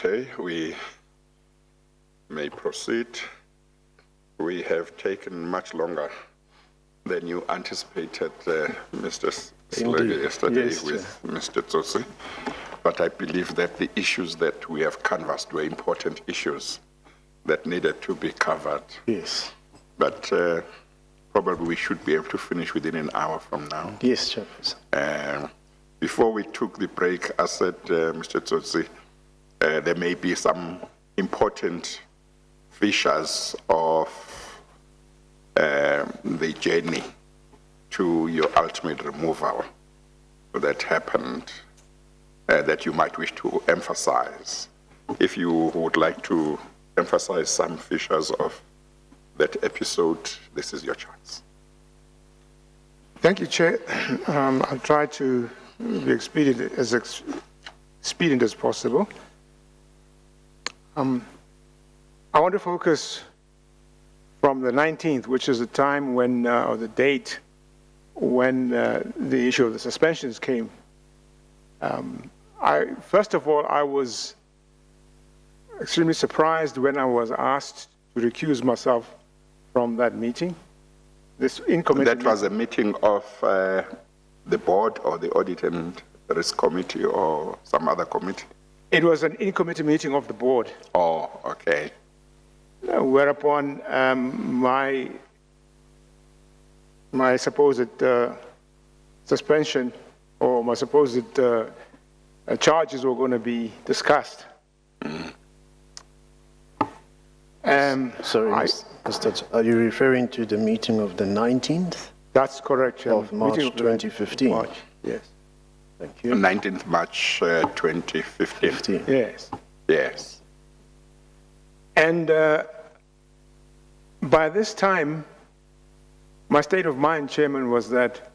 Okay, we may proceed. We have taken much longer than you anticipated, Mr. Slade, yesterday Yes, with Mr. Tsotsi. But I believe that the issues that we have canvassed were important issues that needed to be covered. Yes. But probably we should be able to finish within an hour from now. Yes, Chairperson. Before we took the break, I said, Mr. Tsotsi, there may be some important features of the journey to your ultimate removal that happened that you might wish to emphasize. If you would like to emphasize some features of that episode, this is your chance. Thank you, Chair. I'll try to be expedient as possible. I want to focus from the 19th, which is the time when, or the date when the issue of the suspensions came. First of all, I was extremely surprised when I was asked to recuse myself from that meeting. This in-committee. That was a meeting of the board or the Audit and Risk Committee or some other committee? It was an in-committee meeting of the board. Oh, okay. Whereupon my supposed suspension or my supposed charges were going to be discussed. Sorry, Mr. Are you referring to the meeting of the 19th? That's correct, Chairman. Of March 2015? March, yes. Thank you. 19th March 2015. Yes. Yes. And by this time, my state of mind, Chairman, was that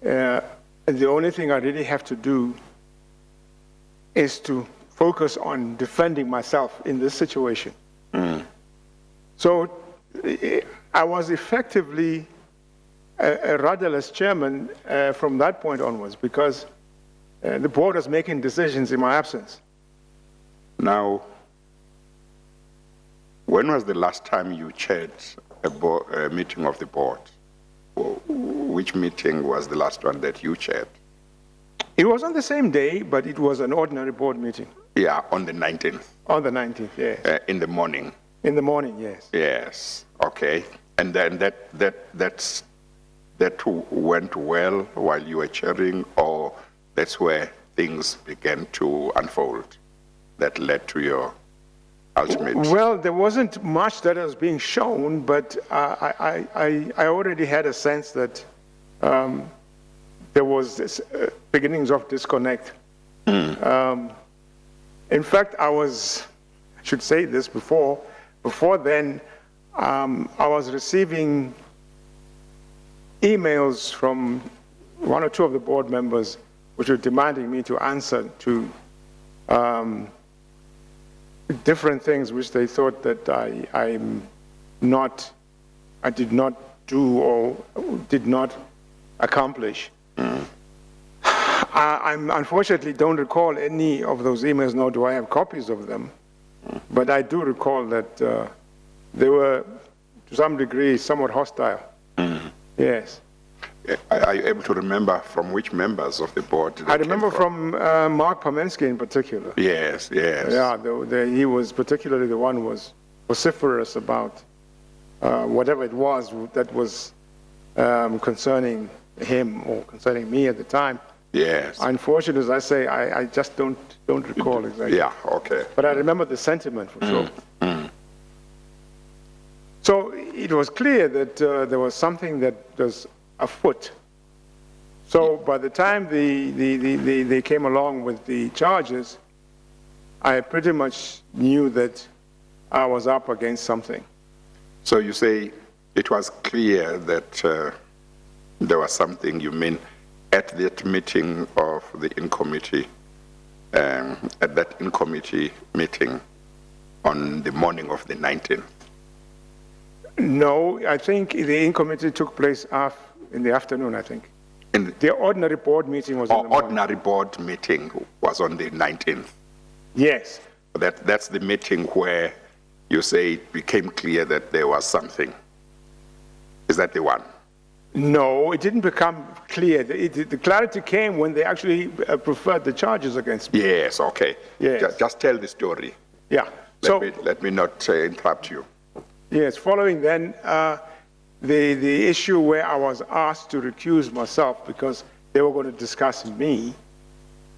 the only thing I really have to do is to focus on defending myself in this situation. So I was effectively a rudderless chairman from that point onwards because the board was making decisions in my absence. Now, when was the last time you chaired a meeting of the board? Which meeting was the last one that you chaired? It was on the same day, but it was an ordinary board meeting. Yeah, on the 19th. On the 19th, yes. In the morning. In the morning, yes. Yes. Okay. And then that went well while you were chairing, or that's where things began to unfold that led to your ultimate? Well, there wasn't much that was being shown, but I already had a sense that there was this beginnings of disconnect. In fact, I should say this before then, I was receiving emails from one or two of the board members which were demanding me to answer to different things which they thought that I did not do or did not accomplish. I unfortunately don't recall any of those emails, nor do I have copies of them. But I do recall that they were, to some degree, somewhat hostile. Yes. Are you able to remember from which members of the board? I remember from Mark Pomensky in particular. Yes, yes. Yeah, he was particularly the one who was vociferous about whatever it was that was concerning him or concerning me at the time. Yes. Unfortunately, as I say, I just don't recall exactly. Yeah, okay. But I remember the sentiment for sure. So it was clear that there was something that was afoot. So by the time they came along with the charges, I pretty much knew that I was up against something. So you say it was clear that there was something, you mean, at that meeting of the in-committee, at that in-committee meeting on the morning of the 19th? No, I think the in-committee took place in the afternoon, I think. The ordinary board meeting was in the morning. Ordinary board meeting was on the 19th? Yes, That's the meeting where you say it became clear that there was something. Is that the one? No, it didn't become clear. The clarity came when they actually preferred the charges against me. Yes, okay. Yes. Just tell the story. Yeah. Let me not interrupt you. Yes, following then, the issue where I was asked to recuse myself because they were going to discuss me,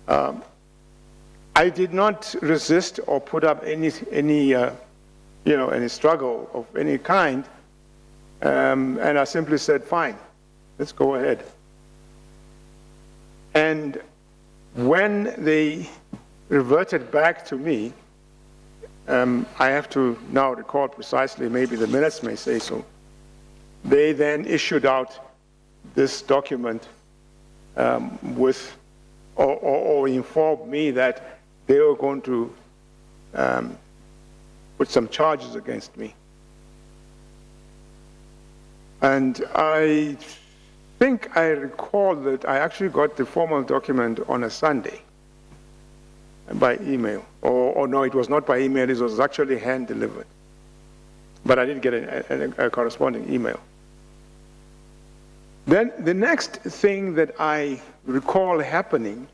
I did not resist or put up any struggle of any kind, and I simply said, fine, let's go ahead. And when they reverted back to me, I have to now recall precisely, maybe the minutes may say so, they then issued out this document or informed me that they were going to put some charges against me. And I think I recall that I actually got the formal document on a Sunday by email. Or no, it was not by email, it was actually hand-delivered. But I did get a corresponding email. Then the next thing that I recall happening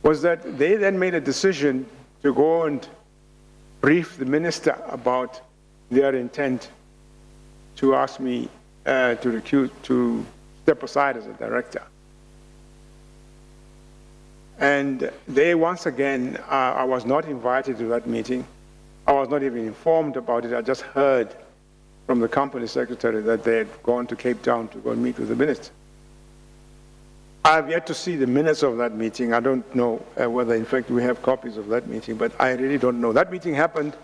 was that they then made a decision to go and brief the minister about their intent to ask me to step aside as a director. And they, once again, I was not invited to that meeting. I was not even informed about it. I just heard from the company secretary that they had gone to Cape Town to go and meet with the minister. I've yet to see the minutes of that meeting. I don't know whether, in fact, we have copies of that meeting, but I really don't know. That meeting happened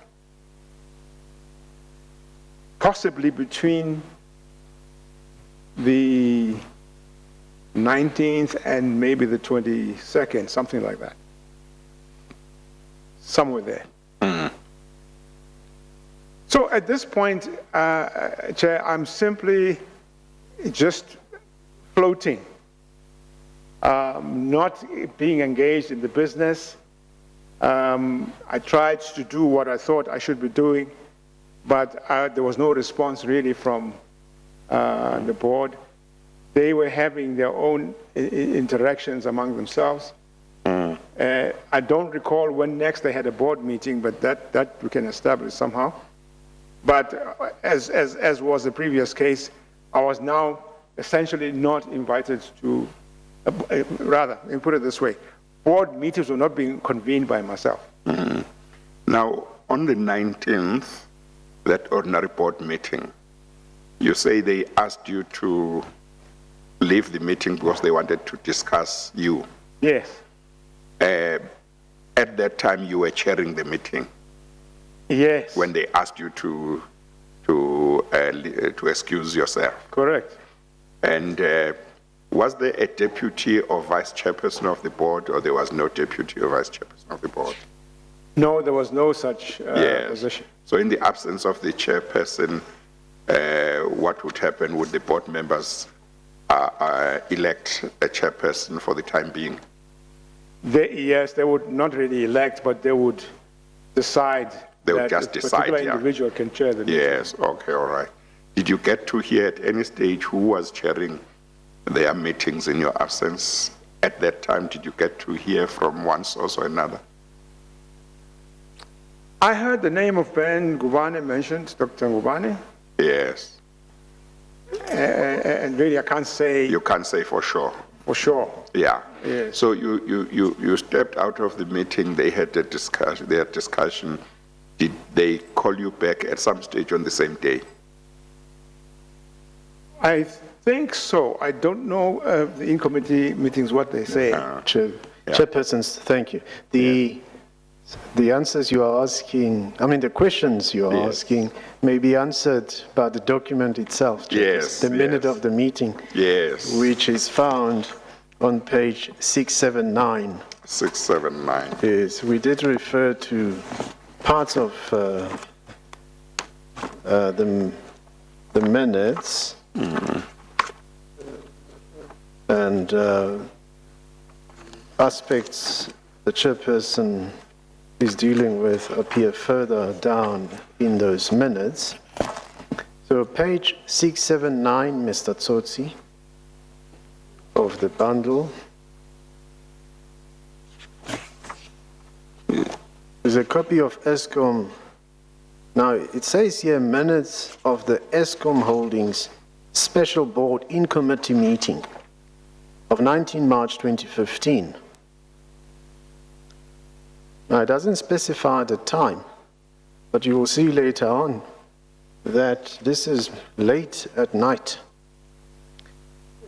possibly between the 19th and maybe the 22nd, something like that. Somewhere there. Mm-hmm. So at this point, Chair, I'm simply just floating, not being engaged in the business. I tried to do what I thought I should be doing, but there was no response really from the board. They were having their own interactions among themselves. Mm. I don't recall when next they had a board meeting, but that we can establish somehow. But as was the previous case, I was now essentially not invited to, rather, let me put it this way, board meetings were not being convened by myself. Mm. Now, on the 19th, that ordinary board meeting, you say they asked you to leave the meeting because they wanted to discuss you. Yes. At that time, you were chairing the meeting. Yes. When they asked you to excuse yourself. Correct. And was there a deputy or vice chairperson of the board, or there was no deputy or vice chairperson of the board? No, there was no such position. So in the absence of the chairperson, what would happen? Would the board members elect a chairperson for the time being? Yes, they would not really elect, but they would decide. They would just decide, a particular individual can chair the meeting. Yes, okay, all right. Did you get to hear at any stage who was chairing their meetings in your absence? At that time, did you get to hear from one source or another? I heard the name of Ben Ngubane mentioned, Dr. Ngubane. Yes. And really, I can't say. You can't say for sure. For sure. Yeah. Yes. So you stepped out of the meeting. They had a discussion. Their discussion. Did they call you back at some stage on the same day? I think so. I don't know the in-committee meetings what they say. Chairpersons, thank you. The answers you are asking, I mean, the questions you are asking may be answered by the document itself. Yes. The minute of the meeting. Yes. Which is found on page 679. 679. Yes, we did refer to parts of the minutes. Mm-hmm. And aspects the chairperson is dealing with up here further down in those minutes. So page 679, Mr. Tsotsi, of the bundle. There's a copy of Escond. Now, it says here minutes of the Escond Holdings Special Board in Committee meeting of 19 March 2015. Now, it doesn't specify the time, but you will see later on that this is late at night.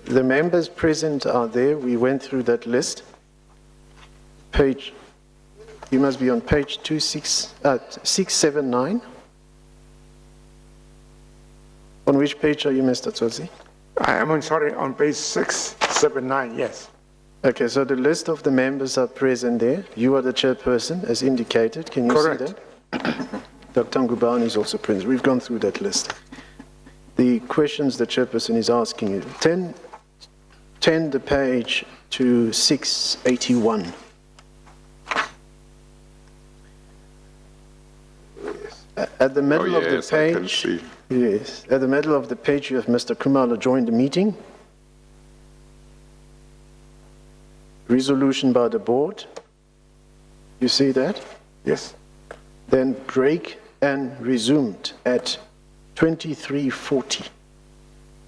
The members present are there. We went through that list. You must be on page 679. On which page are you, Mr. Tsotsi? I am on page 679, yes. Okay, so the list of the members are present there. You are the chairperson, as indicated. Can you Correct. see that? Dr. Ngubane is also present. We've gone through that list. The questions the chairperson is asking you. 10 the page to 681. At the middle of the yes, I can page, see. yes, at the middle of the page, you have Mr. Kumalo joined the meeting. Resolution by the board. You see that? Yes. Then break and resumed at 23:40.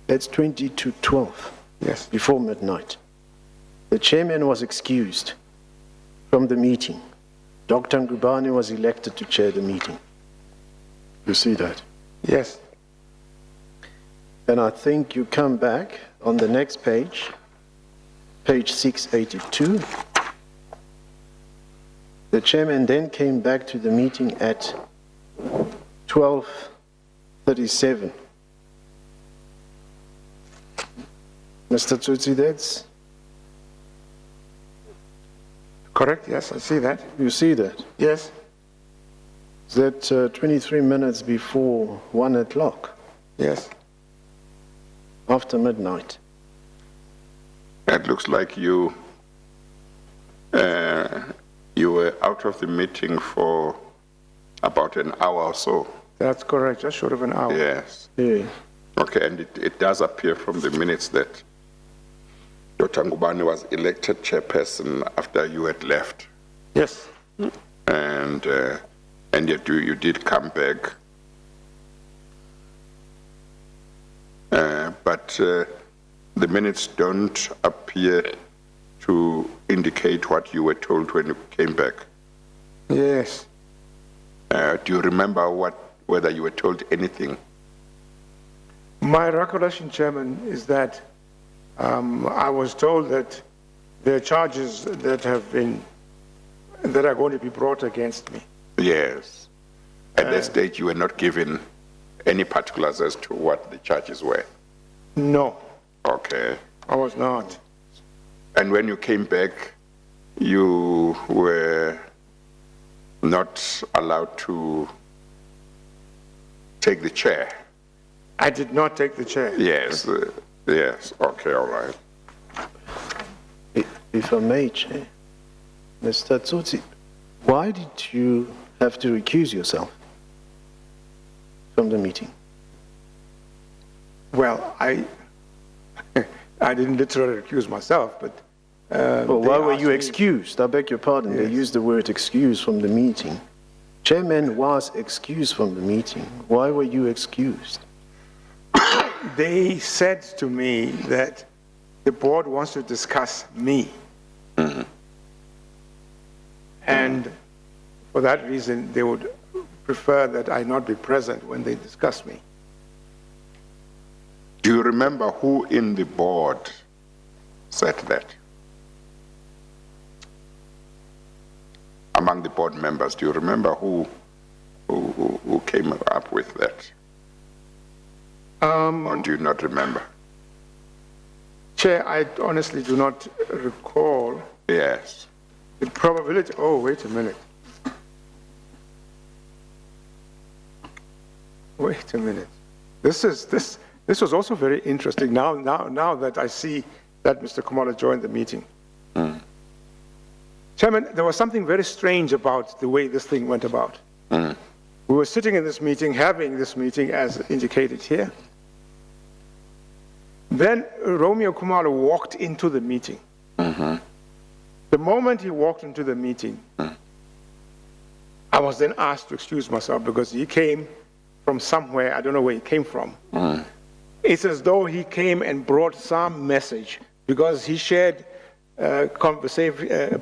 That's 20 to 12. Yes. Before midnight. The chairman was excused from the meeting. Dr. Ngubane was elected to chair the meeting. You see that? Yes. And I think you come back on the next page, page 682. The chairman then came back to the meeting at 12:37. Mr. Tsotsi, that's, Correct, yes, I see that. you see that? Yes. Is that 23 minutes before 1 o'clock, Yes. after midnight? It looks like you were out of the meeting for about an hour or so. That's correct, just short of an hour. Yes. Yeah. Okay, and it does appear from the minutes that Dr. Ngubane was elected chairperson after you had left, Yes. and yet you did come back. But the minutes don't appear to indicate what you were told when you came back. Yes. Do you remember whether you were told anything? My recollection, Chairman, is that I was told that there are charges that are going to be brought against me. Yes. At that stage, you were not given any particulars as to what the charges were. No, Okay. I was not. And when you came back, you were not allowed to take the chair. I did not take the chair. Yes. Yes. Okay. All right. If I may, Chair. Mr. Tsotsi, why did you have to recuse yourself from the meeting? Well, I didn't literally accuse myself, but Well, they why were asked you me- excused? I beg your pardon, they Yes. used the word excuse from the meeting. Chairman was excused from the meeting. Why were you excused? They said to me that the board wants to discuss me. And for that reason, they would prefer that I not be present when they discuss me. Do you remember who in the board said that? Among the board members, do you remember who came up with that? Or do you not remember? Chair, I honestly do not recall Yes. the probability. Oh, wait a minute. Wait a minute. This was also very interesting. Now that I see that Mr. Kumalo joined the meeting. Chairman, there was something very strange about the way this thing went about. We were sitting in this meeting, having this meeting as indicated here. Then Romeo Khumalo walked into the meeting. The moment he walked into the meeting, I was then asked to excuse myself because he came from somewhere, I don't know where he came from. It's as though he came and brought some message because he shared a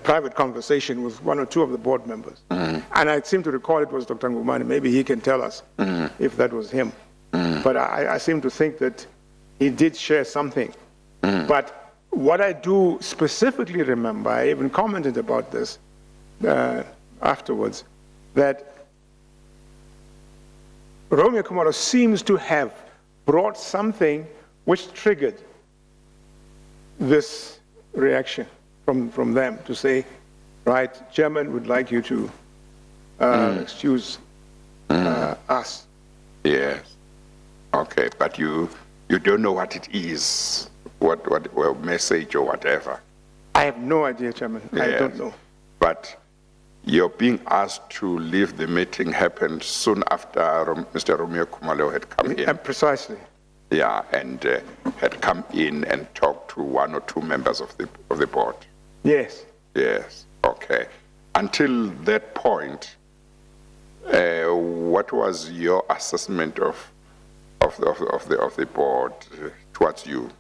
private conversation with one or two of the board members. And I seem to recall it was Dr. Ngumane. Maybe he can tell us if that was him. But I seem to think that he did share something. But what I do specifically remember, I even commented about this afterwards, that Romeo Khumalo seems to have brought something which triggered this reaction from them to say, right, Chairman would like you to excuse us. Yes. Okay, but you don't know what it is, what message or whatever. I have no idea, Chairman. I don't know. But your being asked to leave the meeting happened soon after Mr. Romeo Khumalo had come in. Precisely. Yeah, and had come in and talked to one or two members of the board. Yes. Yes. Okay. Until that point, what was your assessment of the board towards you?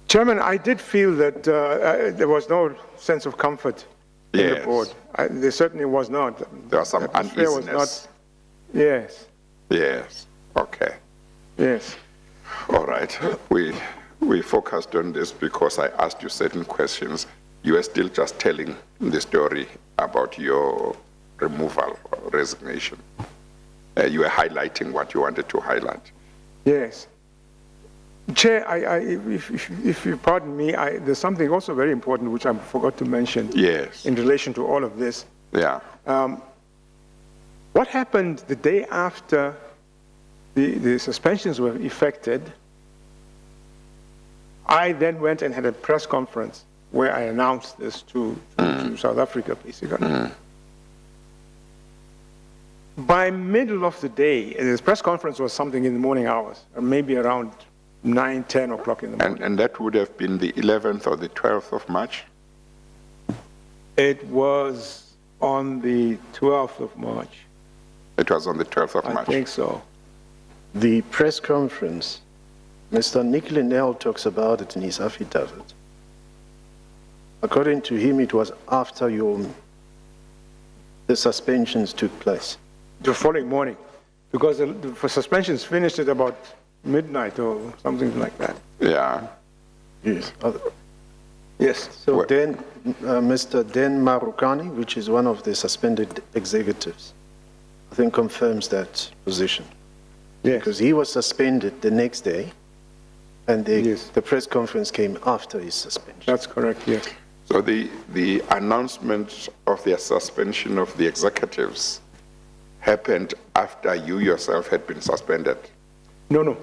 Chairman, I did feel that there was no sense of comfort in the board. There certainly was not. There was some uneasiness. Yes. Yes. Okay. Yes. All right. We focused on this because I asked you certain questions. You are still just telling the story about your removal or resignation. You were highlighting what you wanted to highlight. Yes. Chair, if you pardon me, there's something also very important which I forgot to mention. Yes. In relation to all of this. Yeah. What happened the day after the suspensions were effected? I then went and had a press conference where I announced this to South Africa, basically. By middle of the day, this press conference was something in the morning hours, or maybe around 9, 10 o'clock in the morning. And that would have been the 11th or the 12th of March? It was on the 12th of March. It was on the 12th of March. I think so. The press conference, Mr. Nick Linnell talks about it in his affidavit. According to him, it was after the suspensions took place. The following morning, because the suspensions finished at about midnight or something like that. Yeah. Yes. Yes. So then, Mr. Den Marukani, which is one of the suspended executives, I think confirms that position. Yes. Because he was suspended the next day, and Yes. the press conference came after his suspension. That's correct, yes. So the announcement of the suspension of the executives happened after you yourself had been suspended? No.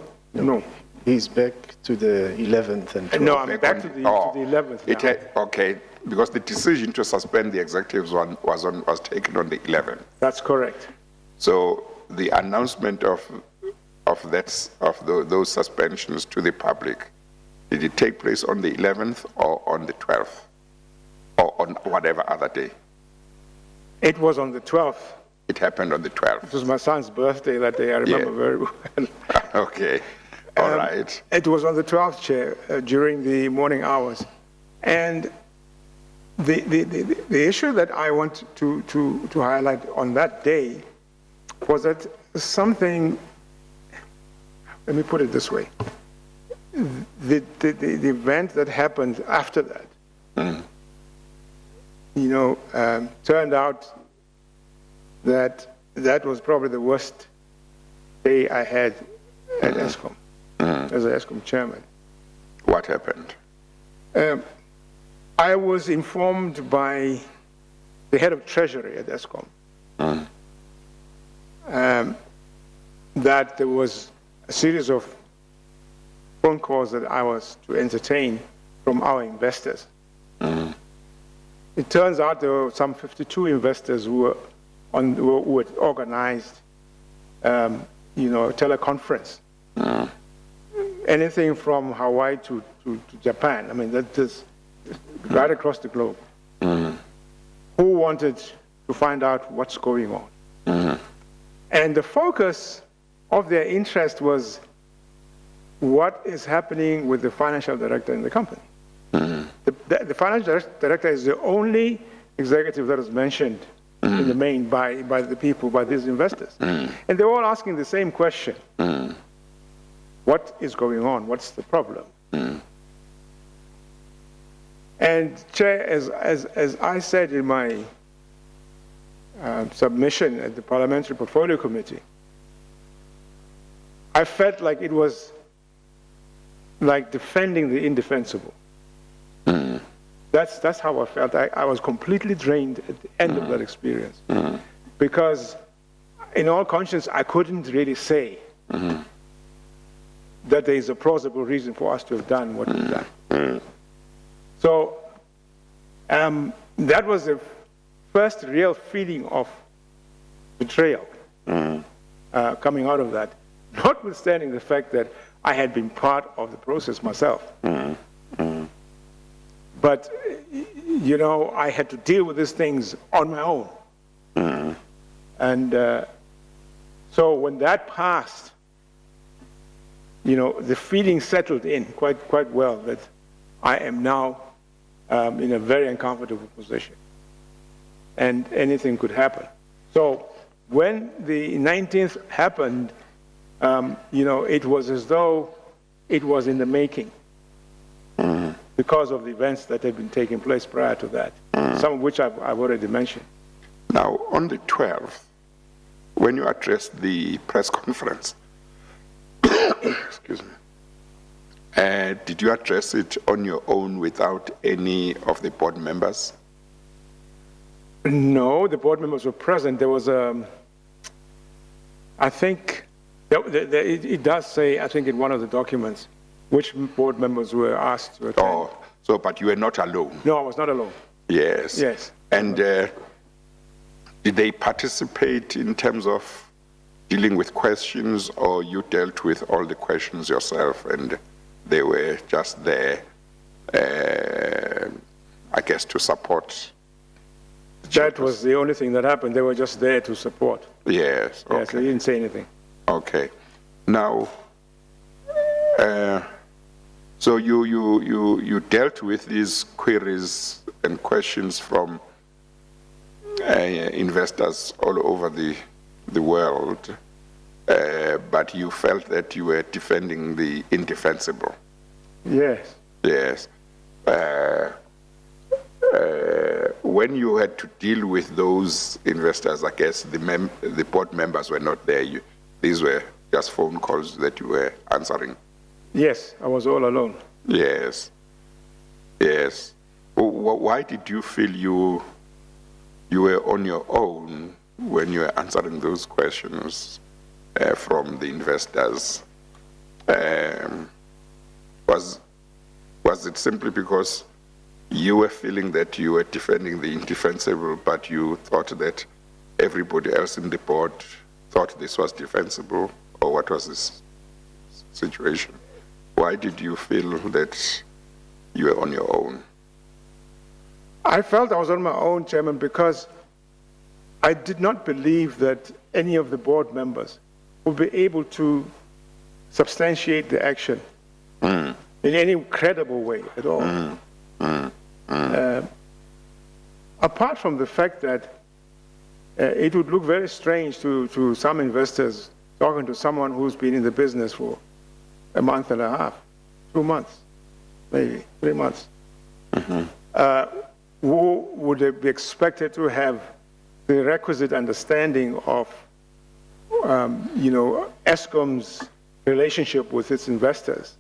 He's back to the 11th and 12th. No, I'm back to the 11th now. Okay, because the decision to suspend the executives was taken on the 11th. That's correct. So the announcement of those suspensions to the public, did it take place on the 11th or on the 12th or on whatever other day? It was on the 12th. It happened on the 12th. It was my son's birthday that day, I remember very well. Okay, all right. It was on the 12th, Chair, during the morning hours. And the issue that I want to highlight on that day was that something, let me put it this way, the event that happened after that, turned out that was probably the worst day I had at Escond, as an Escond chairman. What happened? I was informed by the head of treasury at Escond that there was a series of phone calls that I was to entertain from our investors. it turns out there were some 52 investors who had organized, teleconference. Anything from Hawaii to Japan. I mean, that's right across the globe. Who wanted to find out what's going on. And the focus of their interest was what is happening with the financial director in the company. The financial director is the only executive that is mentioned in the main by the people, by these investors. And they're all asking the same question. What is going on? What's the problem? And Chair, as I said in my submission at the Parliamentary Portfolio Committee, I felt like it was like defending the indefensible. That's how I felt. I was completely drained at the end of that experience. Because in all conscience, I couldn't really say that there is a plausible reason for us to have done what we've done. So that was the first real feeling of betrayal coming out of that, notwithstanding the fact that I had been part of the process myself. But, I had to deal with these things on my own. And so when that passed, the feeling settled in quite well that I am now in a very uncomfortable position. And anything could happen. So when the 19th happened, it was as though it was in the making because of the events that had been taking place prior to that, some of which I've already mentioned. Now, on the 12th, when you addressed the press conference, excuse me, did you address it on your own without any of the board members? No, the board members were present. There was I think, it does say, I think in one of the documents, which board members were asked to attend. Oh, but you were not alone? No, I was not alone. Yes. Yes. And did they participate in terms of dealing with questions, or you dealt with all the questions yourself and they were just there, I guess, to support? That was the only thing that happened. They were just there to support. Yes. Okay. Yes, they didn't say anything. Okay. Now, so you dealt with these queries and questions from investors all over the world, but you felt that you were defending the indefensible. Yes. Yes. When you had to deal with those investors, I guess the board members were not there. These were just phone calls that you were answering. Yes, I was all alone. Yes. Yes. Why did you feel you were on your own when you were answering those questions from the investors? Was it simply because you were feeling that you were defending the indefensible, but you thought that everybody else in the board thought this was defensible, or what was this situation? Why did you feel that you were on your own? I felt I was on my own, Chairman, because I did not believe that any of the board members would be able to substantiate the action in any credible way at all. Apart from the fact that it would look very strange to some investors talking to someone who's been in the business for a month and a half, 2 months, maybe 3 months. Who would be expected to have the requisite understanding of, Escond's relationship with its investors.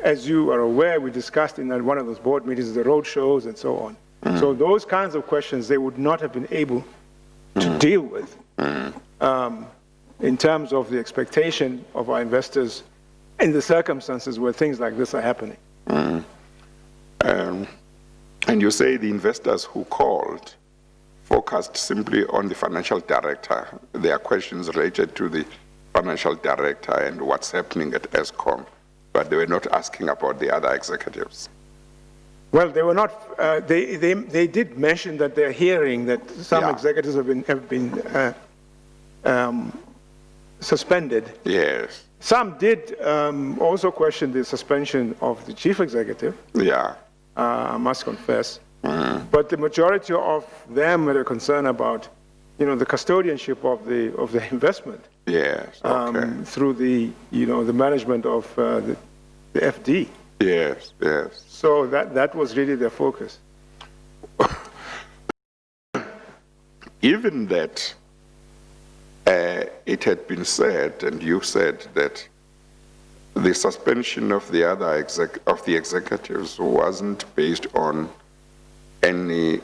As you are aware, we discussed in one of those board meetings the road shows and so on. So those kinds of questions they would not have been able to deal with in terms of the expectation of our investors in the circumstances where things like this are happening. And you say the investors who called focused simply on the financial director. There are questions related to the financial director and what's happening at Escond, but they were not asking about the other executives. Well, they were not, they did mention that they're hearing that some Yeah. executives have been suspended. Yes, Some did also question the suspension of the chief executive, yeah, I must confess. But the majority of them were concerned about, the custodianship of the investment yes, okay. through the management of the FD. Yes, yes. So that was really their focus. Given that it had been said, and you said that the suspension of the other executives wasn't based on any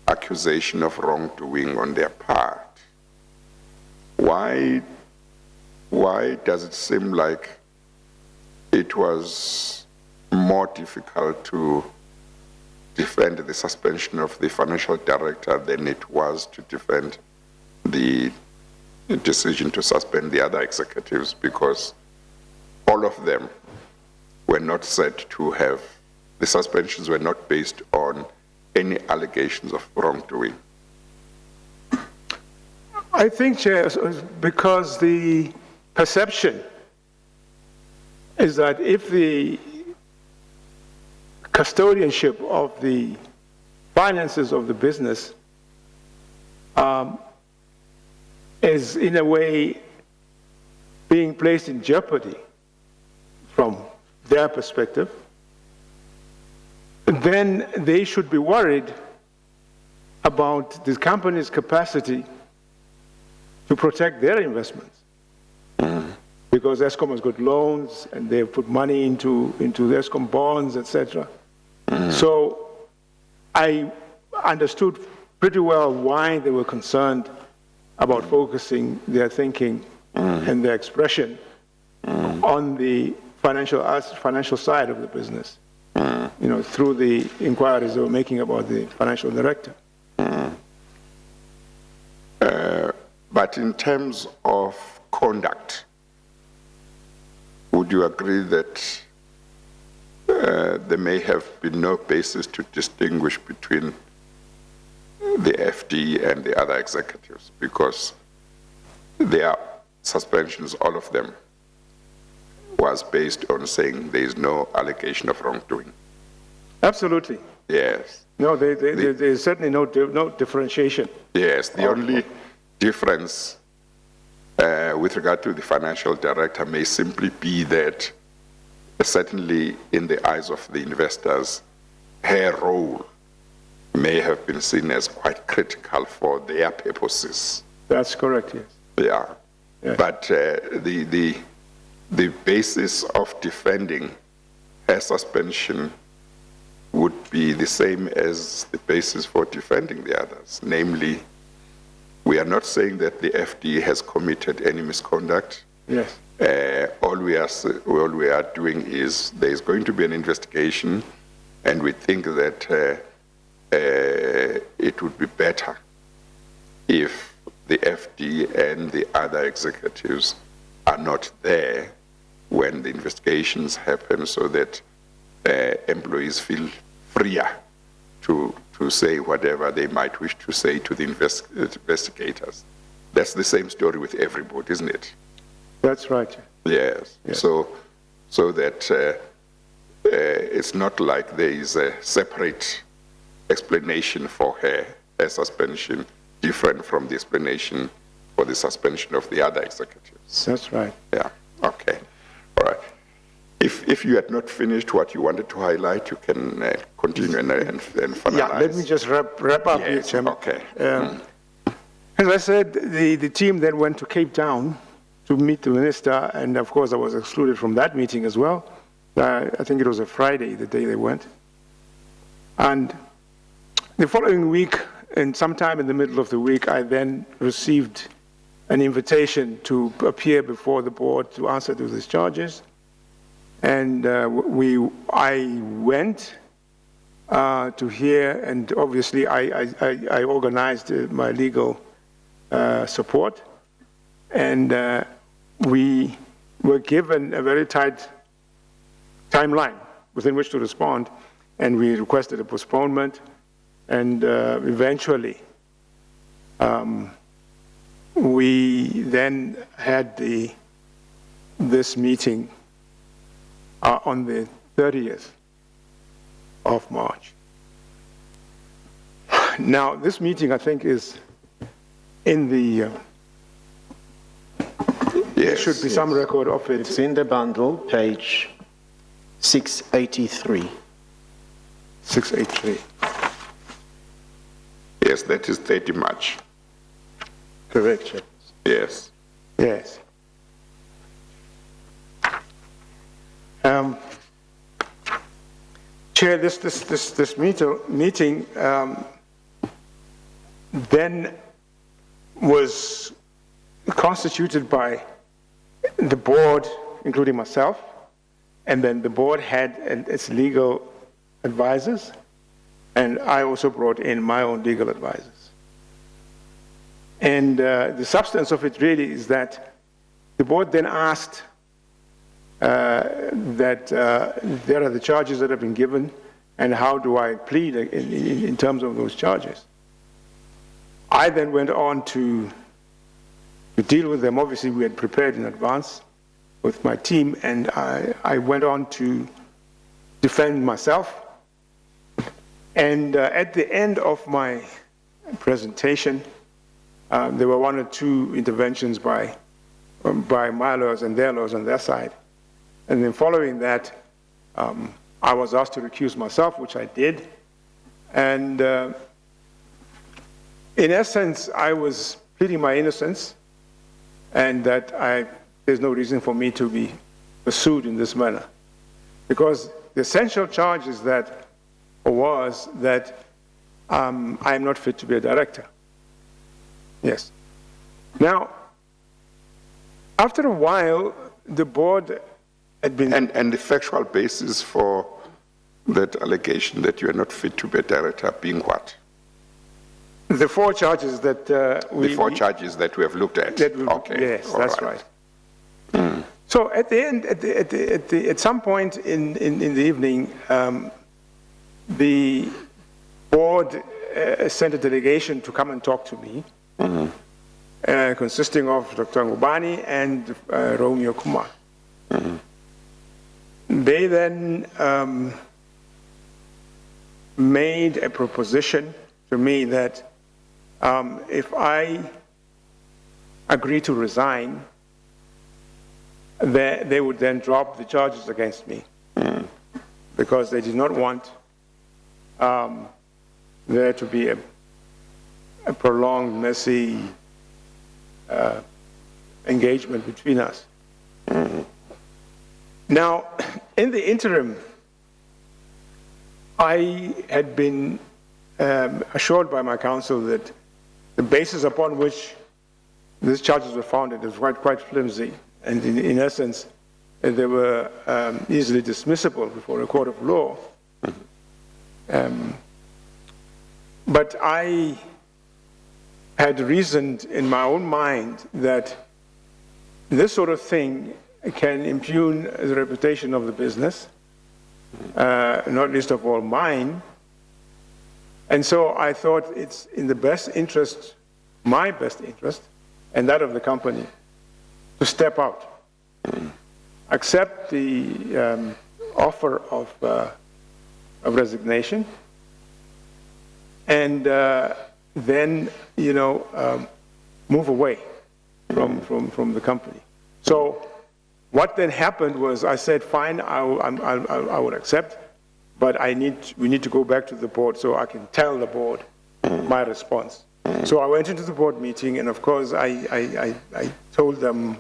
accusation of wrongdoing on their part, why does it seem like it was more difficult to defend the suspension of the financial director than it was to defend the decision to suspend the other executives, because all of them were not said to have, the suspensions were not based on any allegations of wrongdoing? I think, Chair, because the perception is that if the custodianship of the finances of the business is in a way being placed in jeopardy from their perspective, then they should be worried about the company's capacity to protect their investments. Because Escom has got loans and they've put money into the Escom bonds, etc. So I understood pretty well why they were concerned about focusing their thinking and their expression on the financial side of the business, through the inquiries they were making about the financial director. But in terms of conduct, would you agree that there may have been no basis to distinguish between the FD and the other executives, because their suspensions, all of them, was based on saying there is no allegation of wrongdoing? Absolutely. Yes. No, there's certainly no differentiation. Yes, the only difference with regard to the financial director may simply be that, certainly in the eyes of the investors, her role may have been seen as quite critical for their purposes. That's correct, yes. Yeah. Yes. But the basis of defending her suspension would be the same as the basis for defending the others. Namely, we are not saying that the FD has committed any misconduct. Yes. All we are doing is there is going to be an investigation, and we think that it would be better if the FD and the other executives are not there when the investigations happen, so that employees feel freer to say whatever they might wish to say to the investigators. That's the same story with everybody, isn't it? That's right. Yes. Yes. So that it's not like there is a separate explanation for her suspension, different from the explanation for the suspension of the other executives. That's right. Yeah. Okay. All right. If you had not finished what you wanted to highlight, you can continue and finalize. Yeah, let me just wrap up here, Yes, Chairman. okay. As I said, the team then went to Cape Town to meet the minister, and of course I was excluded from that meeting as well. I think it was a Friday, the day they went. And the following week, and sometime in the middle of the week, I then received an invitation to appear before the board to answer to these charges. And I went, to hear, and obviously I organized my legal support, and we were given a very tight timeline within which to respond, and we requested a postponement, and eventually we then had this meeting on the 30th of March. Now, this meeting, I think, is in the, there should be some record of it. It's in the bundle, page 683. 683. Yes, that is 30 March. Correct, Chairperson. Yes. Yes. Chair, this meeting then was constituted by the board, including myself, and then the board had its legal advisors, and I also brought in my own legal advisors. And the substance of it really is that the board then asked that there are the charges that have been given, and how do I plead in terms of those charges. I then went on to deal with them. Obviously, we had prepared in advance with my team, and I went on to defend myself. And at the end of my presentation, there were one or two interventions by my lawyers and their lawyers on their side. And then following that, I was asked to recuse myself, which I did. And in essence, I was pleading my innocence, and that there's no reason for me to be pursued in this manner. Because the essential charge is was that I am not fit to be a director. Yes. Now, after a while, the board had been... And the factual basis for that allegation that you are not fit to be a director being what? The four charges that The four charges that we have looked at. Okay. Yes, all that's right. So at the end, at some point in the evening, the board sent a delegation to come and talk to me, consisting of Dr. Ngubani and Romeo Kumar. They then made a proposition to me that if I agree to resign, they would then drop the charges against me, because they did not want there to be a prolonged, messy engagement between us. Now, in the interim, I had been assured by my counsel that the basis upon which these charges were founded is quite flimsy, and in essence, they were easily dismissible before a court of law. But I had reasoned in my own mind that this sort of thing can impugn the reputation of the business, not least of all mine. And so I thought it's in the best interest, my best interest, and that of the company, to step out, accept the offer of resignation, and then, move away from the company. So what then happened was I said, fine, I would accept, but we need to go back to the board so I can tell the board my response. So I went into the board meeting, and of course I told them,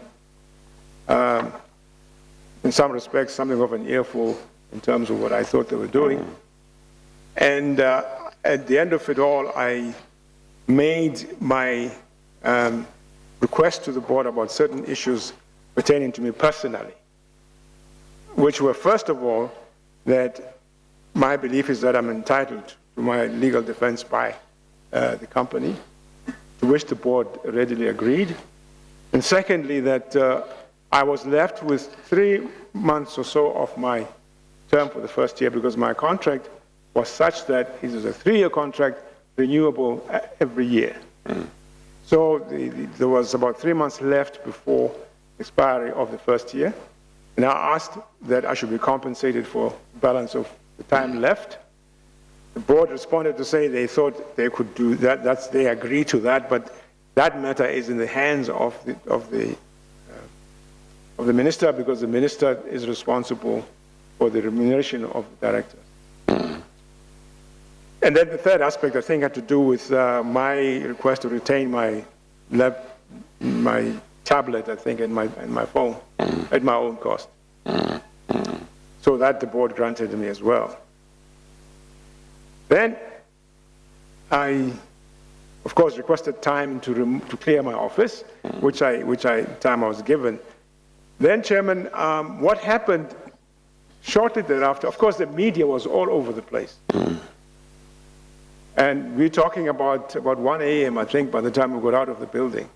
in some respects, something of an earful in terms of what I thought they were doing. And at the end of it all, I made my request to the board about certain issues pertaining to me personally, which were, first of all, that my belief is that I'm entitled to my legal defense by the company, to which the board readily agreed. And secondly, that I was left with 3 months or so of my term for the first year because my contract was such that it was a 3-year contract, renewable every year. So there was about 3 months left before expiry of the first year. And I asked that I should be compensated for balance of the time left. The board responded to say they thought they could do that. They agreed to that, but that matter is in the hands of the minister, because the minister is responsible for the remuneration of the directors. And then the third aspect, I think, had to do with my request to retain my tablet, I think, and my phone at my own cost. So that the board granted me as well. Then I, of course, requested time to clear my office, which I was given. Then, Chairman, what happened shortly thereafter, of course, the media was all over the place. And we're talking about 1 a.m., I think, by the time we got out of the building.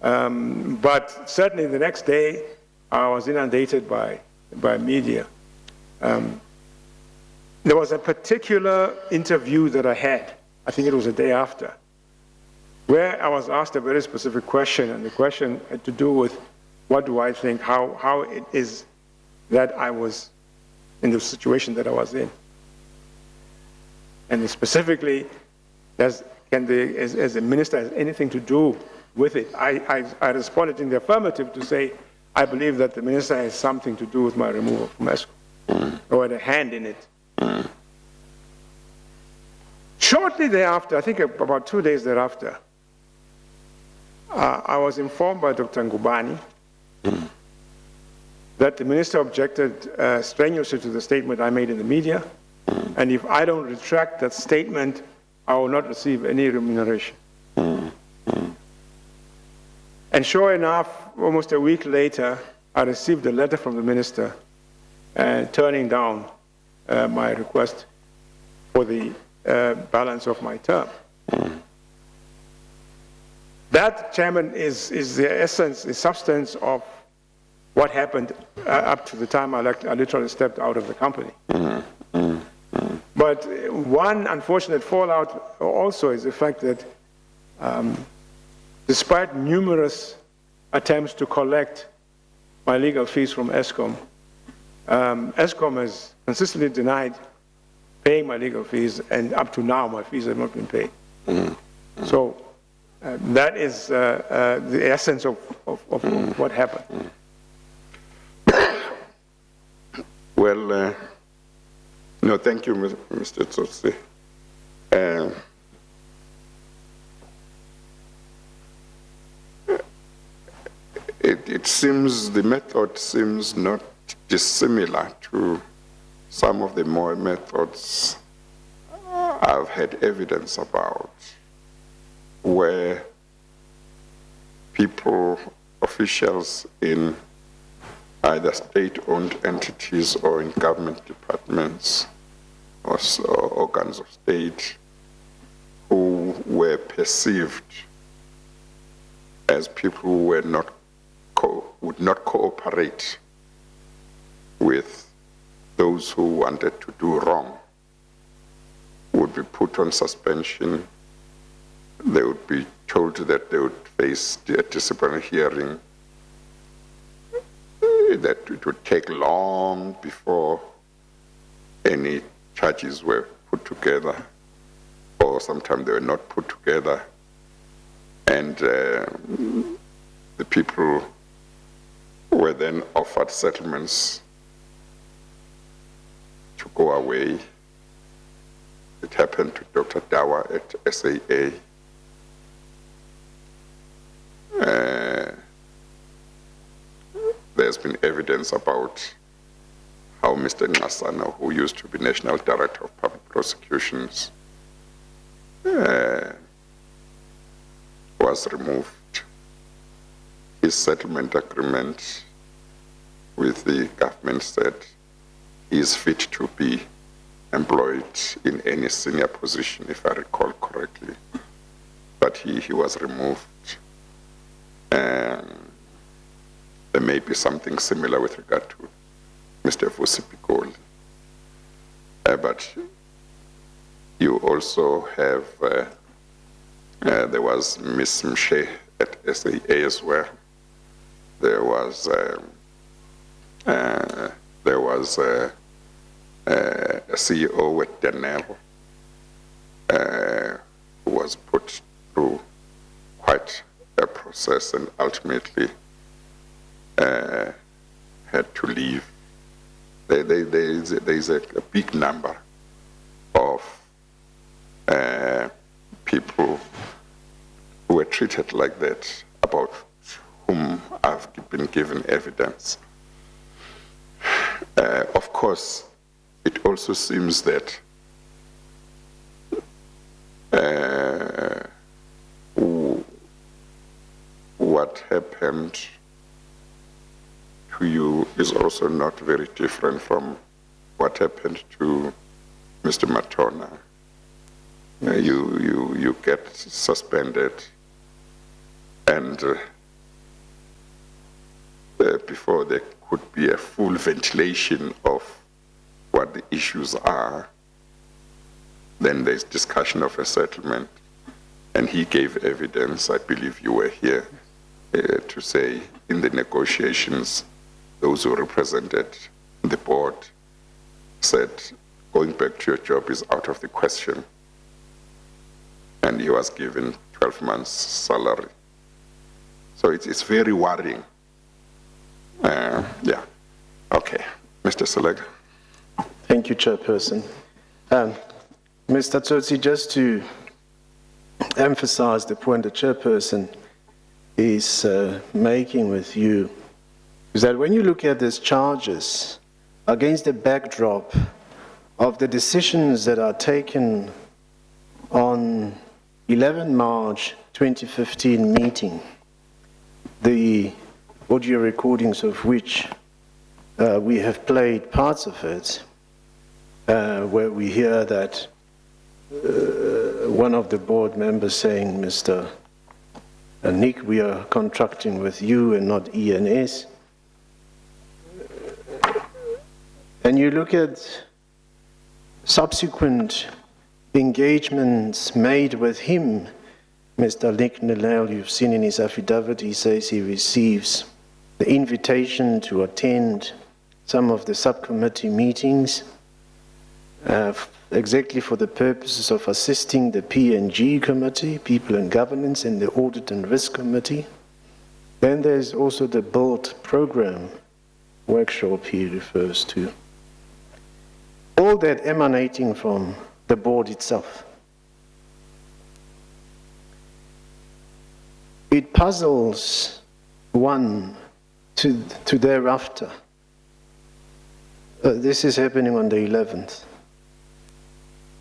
But certainly the next day, I was inundated by media. There was a particular interview that I had, I think it was a day after, where I was asked a very specific question, and the question had to do with what do I think, how it is that I was in the situation that I was in. And specifically, as the minister has anything to do with it. I responded in the affirmative to say, I believe that the minister has something to do with my removal from Escond, or had a hand in it. Shortly thereafter, I think about 2 days thereafter, I was informed by Dr. Ngubani that the minister objected strenuously to the statement I made in the media, and if I don't retract that statement, I will not receive any remuneration. And sure enough, almost a week later, I received a letter from the minister turning down my request for the balance of my term. That, Chairman, is the essence, the substance of what happened up to the time I literally stepped out of the company. But one unfortunate fallout also is the fact that despite numerous attempts to collect my legal fees from Escom, Escom has consistently denied paying my legal fees, and up to now my fees have not been paid. So that is the essence of what happened. Well, no, thank you, Mr. Tsotsi. It seems the method seems not dissimilar to some of the more methods I've had evidence about, where people, officials in either state-owned entities or in government departments or organs of state, who were perceived as people who were would not cooperate with those who wanted to do wrong, would be put on suspension. They would be told that they would face a disciplinary hearing, that it would take long before any charges were put together, or sometimes they were not put together. And the people were then offered settlements to go away. It happened to Dr. Dawa at SAA. There's been evidence about how Mr. Ngasano, who used to be National Director of Public Prosecutions, was removed. His settlement agreement with the government said he is fit to be employed in any senior position, if I recall correctly. But he was removed. And there may be something similar with regard to Mr. Vusipikoli. But you also have, there was Ms. Mshe at SAA as well. There was a CEO at Denel who was put through quite a process and ultimately had to leave. There is a big number of people who were treated like that, about whom I've been given evidence. Of course, it also seems that what happened to you is also not very different from what happened to Mr. Matona. You get suspended, and before there could be a full ventilation of what the issues are, then there's discussion of a settlement. And he gave evidence, I believe you were here, to say in the negotiations, those who represented the board said, going back to your job is out of the question. And he was given 12 months salary. So it's very worrying. Yeah. Okay. Mr. Selega. Thank you, Chairperson. Mr. Tsotsi, just to emphasize the point the Chairperson is making with you, is that when you look at these charges against the backdrop of the decisions that are taken on 11 March 2015 meeting, the audio recordings of which we have played parts of it, where we hear that one of the board members saying, Mr. Nick, we are contracting with you and not ENS. And you look at subsequent engagements made with him, Mr. Nick Nalel, you've seen in his affidavit, he says he receives the invitation to attend some of the subcommittee meetings exactly for the purposes of assisting the P&G committee, People and Governance, and the Audit and Risk Committee. Then there's also the BUILD program workshop he refers to. All that emanating from the board itself. It puzzles one to thereafter. This is happening on the 11th.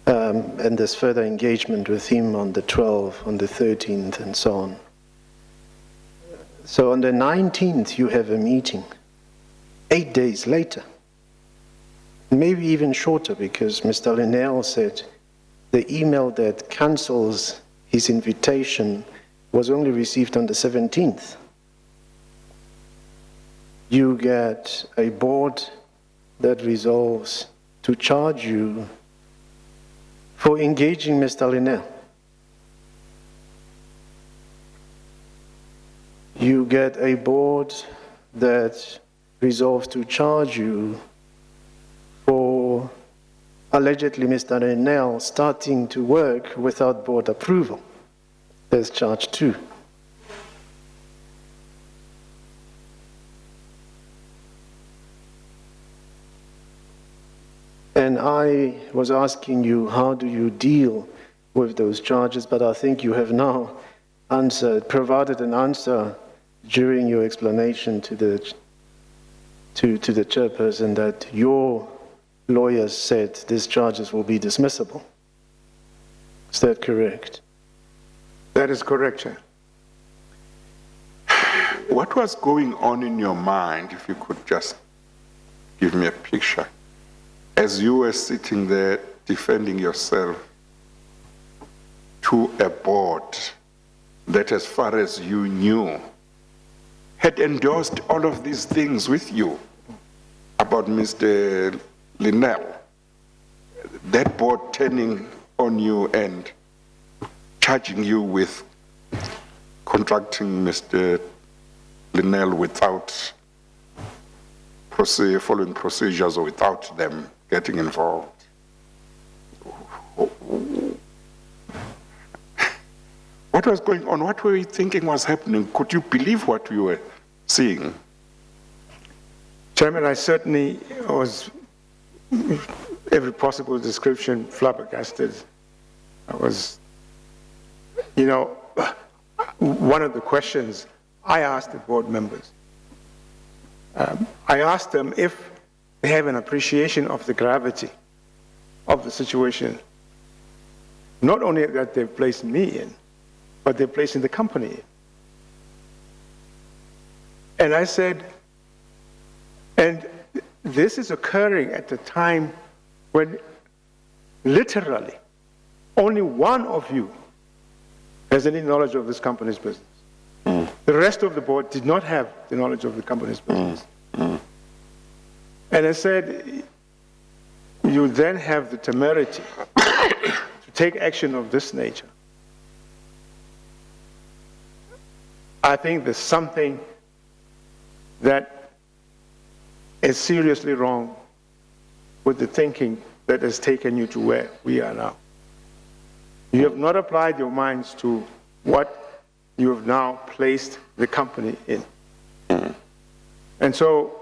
And there's further engagement with him on the 12th, on the 13th, and so on. So on the 19th, you have a meeting. 8 days later. Maybe even shorter, because Mr. Linnell said the email that cancels his invitation was only received on the 17th. You get a board that resolves to charge you for engaging Mr. Linnell. You get a board that resolves to charge you for allegedly Mr. Linnell starting to work without board approval. There's charge 2. And I was asking you, how do you deal with those charges? But I think you have now provided an answer during your explanation to the chairperson that your lawyers said these charges will be dismissible. Is that correct? That is correct, Chair. What was going on in your mind, if you could just give me a picture, as you were sitting there defending yourself to a board that, as far as you knew, had endorsed all of these things with you about Mr. Linnell, that board turning on you and charging you with contracting Mr. Linnell without following procedures or without them getting involved. What was going on? What were you thinking was happening? Could you believe what you were seeing? Chairman, I certainly was, every possible description, flabbergasted. I was, one of the questions I asked the board members, I asked them if they have an appreciation of the gravity of the situation, not only that they've placed me in, but they're placing the company in. And I said, and this is occurring at the time when literally only one of you has any knowledge of this company's business. The rest of the board did not have the knowledge of the company's business. And I said, you then have the temerity to take action of this nature. I think there's something that is seriously wrong with the thinking that has taken you to where we are now. You have not applied your minds to what you have now placed the company in. And so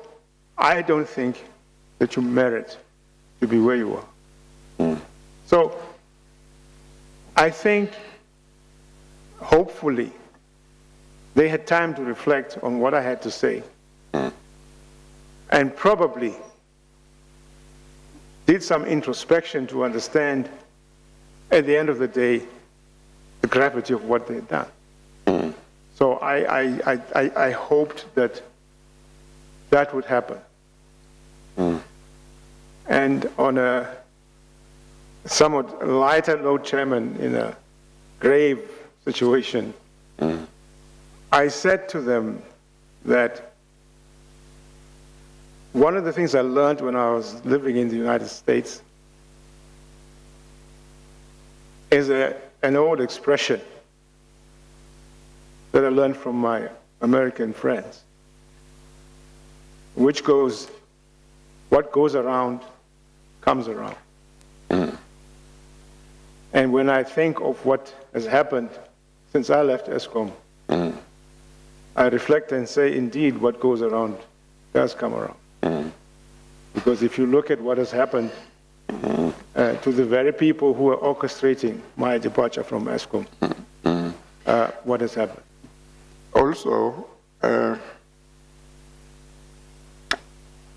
I don't think that you merit to be where you are. So I think, hopefully, they had time to reflect on what I had to say, and probably did some introspection to understand, at the end of the day, the gravity of what they'd done. So I hoped that that would happen. And on a somewhat lighter note, Chairman, in a grave situation, I said to them that one of the things I learned when I was living in the United States is an old expression that I learned from my American friends, which goes, what goes around comes around. And when I think of what has happened since I left Escond, I reflect and say, indeed, what goes around does come around. Because if you look at what has happened to the very people who are orchestrating my departure from Escond, what has happened? Also,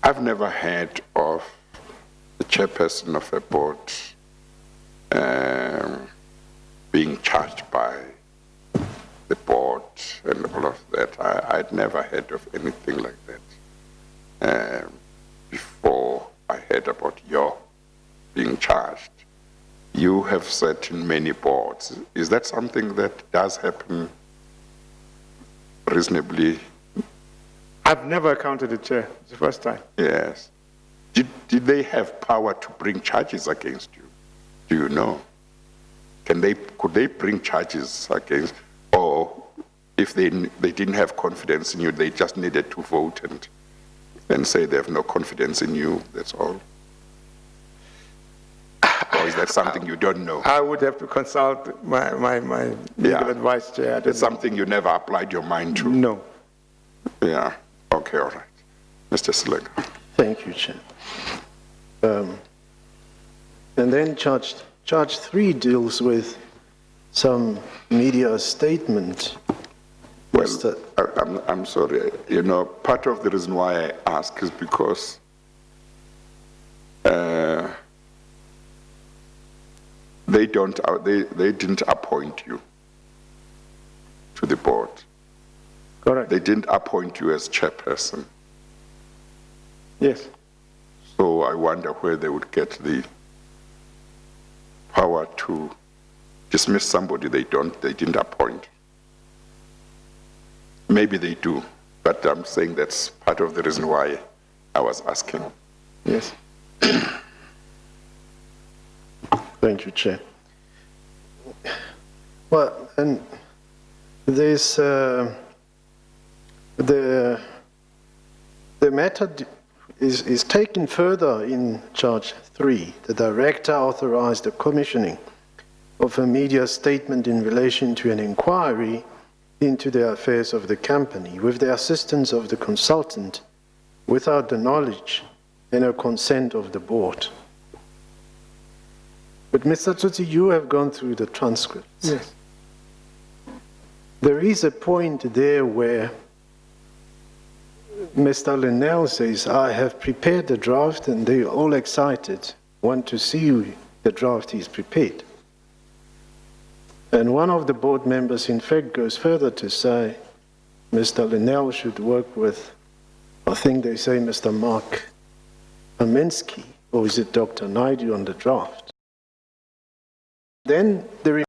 I've never heard of the chairperson of a board being charged by the board and all of that. I'd never heard of anything like that before I heard about your being charged. You have sat in many boards. Is that something that does happen reasonably? I've never accounted a chair. It's the first time. Yes. Did they have power to bring charges against you? Do you know? Could they bring charges against, or if they didn't have confidence in you, they just needed to vote and then say they have no confidence in you, that's all? Or is that something you don't know? I would have to consult my legal advice, Chair. It's something you never applied your mind to? No. Yeah. Okay, all right. Mr. Slinger. Thank you, Chair. And then charge 3 deals with some media statement. Well, I'm sorry. You know, part of the reason why I ask is because they didn't appoint you to the board. Correct. They didn't appoint you as chairperson. Yes. So I wonder where they would get the power to dismiss somebody they didn't appoint. Maybe they do, but I'm saying that's part of the reason why I was asking. Yes. Thank you, Chair. Well, and there's the matter is taken further in Charge 3. The Director authorized the commissioning of a media statement in relation to an inquiry into the affairs of the company with the assistance of the consultant without the knowledge and a consent of the board. But Mr. Tsotsi, you have gone through the transcripts. Yes. There is a point there where Mr. Linnell says, I have prepared the draft, and they're all excited, want to see the draft he's prepared. And one of the board members, in fact, goes further to say Mr. Linnell should work with, I think they say, Mr. Mark Aminsky, or is it Dr. Naidu on the draft. Then there is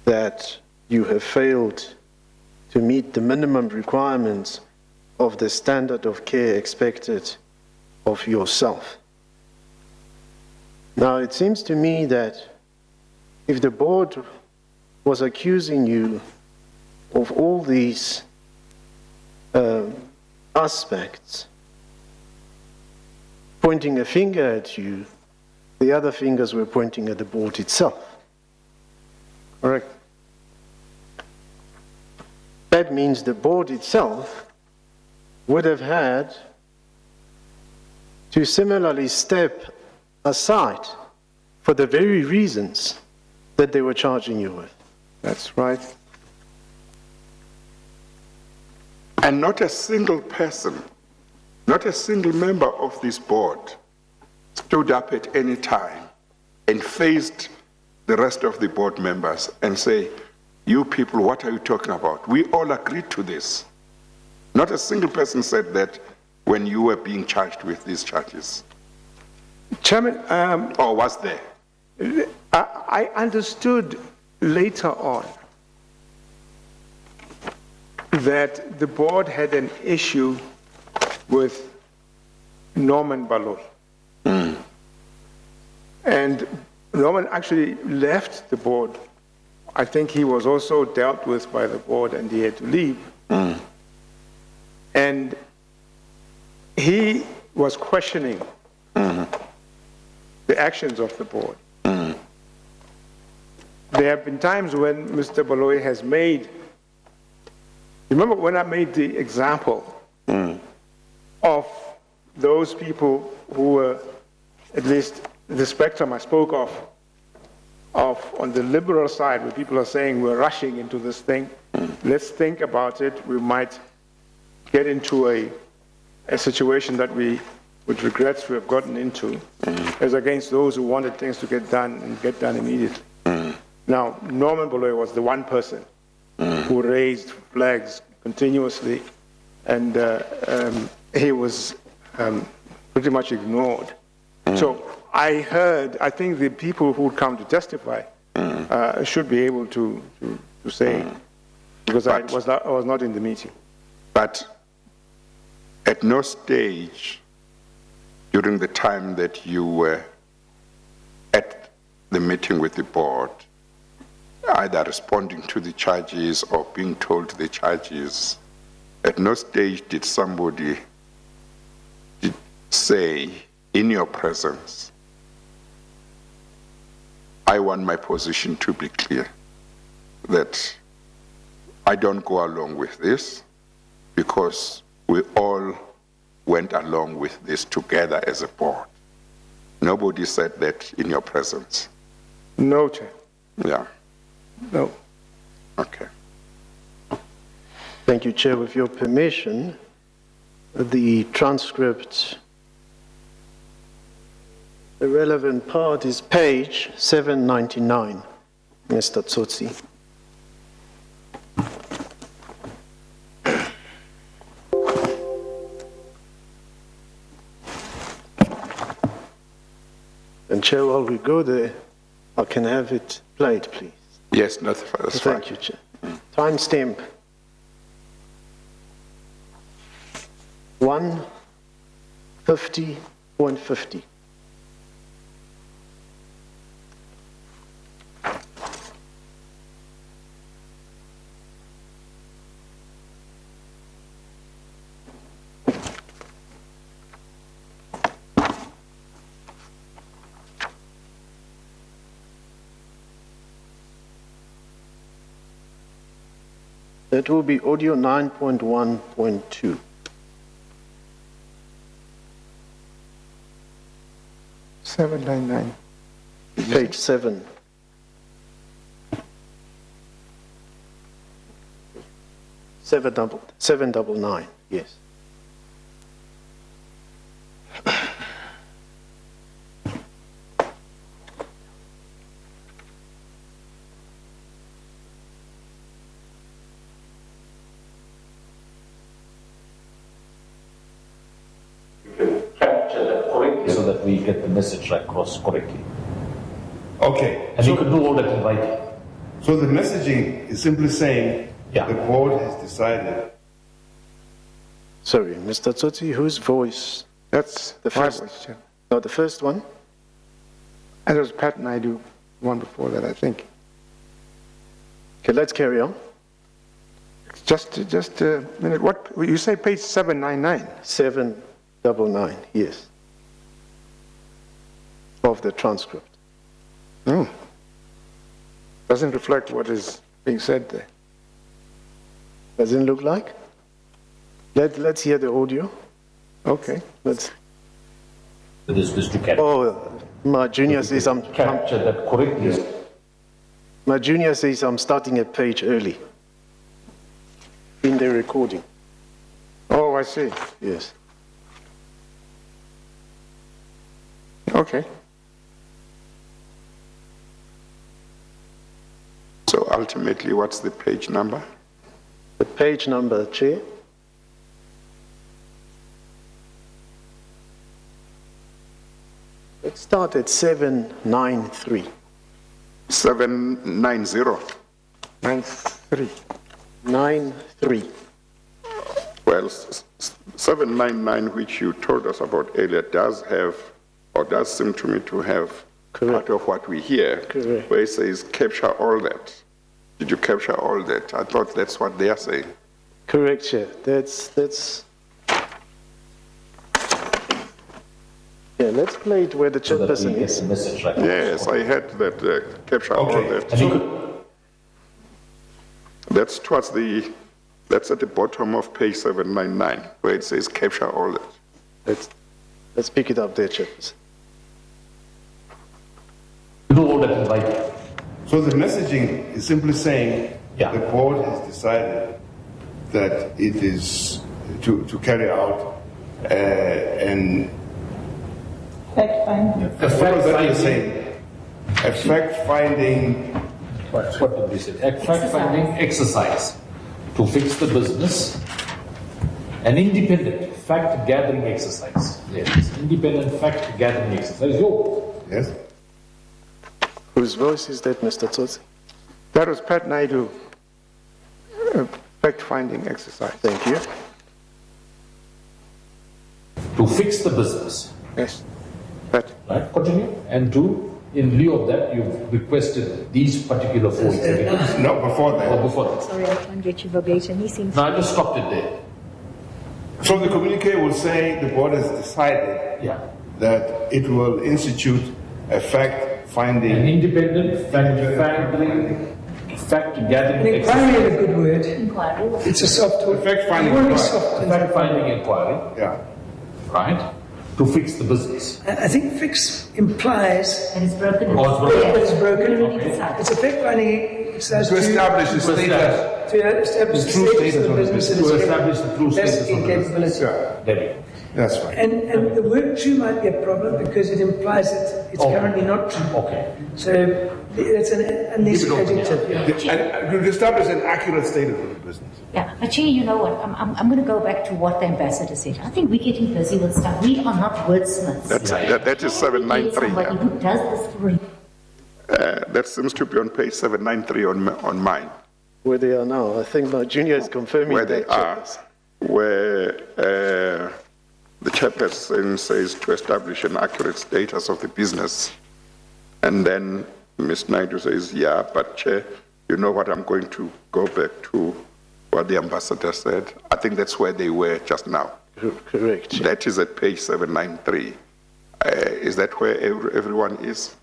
that you have failed to meet the minimum requirements of the standard of care expected of yourself. Now, it seems to me that if the board was accusing you of all these aspects, pointing a finger at you, the other fingers were pointing at the board itself. Correct. That means the board itself would have had to similarly step aside for the very reasons that they were charging you with. That's right. And not a single person, not a single member of this board stood up at any time and faced the rest of the board members and say, you people, what are you talking about? We all agreed to this. Not a single person said that when you were being charged with these charges. Chairman, Or was there? I understood later on that the board had an issue with Norman Baloyi. And Norman actually left the board. I think he was also dealt with by the board and he had to leave. And he was questioning the actions of the board. There have been times when Mr. Baloyi has made, remember when I made the example of those people who were, at least the spectrum I spoke of on the liberal side, where people are saying we're rushing into this thing, let's think about it, we might get into a situation that we would regret to have gotten into, as against those who wanted things to get done and get done immediately. Now, Norman Baloyi was the one person who raised flags continuously, and he was pretty much ignored. So I think the people who would come to testify should be able to say, because I was not in the meeting. But at no stage during the time that you were at the meeting with the board, either responding to the charges or being told the charges, at no stage did somebody say in your presence, I want my position to be clear, that I don't go along with this because we all went along with this together as a board. Nobody said that in your presence. No, Chair. Yeah. No. Okay. Thank you, Chair. With your permission, the transcript, the relevant part is page 799, Mr. Tsotsi. Chair, while we go there, I can have it played, please. Yes, that's fine. Thank you, Chair. Timestamp 1:50.50. That will be audio 9.1.2. $7.99. Page 7. Seven double nine, yes. Capture that correctly so that we get the message across correctly. Okay. And you could do all that in writing. So the messaging is simply saying Yeah. the board has decided. Sorry, Mr. Tsotsi, whose voice? That's The my first- voice, Chair. No, the first one? And it was Pat and I do one before that, I think. Okay, let's carry on. Just a minute. What, you say page 799? 799, yes. Of the transcript. No. Doesn't reflect what is being said there. Doesn't it look like? Let's hear the audio. Okay. Let's. This to capture. Oh, my junior says Capture that correctly. my junior says I'm starting a page early. In the recording, Oh, I see. yes. Okay. So ultimately, what's the page number? The page number, Chair. Let's start at 793. 790. 93. 93. Well, 799, which you told us about earlier, does have, or does seem to me to have Correct. part of what we hear, Correct. where it says capture all that. Did you capture all that? I thought that's what they are saying. Correct, Chair. That's. Yeah, let's play it where the So that we chairperson get is. the message across. Yes, I heard that capture all Okay. that. And you could, That's towards that's at the bottom of page 799, where it says capture all that. Let's pick it up there, chairperson. do all that in writing. So the messaging is simply saying Yeah. the board has decided that it is to carry out an. Fact finding. What was that you're saying? A fact-finding. What did we say? A fact-finding exercise to fix the business. An independent fact-gathering exercise. Yes, independent fact-gathering exercise. Yo. Yes. Whose voice is that, Mr. Tsotsi? That was Pat Naidu, fact-finding exercise. Thank you. To fix the business. Yes. Pat. Right, continue. And two, in lieu of that, you've requested these particular four exhibitors. No, before Or that. before that. Sorry, I can't get you verbatim. He seems. No, I just stopped it there. So the communique will say the board has decided Yeah. that it will institute a An fact-finding. independent fact-gathering An exercise. inquiry is a good word. Inquiry. It's a soft A word. fact-finding. You want a inquiry. soft Fact-finding inquiry, Yeah. right? To fix the business. I think fix implies And it's broken. Or it's broken. that it's broken. Okay. It's a fact finding exercise To establish the status. to establish the true status status of of the the business To establish the true status of the capability. There we go. That's fine. And the word true might be a problem because it implies that it's Okay. currently not true. Okay. So it's an unnecessary adjective. Yeah. And to establish an accurate status of the business. Yeah, but Chair, you know what? I'm going to go back to what the ambassador said. I think we're getting busy with stuff. We are not wordsmiths. That is 793. Somebody who does this for a That seems to be on page 793 on mine, Where they are now, I think my junior is confirming where that. they are, where the chairperson says to establish an accurate status of the business. And then Ms. Naidu says, yeah, but Chair, you know what, I'm going to go back to what the ambassador said. I think that's where they were just now. Correct. Chair. That is at page 793. Is that where everyone is?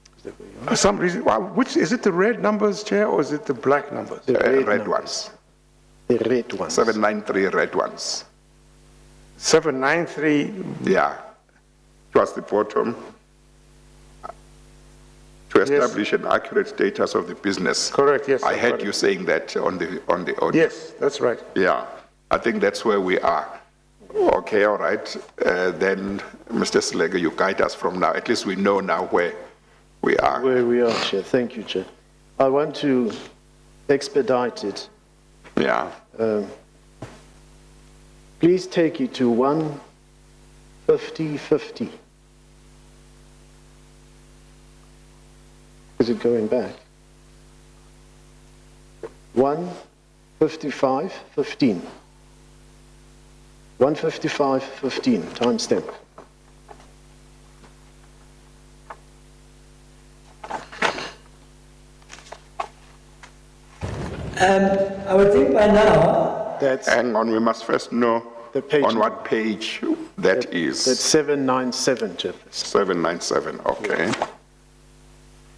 For some reason, which is it the red numbers, Chair, or is it the black numbers? The Red numbers. ones. The red ones. 793 red ones. 793, Yeah. Towards the bottom. To establish an accurate status of the business. correct, yes. I I've heard got it. you saying that on the audio. Yes, that's right. Yeah, I think that's where we are. Okay, all right. Then, Mr. Slega, you guide us from now. At least we know now where we are. Where we are, Chair. Thank you, Chair. I want to expedite it. Yeah. Please take it to 15050. Is it going back? 15515. 15515, timestamp. I would think by now, That's Hang on, we must first know The page on number. what page that is. that's 797, Chairperson. 797, okay.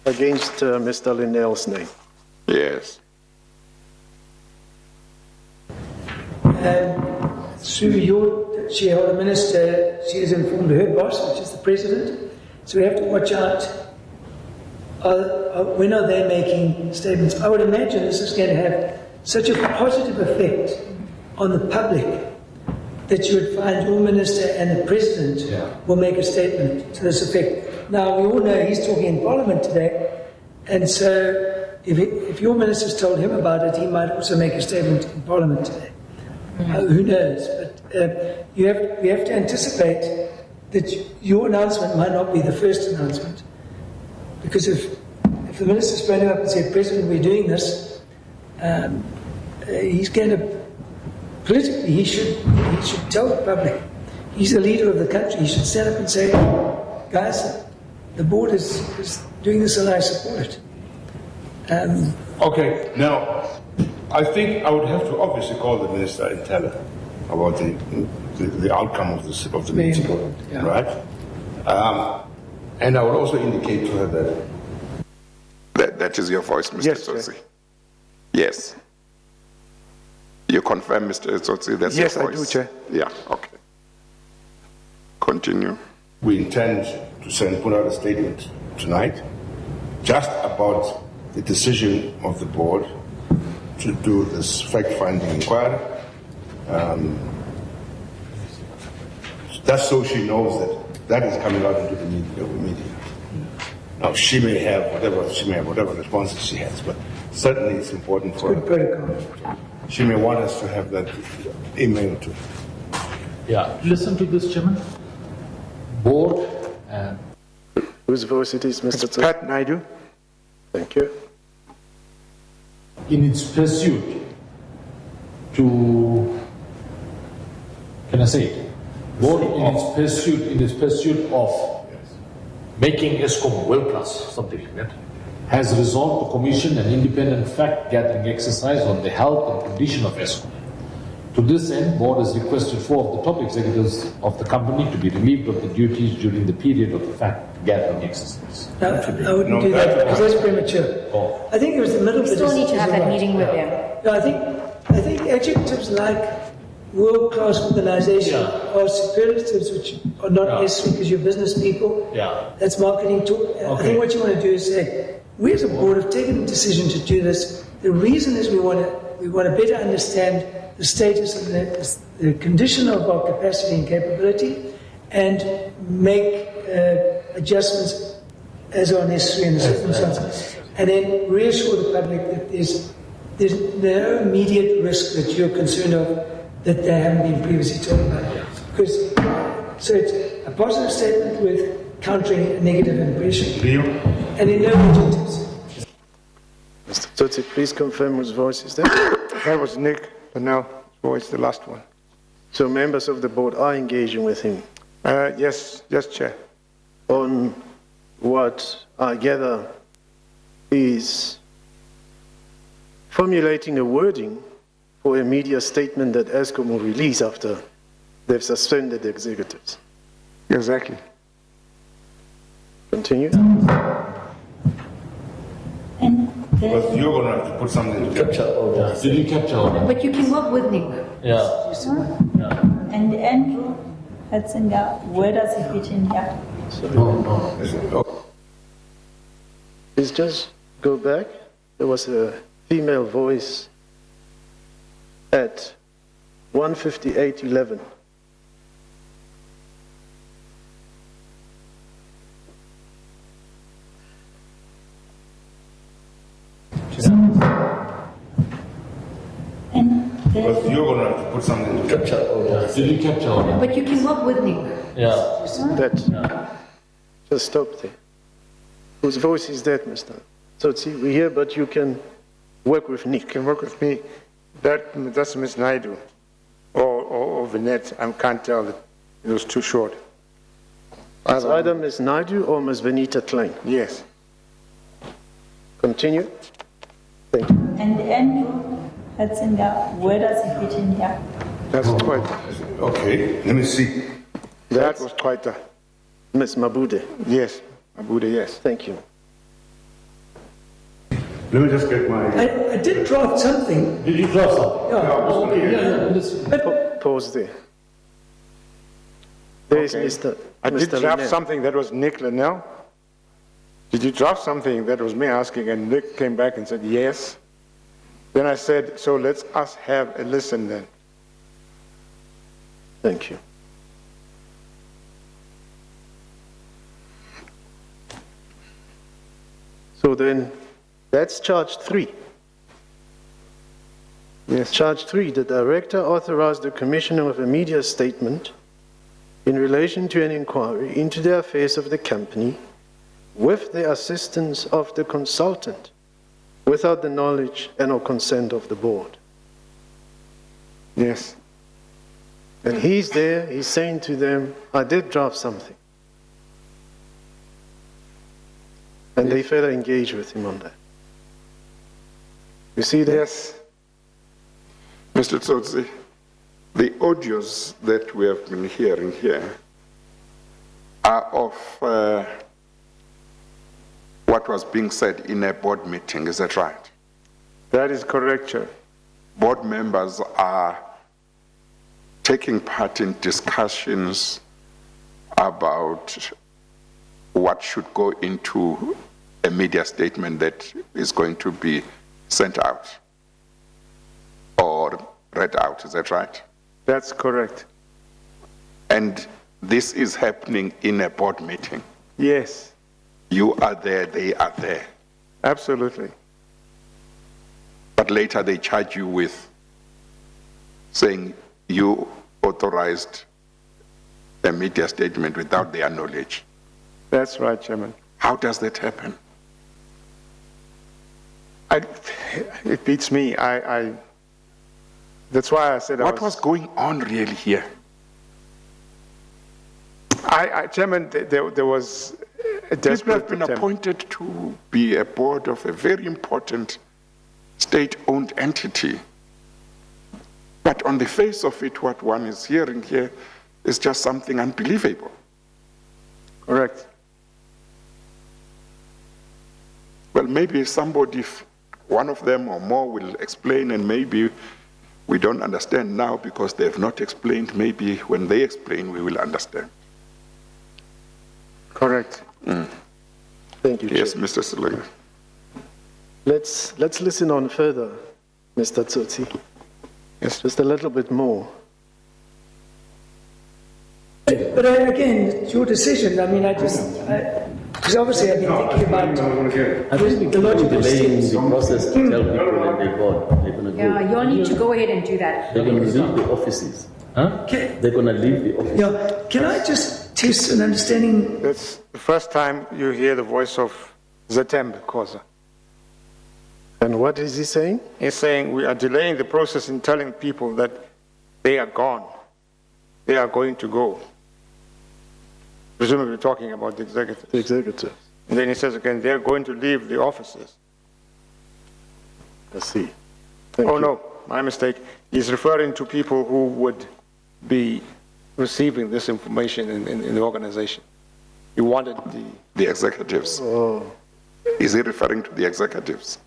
Against Mr. Linnell's name. Yes. through your shareholder minister, she has informed her boss, which is the president. So we have to watch out. When are they making statements? I would imagine this is going to have such a positive effect on the public that you would find your minister and the president will make a statement to this effect. Now, we all know he's talking in Parliament today, and so if your minister's told him about it, he might also make a statement in Parliament today. Who knows? But we have to anticipate that your announcement might not be the first announcement, because if the minister's sprang up and said, "President, we're doing this," he's going to politically he should tell the public. He's the leader of the country. He should stand up and say, "Guys, the board is doing this and I support it." Okay, now, I think I would have to obviously call the minister and tell her about the outcome of the Very meeting, important, yeah. right? And I would also indicate to her that That is your voice, Mr. Yes, Chair. Tsotsi. Yes. You confirm, Mr. Tsotsi, that's Yes, your I do, voice? Chair. Yeah, okay. Continue. we intend to put out a statement tonight just about the decision of the board to do this fact-finding inquiry. That's so she knows that is coming out into the media. Now, she may have whatever responses she has, but certainly it's important for Good her. protocol. She may want us to have that email to. Yeah, listen to this, Chairman. Board and Whose voice it is, Mr. Tsotsi? Pat Naidu. Thank you. in its pursuit to, can I say it? Board in its pursuit of making Escond world-class, something like that, has resolved to commission an independent fact-gathering exercise on the health and condition of Escond. To this end, Board has requested 4 of the top executives of the company to be relieved of the duties during the period of the fact-gathering exercise. No, I wouldn't do that because that's premature. Oh. I think it was the middle We bit. still is- need to is have that right. meeting with them. No, I think adjectives like world-class organization are superlatives which are not necessary because you're business people. Yeah. That's marketing talk. I Okay. think what you want to do is say, we as a board have taken a decision to do this. The reason is we want to better understand the status of the condition of our capacity and capability, and make adjustments as are necessary in the circumstances, and then reassure the public that there's no immediate risk that you're concerned of that they haven't been previously told about. Because, so it's a positive statement with countering a negative impression. And in no adjectives. Mr. Tsotsi, please confirm whose voice is that. That was Nick, but now voice the last one. So members of the board are engaging with him Yes, Chair. on what I gather is formulating a wording for a media statement that Escond will release after they've suspended the executives. Exactly. Continue. And Because you're going to have to put something together. Capture order. Did you capture order? but you can work with Nick. Yeah. And Andrew Hatzinger, where does he fit in here? Please just go back. There was a female voice at 1:58:11. And Because you're going to have to put something together. Capture order. Did you capture order? but you can work with Nick. Yeah. Just stop there. Whose voice is that, Mr. Tsotsi? We're here, but you can work with Nick. You can work with me. That's Ms. Naidu or Vinette. I can't tell. It was too short. It's either Ms. Naidu or Ms. Benita Klein. Yes. Continue. Thank you. And Andrew Hatzinger, where does he fit in here? That's quite. Okay, let me see. That was quite a. Ms. Mabude. Yes, Abuda. Yes. Thank you. Let me just get my... I did draft something. Did you draw something? Yeah. Okay, yeah. Listen. Pause there. There is Okay. Mr. I did Mr. draft Linnell. something that was Nick Linnell. Did you draft something that was me asking? And Nick came back and said yes. Then I said, so let's us have a listen then. Thank you. So then, that's charge 3. Yes. Charge 3, the director authorized the commissioner of a media statement in relation to an inquiry into the affairs of the company with the assistance of the consultant without the knowledge and or consent of the board. Yes. And he's there, he's saying to them, I did draft something. And they further engage with him on that. You see that? Yes. Mr. Tsotsi, the audios that we have been hearing here are of what was being said in a board meeting, is that right? That is correct, Chair. Board members are taking part in discussions about what should go into a media statement that is going to be sent out or read out, is that right? That's correct. And this is happening in a board meeting. Yes, You are there, they are there. absolutely. But later they charge you with saying you authorized a media statement without their knowledge. That's right, Chairman. How does that happen? It beats me. That's why I said What was going on really here? Chairman, there was a People desperate have been attempt. appointed to be a board of a very important state-owned entity. But on the face of it, what one is hearing here is just something unbelievable. Correct. Well, maybe somebody, one of them or more, will explain, and maybe we don't understand now because they have not explained. Maybe when they explain, we will understand. Correct. Thank you, Yes, Chair. Mr. Silanga. Let's listen on further, Mr. Tsotsi. Yes. Just a little bit more. But again, it's your decision. I mean, because obviously I've been thinking about I think the logical delaying steps. the process to tell people when they're gone, they're going to Yeah, go. you all need to go ahead and do that. They're going to leave the offices. Huh? Okay. They're going to leave the offices. Yeah, can I just test an understanding? That's the first time you hear the voice of Zatembe Khoza. And what is he saying? He's saying we are delaying the process in telling people that they are gone. They are going to go. Presumably talking about the executives. The executive. And then he says again, they're going to leave the offices. I see. Thank Oh, you. no, my mistake. He's referring to people who would be receiving this information in the organization. He wanted The executives. Oh, Is he referring to the executives?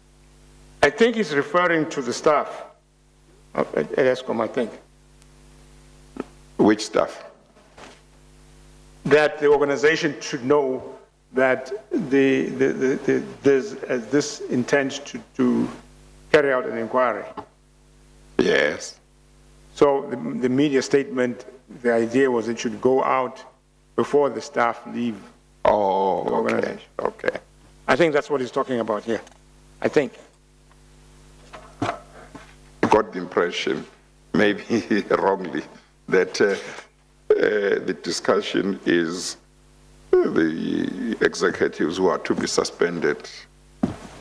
I think he's referring to the staff at Escond, I think, Which staff? that the organization should know that there's this intent to carry out an inquiry. Yes. So the media statement, the idea was it should go out before the staff leave. Oh, The okay. organization. Okay. I think that's what he's talking about here. I think. I got the impression, maybe wrongly, that the discussion is the executives who are to be suspended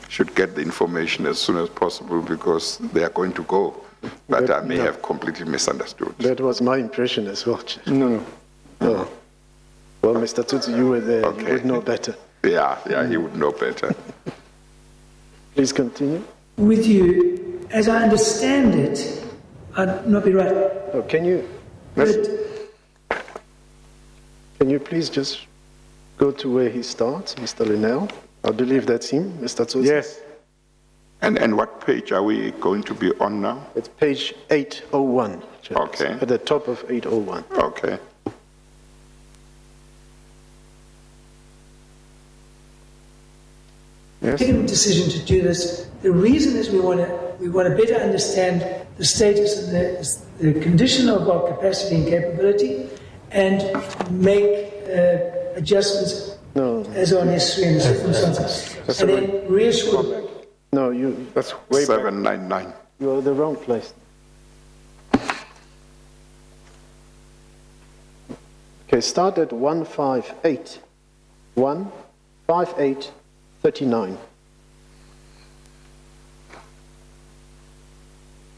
should get the information as soon as possible because they are going to go. But I may have completely misunderstood. that was my impression as well, Chair. No. Oh. Well, Mr. Tutsi, you were there. You Okay. would know better. Yeah, he would know better. Please continue. With you, as I understand it, I'd not be right, Oh, can you please just go to where he starts, Mr. Linnell? I believe that's him, Mr. Tutsi. Yes. And what page are we going to be on now? It's page 801, Chair. Okay. At the top of 801. Okay. Yes. taken the decision to do this. The reason is we want to better understand the status and the condition of our capacity and capability, and make adjustments No, as are necessary in the circumstances, and then reassure. no, That's way back. 799. you're at the wrong place. Okay, start at 158. 15839.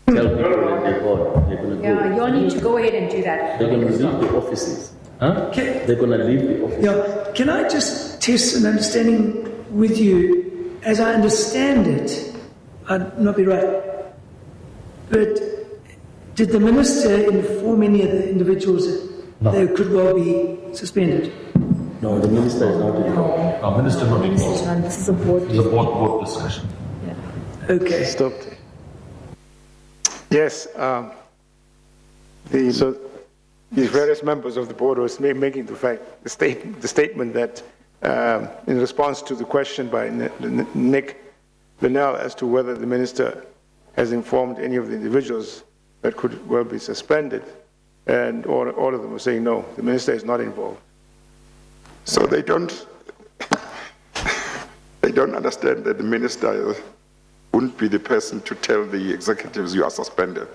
Tell people when they're gone, they're going to go. Yeah, you all need to go ahead and do that. They're going to leave the offices. Huh? Okay. They're going to leave the offices. Yeah, can I just test an understanding with you? As I understand it, I'd not be right, but did the minister inform any of the individuals that they could well be suspended? No, the minister is not involved. No, Minister not involved. This is a board. It's a board discussion. Okay. Stop there. Yes. The various members of the board was making the statement that in response to the question by Nick Linnell as to whether the minister has informed any of the individuals that could well be suspended, and all of them were saying no, the minister is not involved. So they don't understand that the minister wouldn't be the person to tell the executives you are suspended.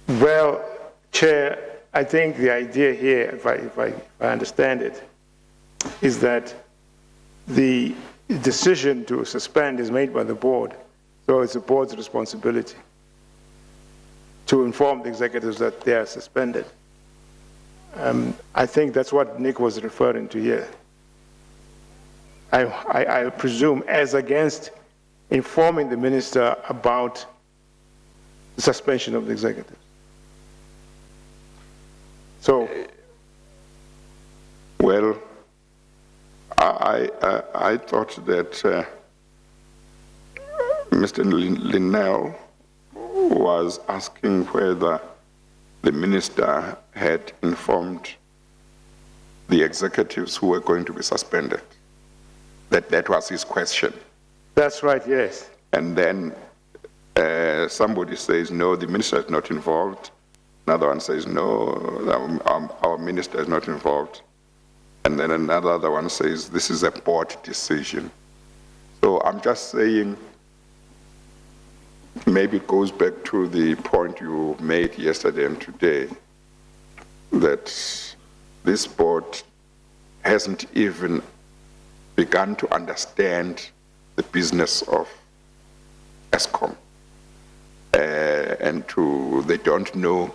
Well, Chair, I think the idea here, if I understand it, is that the decision to suspend is made by the board, so it's the board's responsibility to inform the executives that they are suspended. I think that's what Nick was referring to here. I presume, as against informing the minister about the suspension of the executive. So, Well, I thought that Mr. Linnell was asking whether the minister had informed the executives who were going to be suspended. That was his question. that's right, yes. And then somebody says, no, the minister is not involved. Another one says, no, our minister is not involved. And then another one says, this is a board decision. So I'm just saying, maybe it goes back to the point you made yesterday and today, that this board hasn't even begun to understand the business of Escond. And they don't know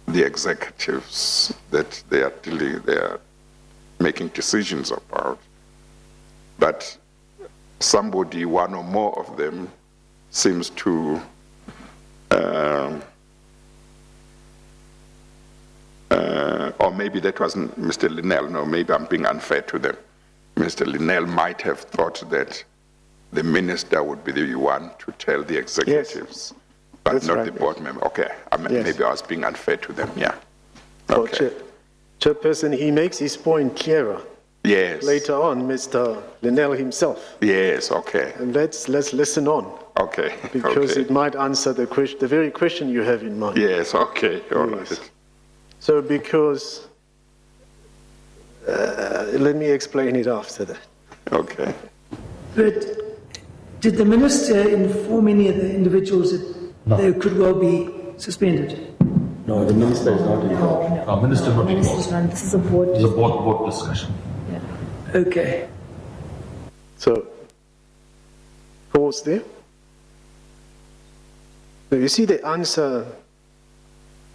the executives that they are making decisions about. But somebody, one or more of them, seems to or maybe that wasn't Mr. Linnell, no, maybe I'm being unfair to them. Mr. Linnell might have thought that the minister would be the one to tell the executives, but That's not right, the board member. Okay, maybe I was being unfair to them, yeah. So, Okay. Chairperson, he makes his point clearer. Yes. Later on, Mr. Linnell himself. Yes, okay. And let's listen on, Okay. because okay. it might answer the question, the very question you have in mind. Yes, okay. All Yes. right. So because, let me explain it after that. Okay. But did the minister inform any of the individuals that they could well be suspended? No, the minister is not involved. No, Minister not Minister's involved. not, this is a board. It's a board discussion. Okay. So, pause there. So you see the answer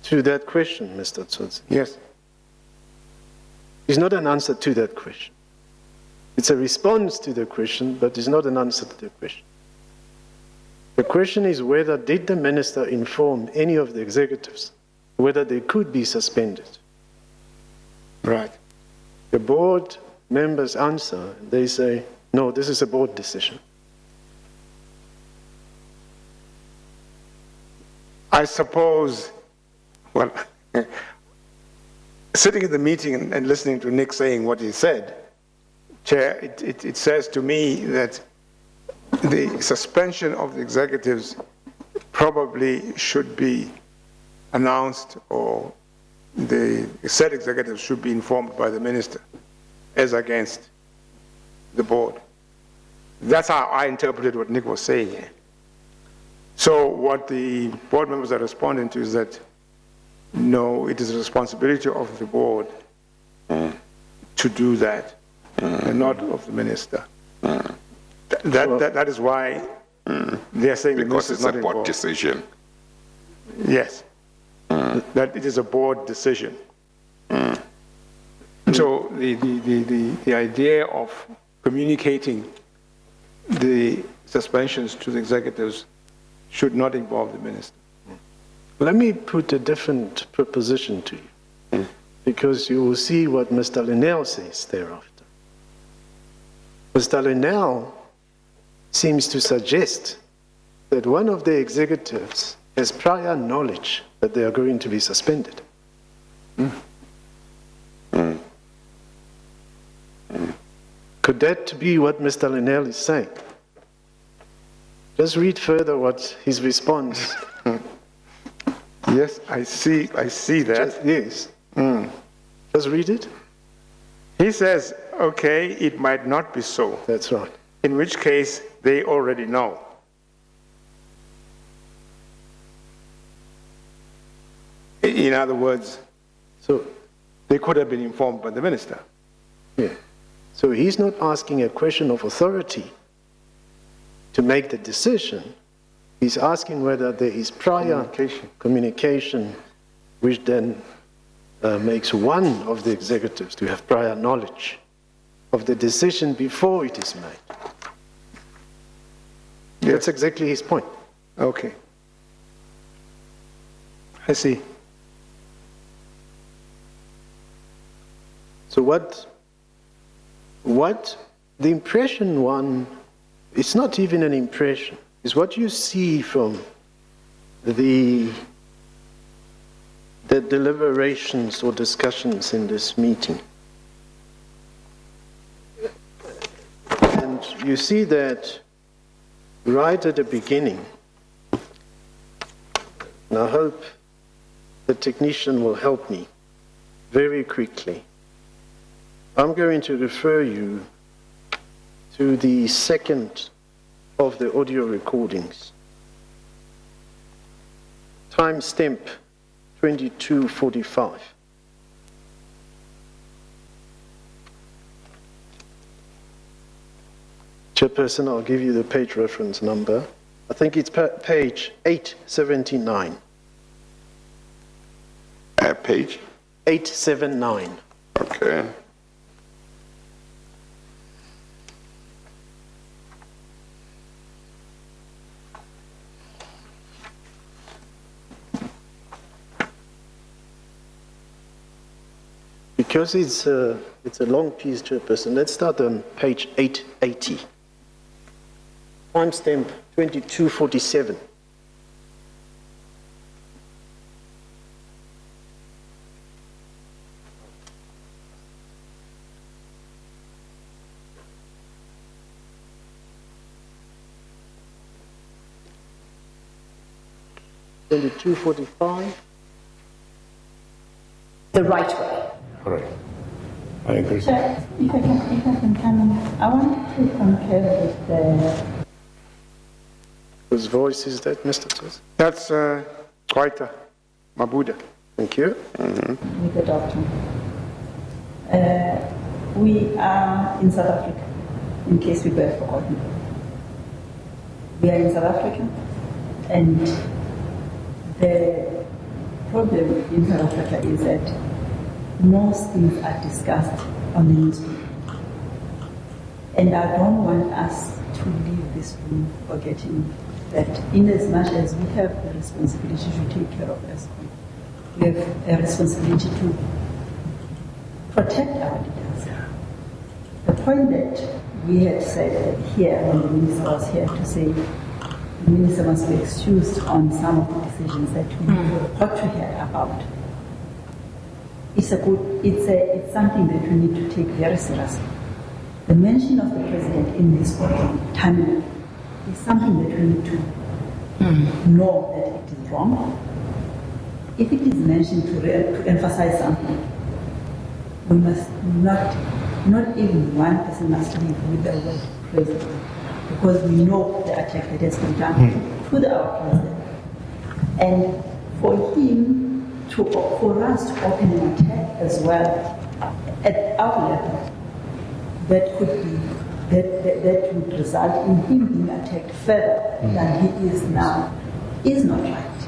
to that question, Mr. Tsotsi. Yes. It's not an answer to that question. It's a response to the question, but it's not an answer to the question. The question is whether did the minister inform any of the executives whether they could be suspended. Right. The board members answer, they say, no, this is a board decision. I suppose, well, sitting in the meeting and listening to Nick saying what he said, Chair, it says to me that the suspension of the executives probably should be announced, or the said executives should be informed by the minister as against the board. That's how I interpreted what Nick was saying here. So what the board members are responding to is that, no, it is the responsibility of the board to do that, and not of the minister. That is why they are saying the Because minister it's is not a board involved. decision. Yes, that it is a board decision. So the idea of communicating the suspensions to the executives should not involve the minister. Let me put a different proposition to you, because you will see what Mr. Linnell says thereafter. Mr. Linnell seems to suggest that one of the executives has prior knowledge that they are going to be suspended. Could that be what Mr. Linnell is saying? Just read further what his response. Yes, I see that. Yes. Just read it. He says, okay, it might not be so, That's right. in which case they already know. In other words, So, they could have been informed by the minister. yeah. So he's not asking a question of authority to make the decision. He's asking whether there is prior communication, which then makes one of the executives to have prior knowledge of the decision before it is made. That's exactly his point. Okay. I see. So what the impression one, it's not even an impression, it's what you see from the deliberations or discussions in this meeting. And you see that right at the beginning, and I hope the technician will help me very quickly. I'm going to refer you to the second of the audio recordings. Timestamp 22:45. Chairperson, I'll give you the page reference number. I think it's page 879. Page? 879. Okay. Because it's a long piece, Chairperson, let's start on page 880. Timestamp 22:47. The right way. Correct. I agree. Chair, if I can come in, I want to concur with the Whose voice is that, Mr. Tsotsi? That's Kwaita Mabuda. Thank you. with the doctor. We are in South Africa, in case we were forgotten. We are in South Africa, and the problem in South Africa is that most things are discussed on the newspaper. And I don't want us to leave this room forgetting that in as much as we have the responsibility to take care of Escond, we have a responsibility to protect our leaders. The point that we had said here when the minister was here to say the minister must be excused on some of the decisions that we ought to hear about. It's something that we need to take very seriously. The mention of the president in this program, timely, is something that we need to know that it is wrong. If it is mentioned to emphasize something, we must not even one person must leave with the word president, because we know the attack that has been done to our president. And for us to open an attack as well at our level, that would result in him being attacked further than he is now, is not right.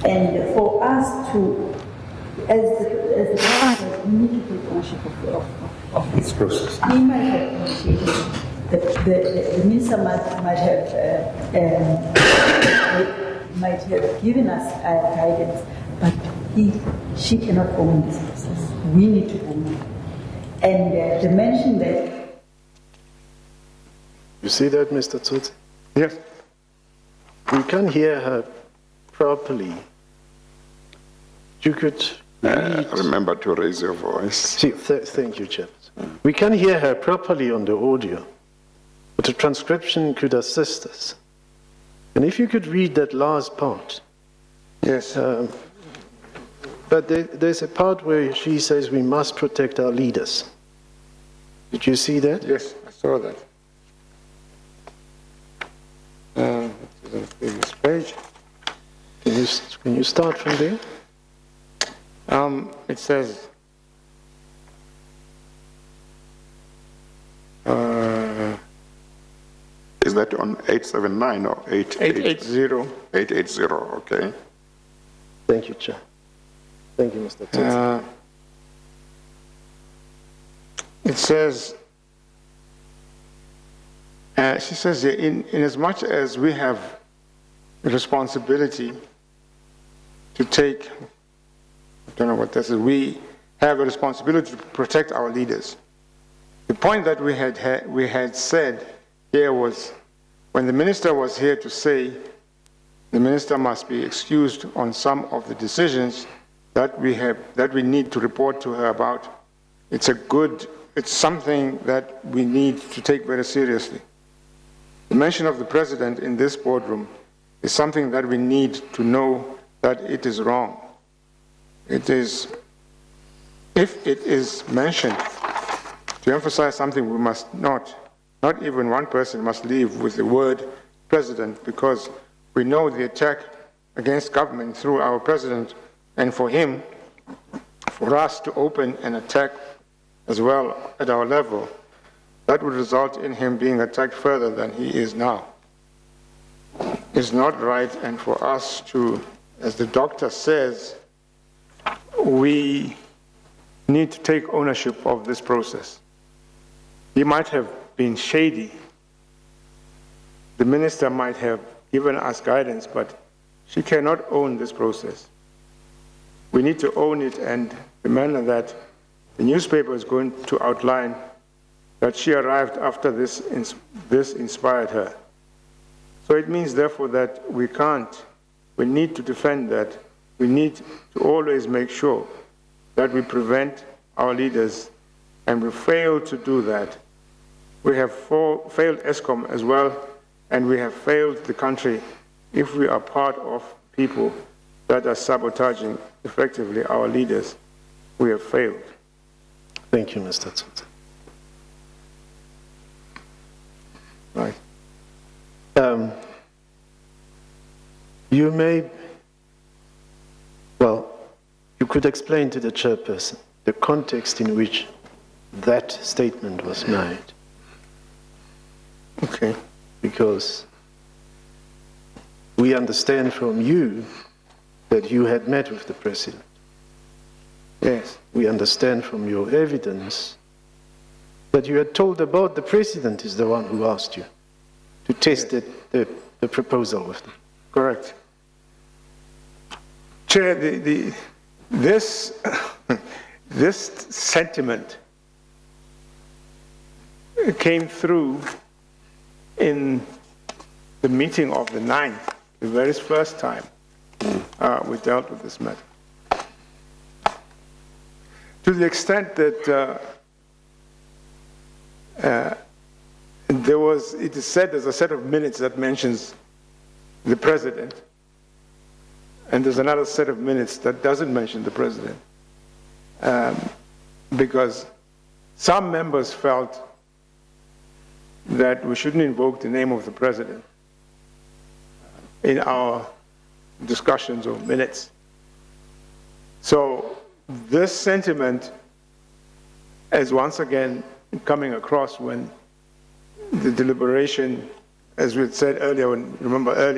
And for us to, as the president, we need to take ownership of this process. He might have initiated, the minister might have given us guidance, but she cannot own this process. We need to own it. And the mention that... You see that, Mr. Tsotsi? Yes. We can't hear her properly. You could Remember to raise your voice. see. Thank you, Chair. We can hear her properly on the audio, but the transcription could assist us. And if you could read that last part. Yes. But there's a part where she says we must protect our leaders. Did you see that? Yes, I saw that. It's on the previous page. Can you start from there? It says, Is that on 879 or 880. 880, okay. Thank you, Chair. Thank you, Mr. Tsotsi. It says, she says, in as much as we have a responsibility to take, I don't know what this is, we have a responsibility to protect our leaders. The point that we had said here was, when the minister was here to say the minister must be excused on some of the decisions that we need to report to her about, it's something that we need to take very seriously. The mention of the president in this boardroom is something that we need to know that it is wrong. It is, if it is mentioned to emphasize something, we must not even one person must leave with the word president, because we know the attack against government through our president, and for us to open an attack as well at our level, that would result in him being attacked further than he is now. It's not right, and for us to, as the doctor says, we need to take ownership of this process. He might have been shady. The minister might have given us guidance, but she cannot own this process. We need to own it, and the manner that the newspaper is going to outline that she arrived after this inspired her. So it means, therefore, that we need to defend that. We need to always make sure that we prevent our leaders, and we fail to do that. We have failed Escond as well, and we have failed the country if we are part of people that are sabotaging effectively our leaders. We have failed. Thank you, Mr. Tsotsi. Right. You could explain to the chairperson the context in which that statement was made. Okay. Because we understand from you that you had met with the president. Yes. We understand from your evidence that you had told about the president is the one who asked you to test the proposal with them. Correct. Chair, this sentiment came through in the meeting of the 9th, the very first time we dealt with this matter. To the extent that it is said there's a set of minutes that mentions the president, and there's another set of minutes that doesn't mention the president, because some members felt that we shouldn't invoke the name of the president in our discussions or minutes. So this sentiment is once again coming across when the deliberation, as we had said earlier,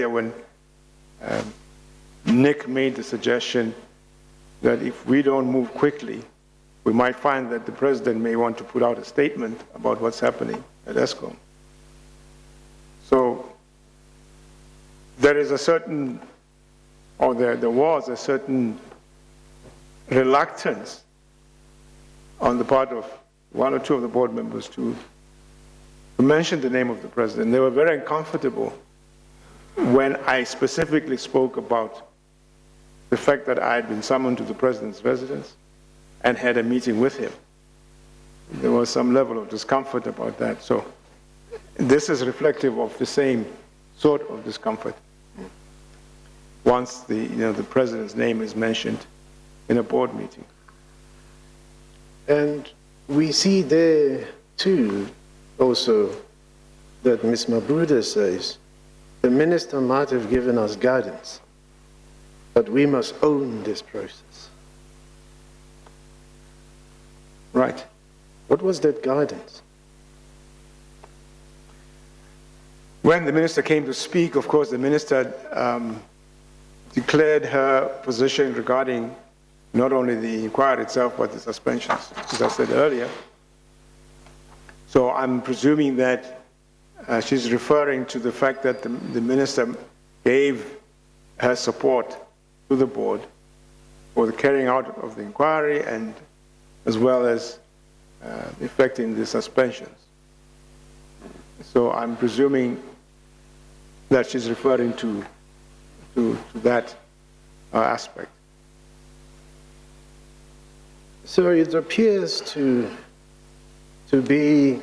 when Nick made the suggestion that if we don't move quickly, we might find that the president may want to put out a statement about what's happening at Escond. So there is a certain, or there was a certain reluctance on the part of one or two of the board members to mention the name of the president. They were very uncomfortable when I specifically spoke about the fact that I had been summoned to the president's residence and had a meeting with him. There was some level of discomfort about that. So this is reflective of the same sort of discomfort once the president's name is mentioned in a board meeting. And we see there too also that Ms. Mabuda says the minister might have given us guidance, but we must own this process. Right. What was that guidance? When the minister came to speak, of course, the minister declared her position regarding not only the inquiry itself, but the suspensions, as I said earlier. So I'm presuming that she's referring to the fact that the minister gave her support to the board for the carrying out of the inquiry, and as well as effecting the suspensions. So I'm presuming that she's referring to that aspect. So it appears to be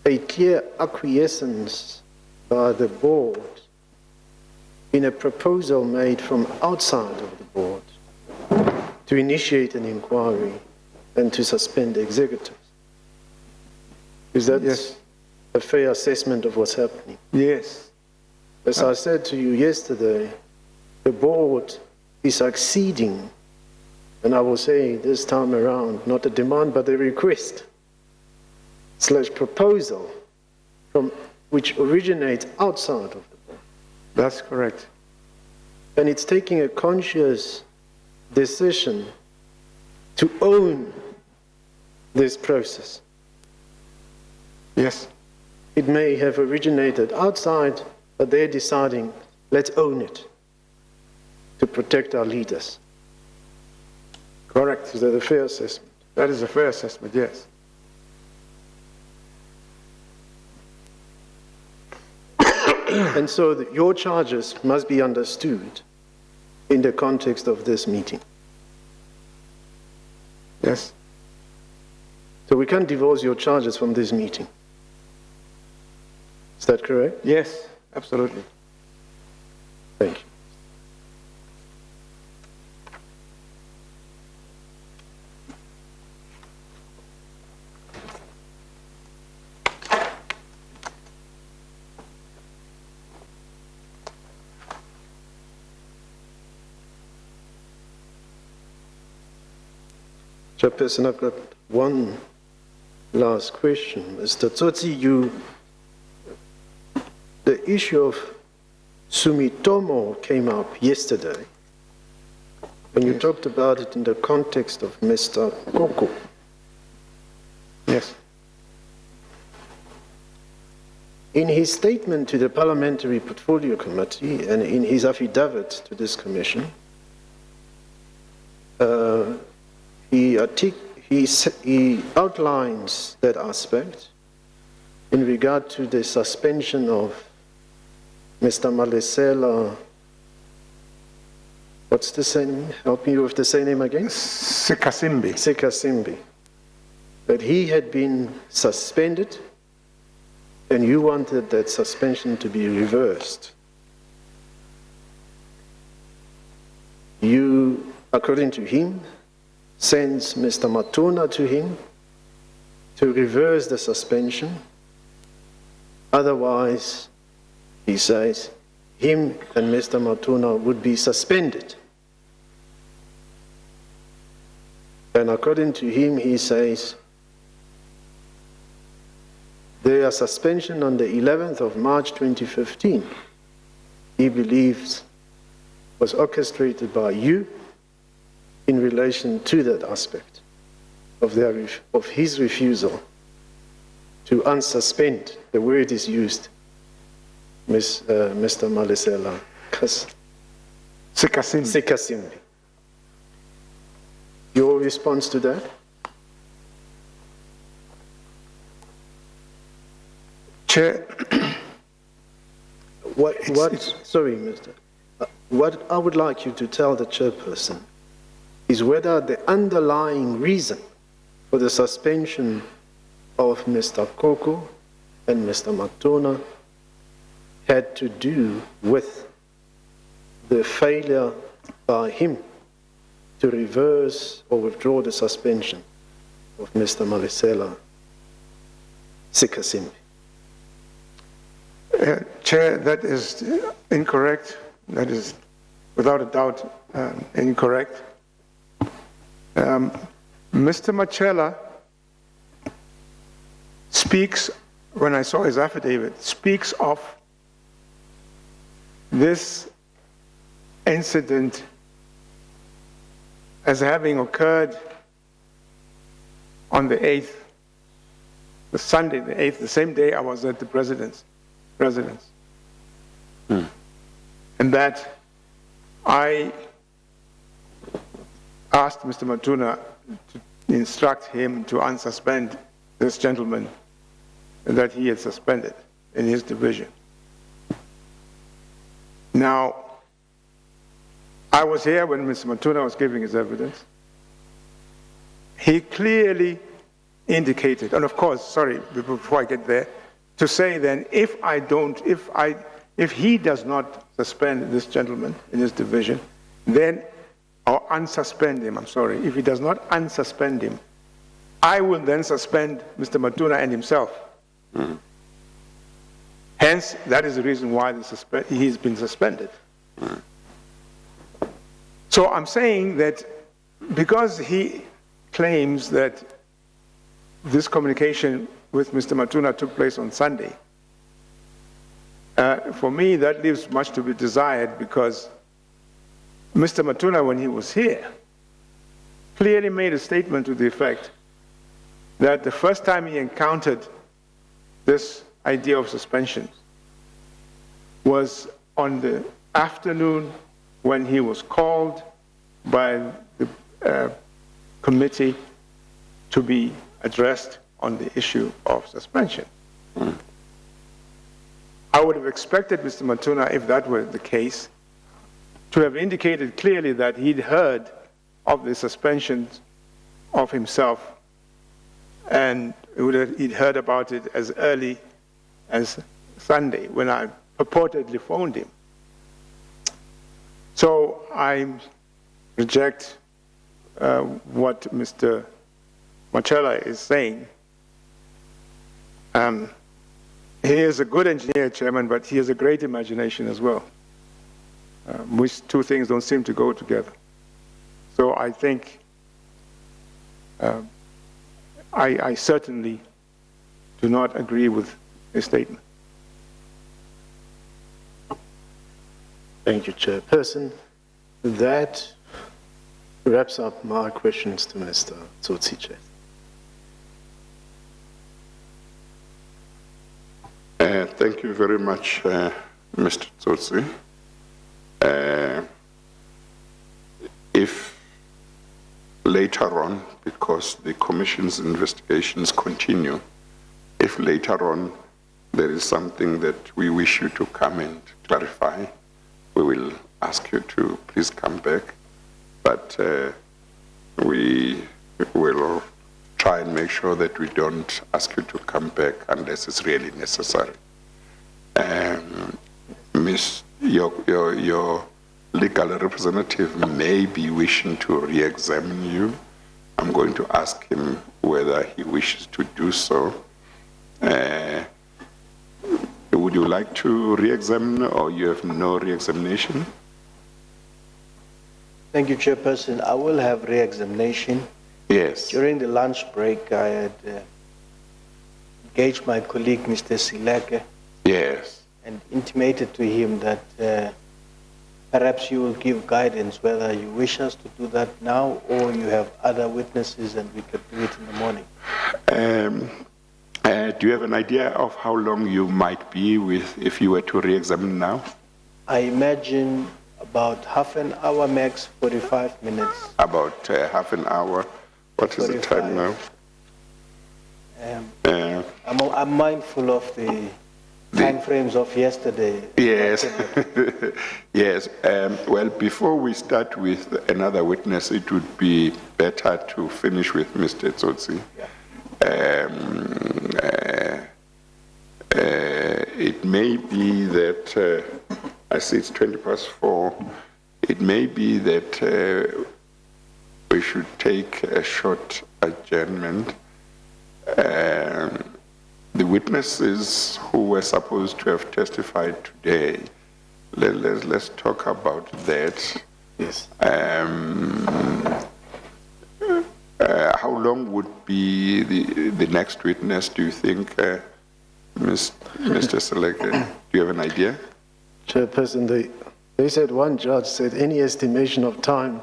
a clear acquiescence by the board been a proposal made from outside of the board to initiate an inquiry and to suspend the executives. Is that a fair assessment of what's happening? Yes. As I said to you yesterday, the board is acceding, and I will say this time around, not a demand but a request / proposal from which originates outside of the board. That's correct. And it's taking a conscious decision to own this process. Yes. It may have originated outside, but they're deciding, let's own it to protect our leaders. Correct. Is that a fair assessment? That is a fair assessment, yes. And so your charges must be understood in the context of this meeting. Yes. So we can't divorce your charges from this meeting. Is that correct? Yes, absolutely. Thank you. Chairperson, I've got one last question. Mr. Tsotsi, the issue of Sumitomo came up yesterday, and you talked about it in the context of Mr. Koko. Yes. In his statement to the Parliamentary Portfolio Committee and in his affidavit to this commission, he outlines that aspect in regard to the suspension of Mr. Malesela. What's the surname? Help me with the surname again. Sikasimbi. Sikasimbi. That he had been suspended, and you wanted that suspension to be reversed. You, according to him, sends Mr. Matona to him to reverse the suspension. Otherwise, he says, him and Mr. Matona would be suspended. And according to him, he says, their suspension on the 11th of March 2015, he believes, was orchestrated by you in relation to that aspect of his refusal to unsuspend, the word is used, Mr. Malesela Sikasimbi. Your response to that? Chair. Sorry, Mr. What I would like you to tell the chairperson is whether the underlying reason for the suspension of Mr. Koko and Mr. Matona had to do with the failure by him to reverse or withdraw the suspension of Mr. Malesela Sikasimbi. Chair, that is incorrect. That is, without a doubt, incorrect. Mr. Machela speaks, when I saw his affidavit, speaks of this incident as having occurred on the 8th, the Sunday, the 8th, the same day I was at the president's residence. And that I asked Mr. Matuna to instruct him to unsuspend this gentleman that he had suspended in his division. Now, I was here when Mr. Matuna was giving his evidence. He clearly indicated, and of course, sorry, before I get there, to say then, if I if he does not suspend this gentleman in his division, then, or unsuspend him, I'm sorry, if he does not unsuspend him, I will then suspend Mr. Matuna and himself. Hence, that is the reason why he's been suspended. So I'm saying that because he claims that this communication with Mr. Matuna took place on Sunday, for me, that leaves much to be desired, because Mr. Matuna, when he was here, clearly made a statement to the effect that the first time he encountered this idea of suspension was on the afternoon when he was called by the committee to be addressed on the issue of suspension. I would have expected Mr. Matuna, if that were the case, to have indicated clearly that he'd heard of the suspension of himself, and he'd heard about it as early as Sunday, when I purportedly phoned him. So I reject what Mr. Marcella is saying. He is a good engineer, Chairman, but he has a great imagination as well, which two things don't seem to go together. So I think I certainly do not agree with his statement. Thank you, Chairperson. That wraps up my questions to Minister Tsotsi, Chair. Thank you very much, Mr. Tsotsi. If later on, because the Commission's investigations continue, if later on there is something that we wish you to come and clarify, we will ask you to please come back. But we will try and make sure that we don't ask you to come back unless it's really necessary. Miss, your legal representative may be wishing to re-examine you. I'm going to ask him whether he wishes to do so. Would you like to re-examine, or you have no re-examination? Thank you, Chairperson. I will have re-examination. Yes. During the lunch break, I had engaged my colleague, Mr. Sileke, Yes. and intimated to him that perhaps you will give guidance whether you wish us to do that now, or you have other witnesses and we could do it in the morning. Do you have an idea of how long you might be with if you were to re-examine now? I imagine about half an hour max, 45 minutes. About half an hour. What is the time now? I'm mindful of the time frames of yesterday. Yes. Yes. Well, before we start with another witness, it would be better to finish with Mr. Tsotsi. Yeah. It may be that, I see it's 4:20. It may be that we should take a short adjournment. The witnesses who were supposed to have testified today, let's talk about that. Yes. How long would be the next witness, do you think, Mr. Selector? Do you have an idea? Chairperson, they said, one judge said any estimation of time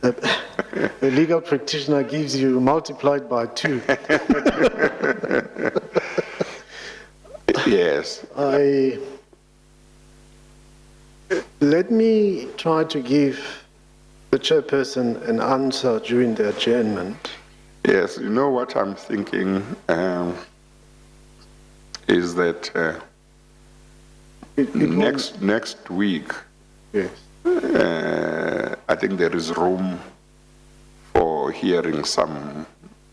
that a legal practitioner gives you multiplied by 2. Yes. Let me try to give the chairperson an answer during the adjournment. Yes, you know what I'm thinking is that next week, Yes. I think there is room for hearing some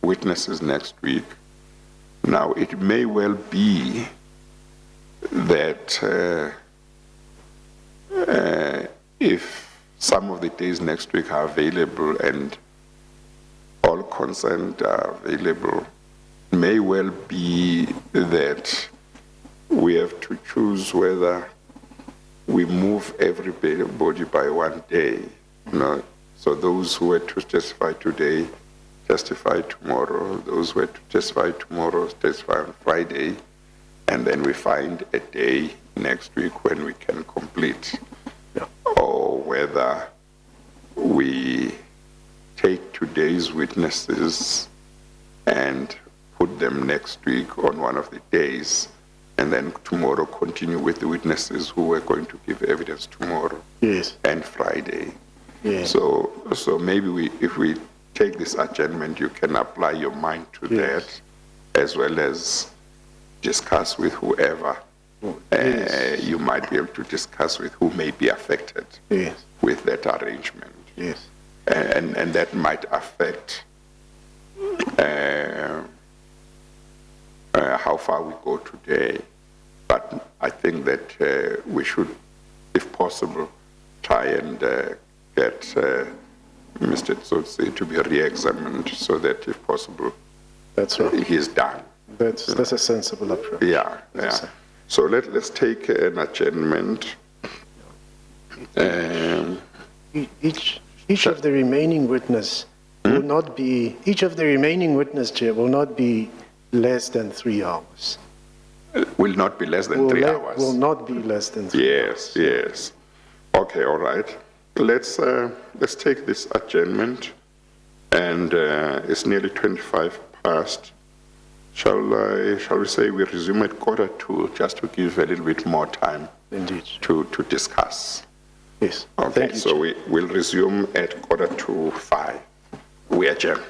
witnesses next week. Now, it may well be that if some of the days next week are available and all concerned are available, may well be that we have to choose whether we move everybody by one day. So those who were to testify today, testify tomorrow. Those who were to testify tomorrow, testify on Friday. And then we find a day next week when we can complete. Yeah. Or whether we take today's witnesses and put them next week on one of the days, and then tomorrow continue with the witnesses who are going to give evidence tomorrow. Yes. And Friday. Yes. So maybe if we take this adjournment, you can apply your mind to Yes. that, as well as discuss with whoever you might be able to discuss with who may be affected Yes. with that arrangement. Yes. And that might affect how far we go today. But I think that we should, if possible, try and get Mr. Tsotsi to be re-examined so that, if possible, That's right. he is done. That's a sensible approach. Yeah, yeah. So let's take an adjournment. Each of the remaining witness will not be, each of the remaining witness, Chair, will not be less than 3 hours. Will not be less than 3 hours. Will not be less than 3 hours. Yes, yes. Okay, all right. Let's take this adjournment, and it's nearly 25 past. Shall we say we resume at 1:45, just to give a little bit more time? Indeed. To discuss. Yes. Okay, Thank you, so Chair. we'll resume at 1:45. We adjourn.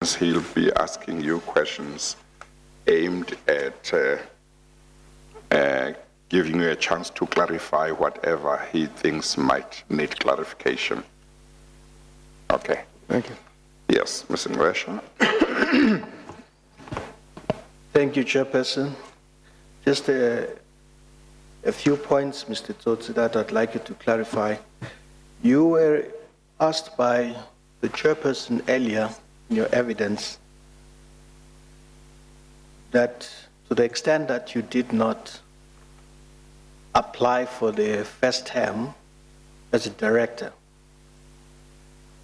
he'll be asking you questions aimed at giving you a chance to clarify whatever he thinks might need clarification. Okay. Thank you. Yes, Mr. Ngwesha. Thank you, Chairperson. Just a few points, Mr. Tsotsi, that I'd like you to clarify. You were asked by the Chairperson earlier in your evidence that to the extent that you did not apply for the first term as a director,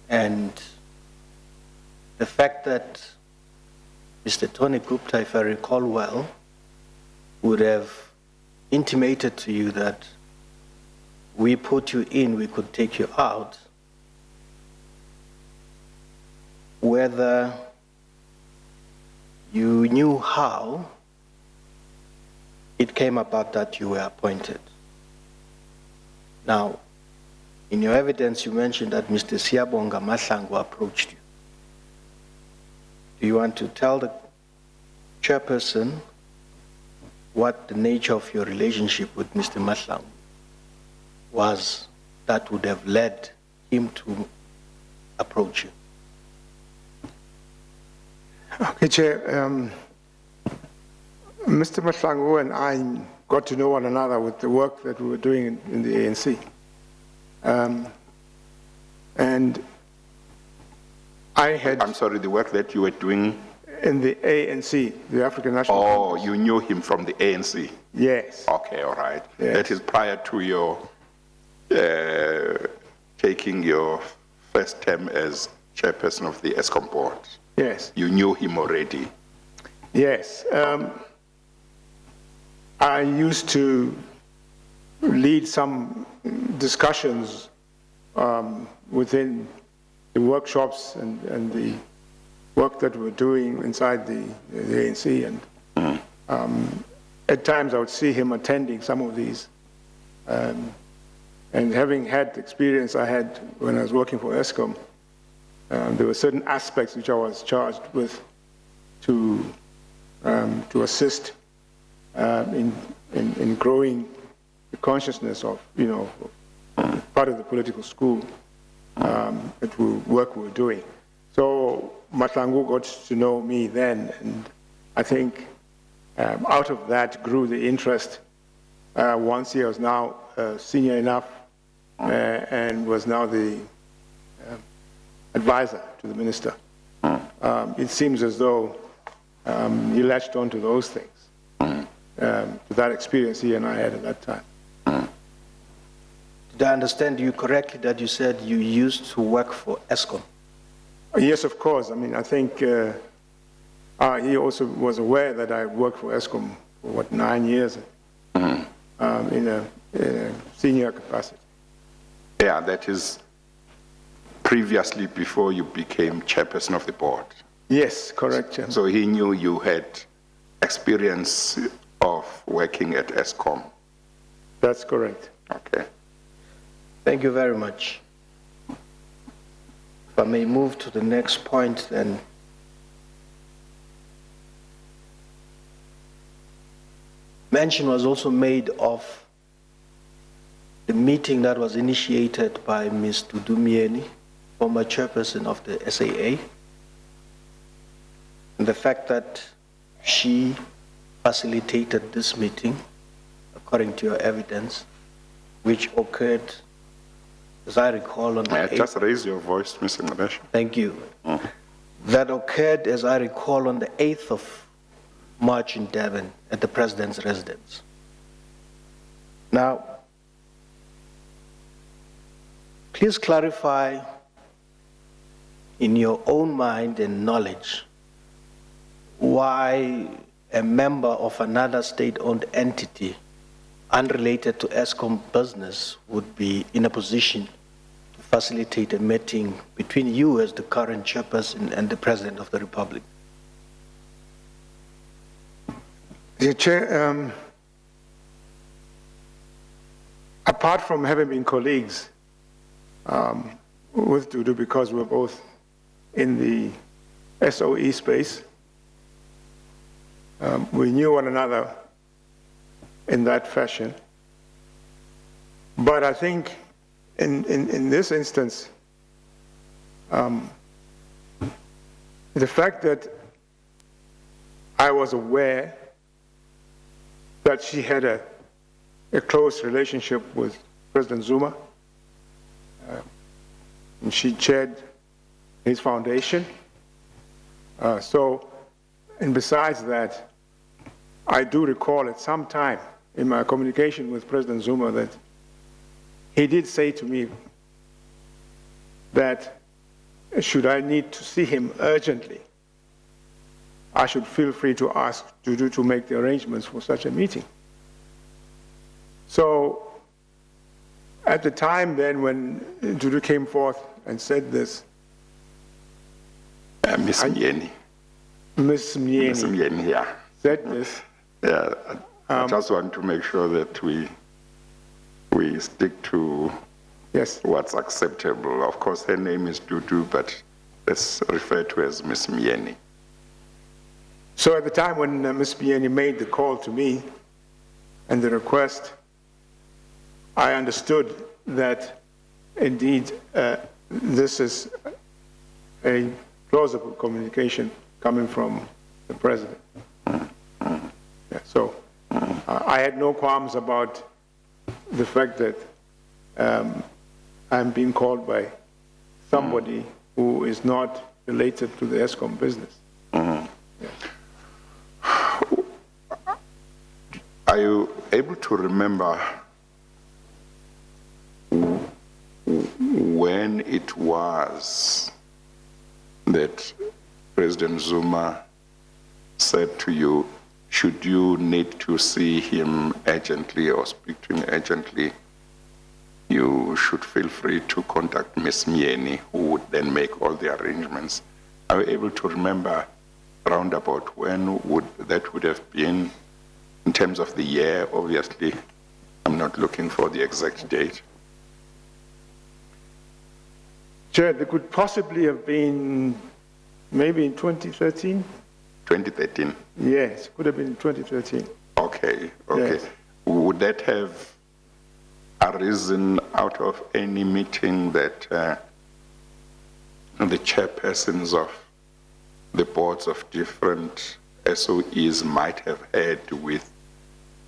and the fact that Mr. Tony Gupta, if I recall well, would have intimated to you that we put you in, we could take you out, whether you knew how it came about that you were appointed. Now, in your evidence, you mentioned that Mr. Siabonga Mahlangu approached you. Do you want to tell the Chairperson what the nature of your relationship with Mr. Mahlangu was that would have led him to approach you? Okay, Chair. Mr. Mahlangu and I got to know one another with the work that we were doing in the ANC. And I had... I'm sorry, the work that you were doing? In the ANC, the African National Congress. You knew him from the ANC? Yes. Okay, all right. Yes. That is prior to your taking your first term as chairperson of the Escond board? Yes. You knew him already? Yes. I used to lead some discussions within the workshops and the work that we're doing inside the ANC, and at times I would see him attending some of these. And having had the experience I had when I was working for Escom, there were certain aspects which I was charged with to assist in growing the consciousness of, part of the political school that work we were doing. So Mahlangu got to know me then, and I think out of that grew the interest once he was now senior enough and was now the advisor to the minister. It seems as though he latched on to those things, to that experience he and I had at that time. Did I understand you correctly that you said you used to work for Escond? Yes, of course. I mean, I think he also was aware that I worked for Escom for, 9 years in a senior capacity. Yeah, that is previously before you became chairperson of the board. Yes, correct, Chairman. So he knew you had experience of working at Escom. That's correct. Okay. Thank you very much. If I may move to the next point, then. Mention was also made of the meeting that was initiated by Ms. Dudumieni, former chairperson of the SAA, and the fact that she facilitated this meeting, according to your evidence, which occurred, as I recall, on the Just raise your voice, Mr. Ngwesha. Thank you. That occurred, as I recall, on the 8th of March in Durban at the President's residence. Now, please clarify in your own mind and knowledge why a member of another state-owned entity unrelated to Escom business would be in a position to facilitate a meeting between you as the current chairperson and the President of the Republic. The Chair, apart from having been colleagues with Dudu, because we're both in the SOE space. We knew one another in that fashion. But I think in this instance, the fact that I was aware that she had a close relationship with President Zuma, and she chaired his foundation. And besides that, I do recall at some time in my communication with President Zuma that he did say to me that should I need to see him urgently, I should feel free to ask Dudu to make the arrangements for such a meeting. So at the time then when Dudu came forth and said this, Miss Mjeni. Miss Mjeni. Miss Mjeni, yeah. Said this. Yeah, I just want to make sure that we stick to what's acceptable. Of course, her name is Dudu, but let's refer to her as Miss Mjeni. So at the time when Miss Mjeni made the call to me and the request, I understood that indeed this is a plausible communication coming from the president. Yeah, so I had no qualms about the fact that I'm being called by somebody who is not related to the Escond business. Yeah. Are you able to remember when it was that President Zuma said to you, should you need to see him urgently or speak to him urgently, you should feel free to contact Ms. Mjeni, who would then make all the arrangements? Are you able to remember roundabout when that would have been, in terms of the year? Obviously, I'm not looking for the exact date. Chair, there could possibly have been maybe in 2013. 2013? Yes, could have been in 2013. Okay, okay. Yes. Would that have arisen out of any meeting that the chairpersons of the boards of different SOEs might have had with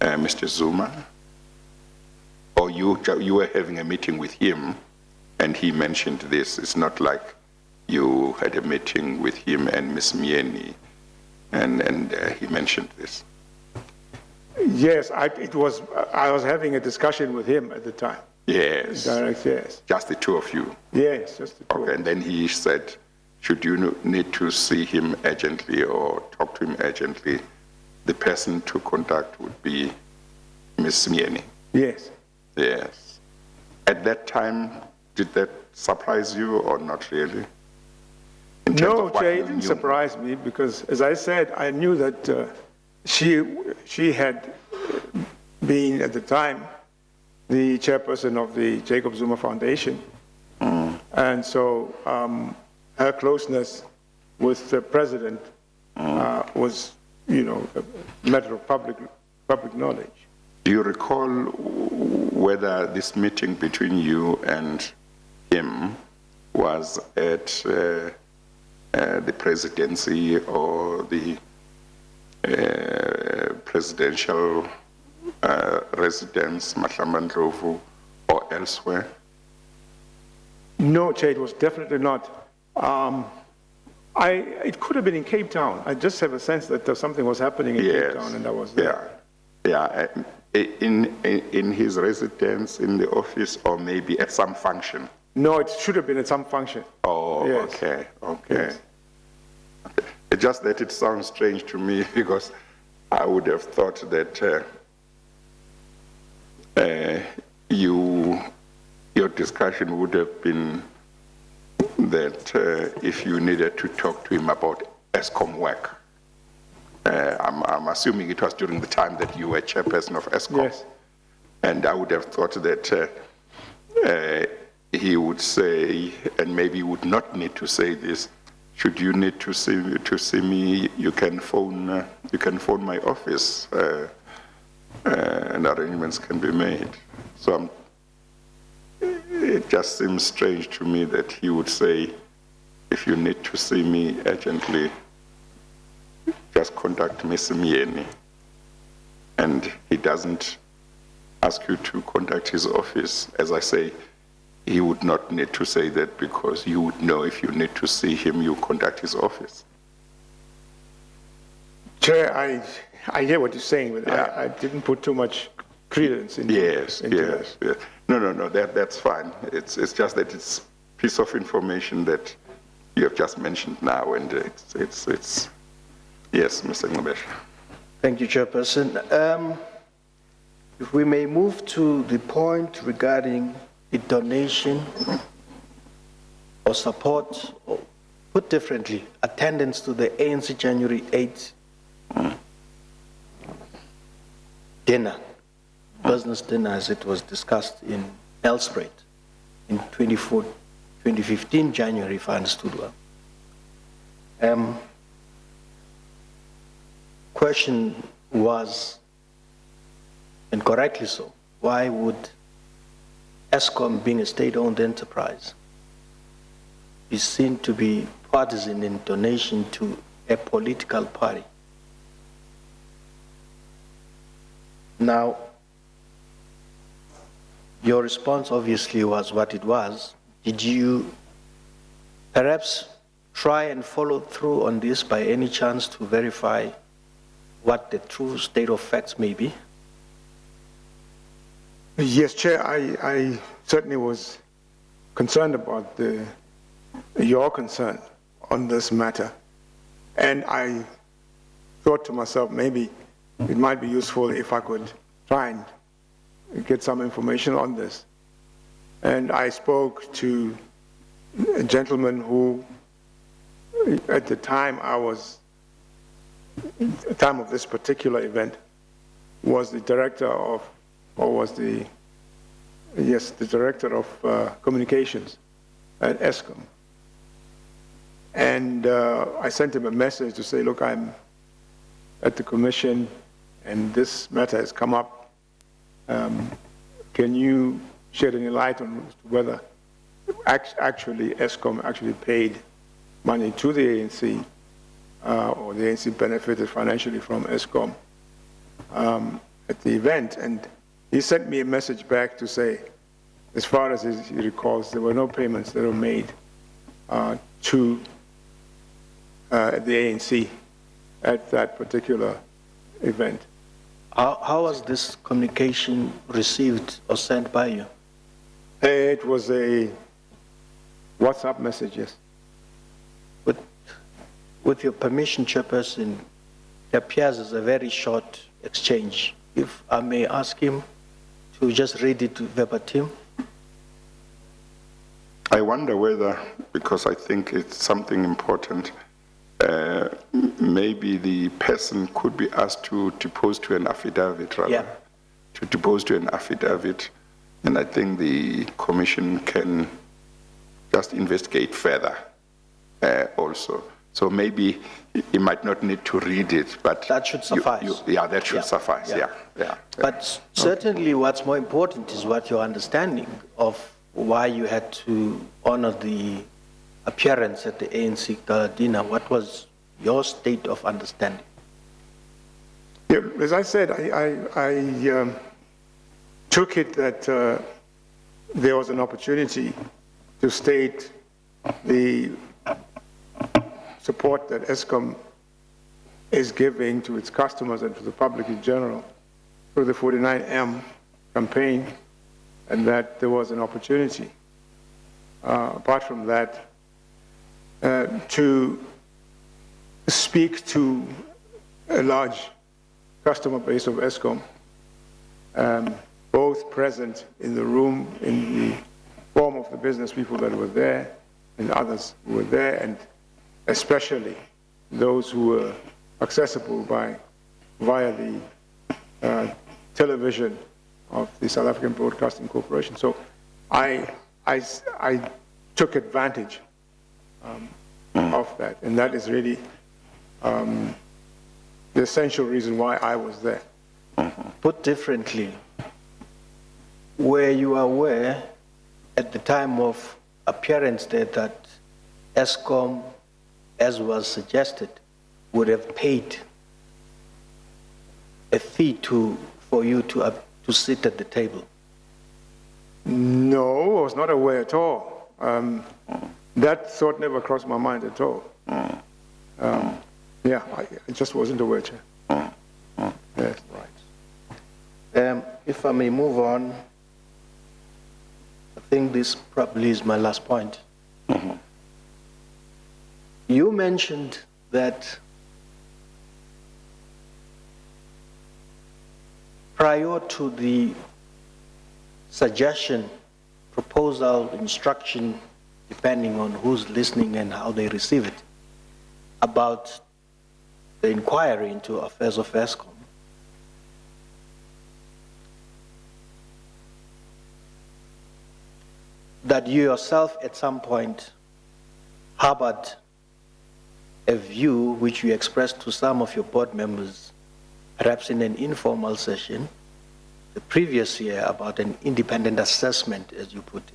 Mr. Zuma? Or you were having a meeting with him and he mentioned this? It's not like you had a meeting with him and Ms. Mjeni and he mentioned this. Yes, I was having a discussion with him at the time. Yes. Direct, yes. Just the two of you? Yes, just the two. Okay, and then he said, should you need to see him urgently or talk to him urgently, the person to contact would be Ms. Mjeni? Yes. Yes. At that time, did that surprise you or not really? No, Chair, it didn't surprise me because, as I said, I knew that she had been, at the time, the chairperson of the Jacob Zuma Foundation. And so her closeness with the president was, a matter of public knowledge. Do you recall whether this meeting between you and him was at the presidency or the presidential residence, Mahlamandlovu, or elsewhere? No, Chair, it was definitely not. It could have been in Cape Town. I just have a sense that something was happening in Cape Town and I was there. Yeah. In his residence, in the office, or maybe at some function? No, it should have been at some function. Oh, yes. Okay. Yes. It's just that it sounds strange to me because I would have thought that your discussion would have been that if you needed to talk to him about Escom work. I'm assuming it was during the time that you were chairperson of Escom. Yes. And I would have thought that he would say, and maybe would not need to say this, should you need to see me, you can phone my office, and arrangements can be made. So it just seems strange to me that he would say, if you need to see me urgently, just contact Ms. Mieni. And he doesn't ask you to contact his office. As I say, he would not need to say that because you would know if you need to see him, you contact his office. Chair, I hear what you're saying, but I didn't put too much credence into Yes. that. No, that's fine. It's just that it's piece of information that you have just mentioned now, and it's yes, Mr. Ngobesha. Thank you, Chairperson. If we may move to the point regarding the donation or support, or put differently, attendance to the ANC January 8th dinner, business dinner as it was discussed in Nelspruit in 2015 January, if I understood well. Question was, and correctly so, why would Escond, being a state-owned enterprise, be seen to be partisan in donation to a political party? Now, your response obviously was what it was. Did you perhaps try and follow through on this by any chance to verify what the true state of facts may be? Yes, Chair, I certainly was concerned about your concern on this matter. And I thought to myself, maybe it might be useful if I could try and get some information on this. And I spoke to a gentleman who, at the time of this particular event, was the director of, the director of communications at Escond. And I sent him a message to say, look, I'm at the commission and this matter has come up. Can you shed any light on whether actually Escond actually paid money to the ANC, or the ANC benefited financially from Escond at the event? And he sent me a message back to say, as far as he recalls, there were no payments that were made to the ANC at that particular event. How was this communication received or sent by you? It was a WhatsApp message, yes. With your permission, Chairperson, it appears as a very short exchange. If I may ask him to just read it verbatim. I wonder whether, because I think it's something important, maybe the person could be asked to depose to an affidavit, rather. Yeah. To depose to an affidavit. And I think the commission can just investigate further also. So maybe you might not need to read it, but that should suffice. That should suffice, yeah. But certainly what's more important is what your understanding of why you had to honor the appearance at the ANC Gala dinner. What was your state of understanding? Yeah, as I said, I took it that there was an opportunity to state the support that Escond is giving to its customers and to the public in general through the 49M campaign, and that there was an opportunity, apart from that, to speak to a large customer base of Escond, both present in the room in the form of the business people that were there and others who were there, and especially those who were accessible via the television of the South African Broadcasting Corporation. So I took advantage of that. And that is really the essential reason why I was there. Put differently, were you aware at the time of appearance there that Escom, as was suggested, would have paid a fee for you to sit at the table? No, I was not aware at all. That thought never crossed my mind at all. Yeah, I just wasn't aware, Chair. Yes. Right. If I may move on, I think this probably is my last point. You mentioned that prior to the suggestion, proposal, instruction, depending on who's listening and how they receive it, about the inquiry into affairs of Escom, that you yourself at some point harbored a view which you expressed to some of your board members, perhaps in an informal session, the previous year, about an independent assessment, as you put it.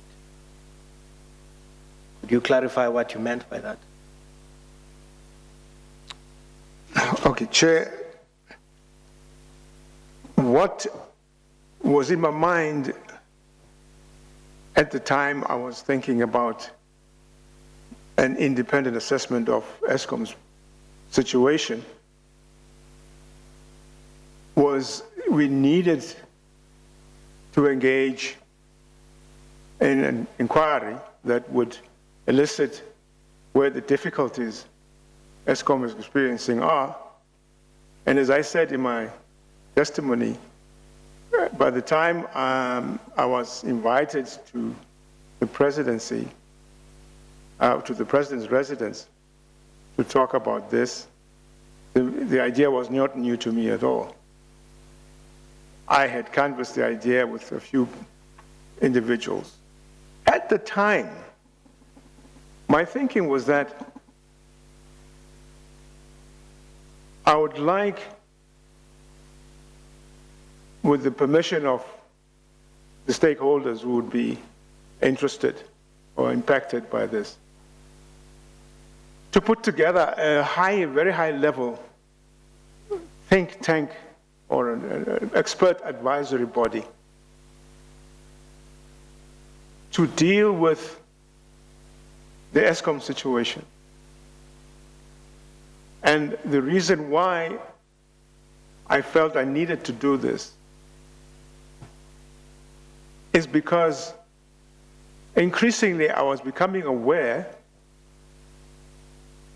Could you clarify what you meant by that? Okay, Chair. What was in my mind at the time I was thinking about an independent assessment of Eskom's situation was we needed to engage in an inquiry that would elicit where the difficulties Eskom is experiencing are. And as I said in my testimony, by the time I was invited to the presidency, to the president's residence to talk about this, the idea was not new to me at all. I had canvassed the idea with a few individuals. At the time, my thinking was that I would like, with the permission of the stakeholders who would be interested or impacted by this, to put together a very high level think tank or an expert advisory body to deal with the Eskom situation. And the reason why I felt I needed to do this is because increasingly I was becoming aware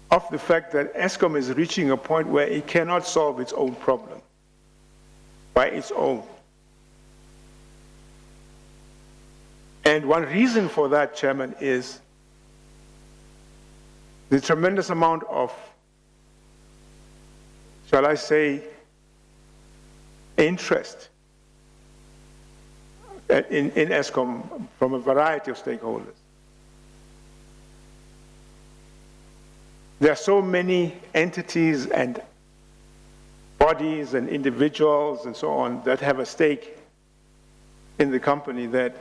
of the fact that Eskom is reaching a point where it cannot solve its own problem by its own. And one reason for that, Chairman, is the tremendous amount of, shall I say, interest in Eskom from a variety of stakeholders. There are so many entities and bodies and individuals and so on that have a stake in the company that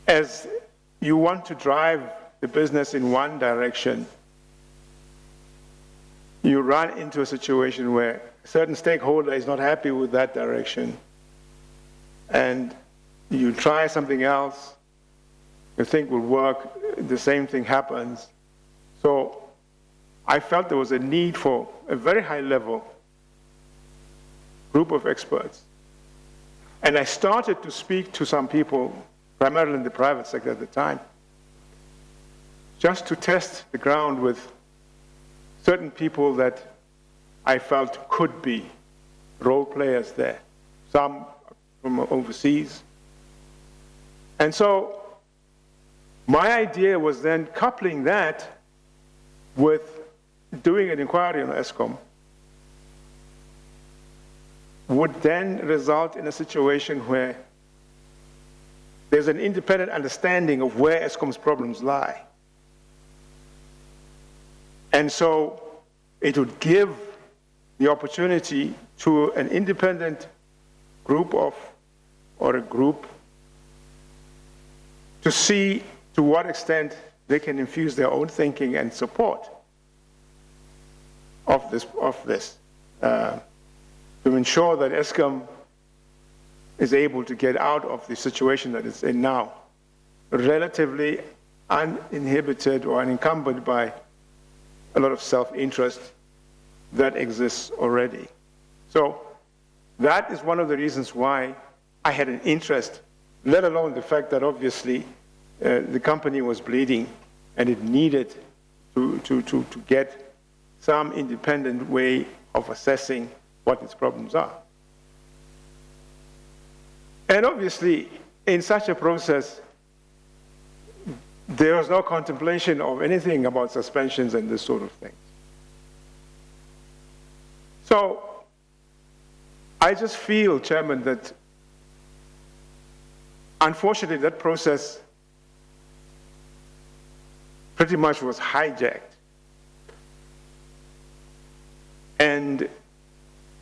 as you want to drive the business in one direction, you run into a situation where a certain stakeholder is not happy with that direction, and you try something else, you think will work, the same thing happens. So I felt there was a need for a very high level group of experts. And I started to speak to some people, primarily in the private sector at the time, just to test the ground with certain people that I felt could be role players there, some from overseas. And so my idea was then coupling that with doing an inquiry on Eskom would then result in a situation where there's an independent understanding of where Eskom's problems lie. And so it would give the opportunity to an independent group or a group to see to what extent they can infuse their own thinking and support of this, to ensure that Eskom is able to get out of the situation that it's in now, relatively uninhibited or unencumbered by a lot of self-interest that exists already. So that is one of the reasons why I had an interest, let alone the fact that obviously the company was bleeding and it needed to get some independent way of assessing what its problems are. And obviously, in such a process, there was no contemplation of anything about suspensions and this sort of thing. So, I just feel, Chairman, that unfortunately that process pretty much was hijacked. And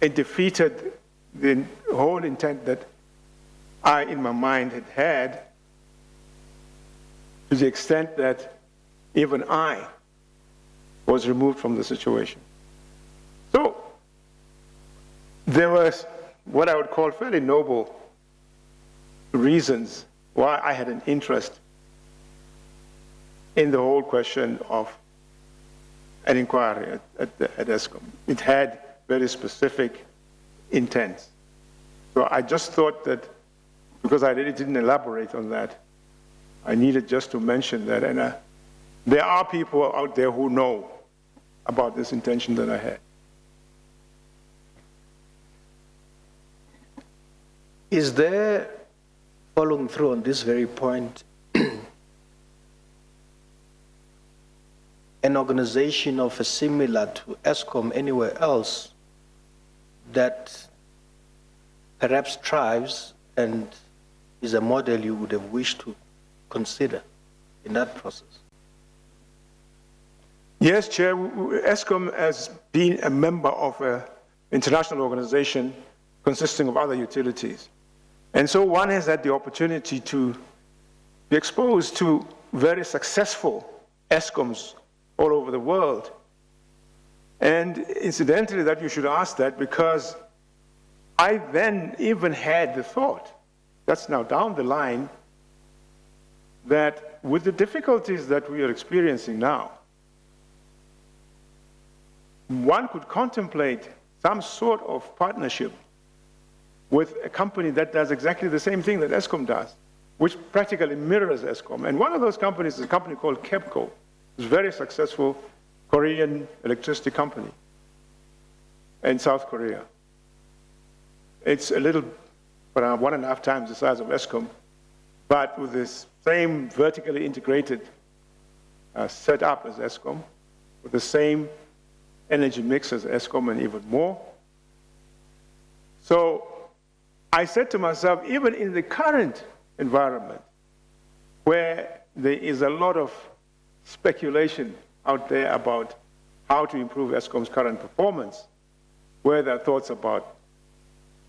it defeated the whole intent that I, in my mind, had to the extent that even I was removed from the situation. So there was what I would call fairly noble reasons why I had an interest in the whole question of an inquiry at Eskom. It had very specific intents. So I just thought that, because I really didn't elaborate on that, I needed just to mention that. And there are people out there who know about this intention that I had. Is there, following through on this very point, an organization of a similar to Eskom anywhere else that perhaps thrives and is a model you would have wished to consider in that process? Yes, Chair. Eskom has been a member of an international organization consisting of other utilities. And so one has had the opportunity to be exposed to very successful Escoms all over the world. And incidentally, that you should ask that, because I then even had the thought, that's now down the line, that with the difficulties that we are experiencing now, one could contemplate some sort of partnership with a company that does exactly the same thing that Eskom does, which practically mirrors Eskom. And one of those companies is a company called KEPCO. It's a very successful Korean electricity company in South Korea. It's a little, around 1.5 times the size of Eskom, but with this same vertically integrated setup as Eskom, with the same energy mix as Eskom and even more. So I said to myself, even in the current environment, where there is a lot of speculation out there about how to improve Eskom's current performance, where there are thoughts about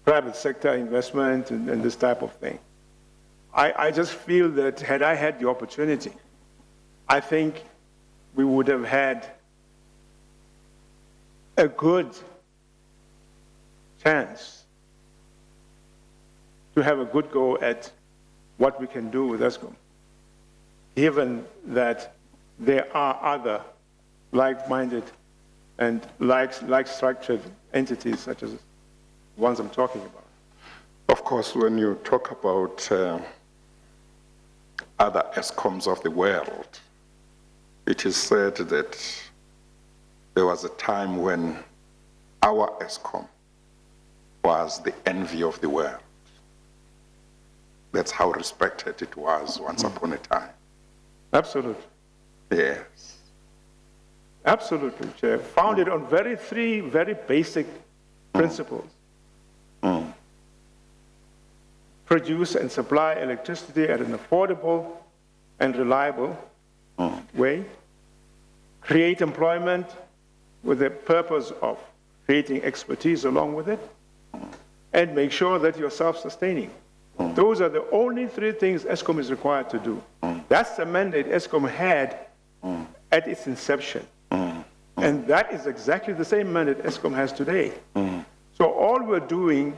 private sector investment and this type of thing, I just feel that had I had the opportunity, I think we would have had a good chance to have a good go at what we can do with Eskom, given that there are other like-minded and like-structured entities such as the ones I'm talking about. Of course, when you talk about other Escoms of the world, it is said that there was a time when our Eskom was the envy of the world. That's how respected it was once upon a time. Absolutely. Yes. Absolutely, Chair. Founded on three very basic principles. Produce and supply electricity at an affordable and reliable way. create employment with the purpose of creating expertise along with it, and make sure that you're self-sustaining. Those are the only three things Eskom is required to do. That's the mandate Eskom had at its inception. And that is exactly the same mandate Eskom has today. So all we're doing,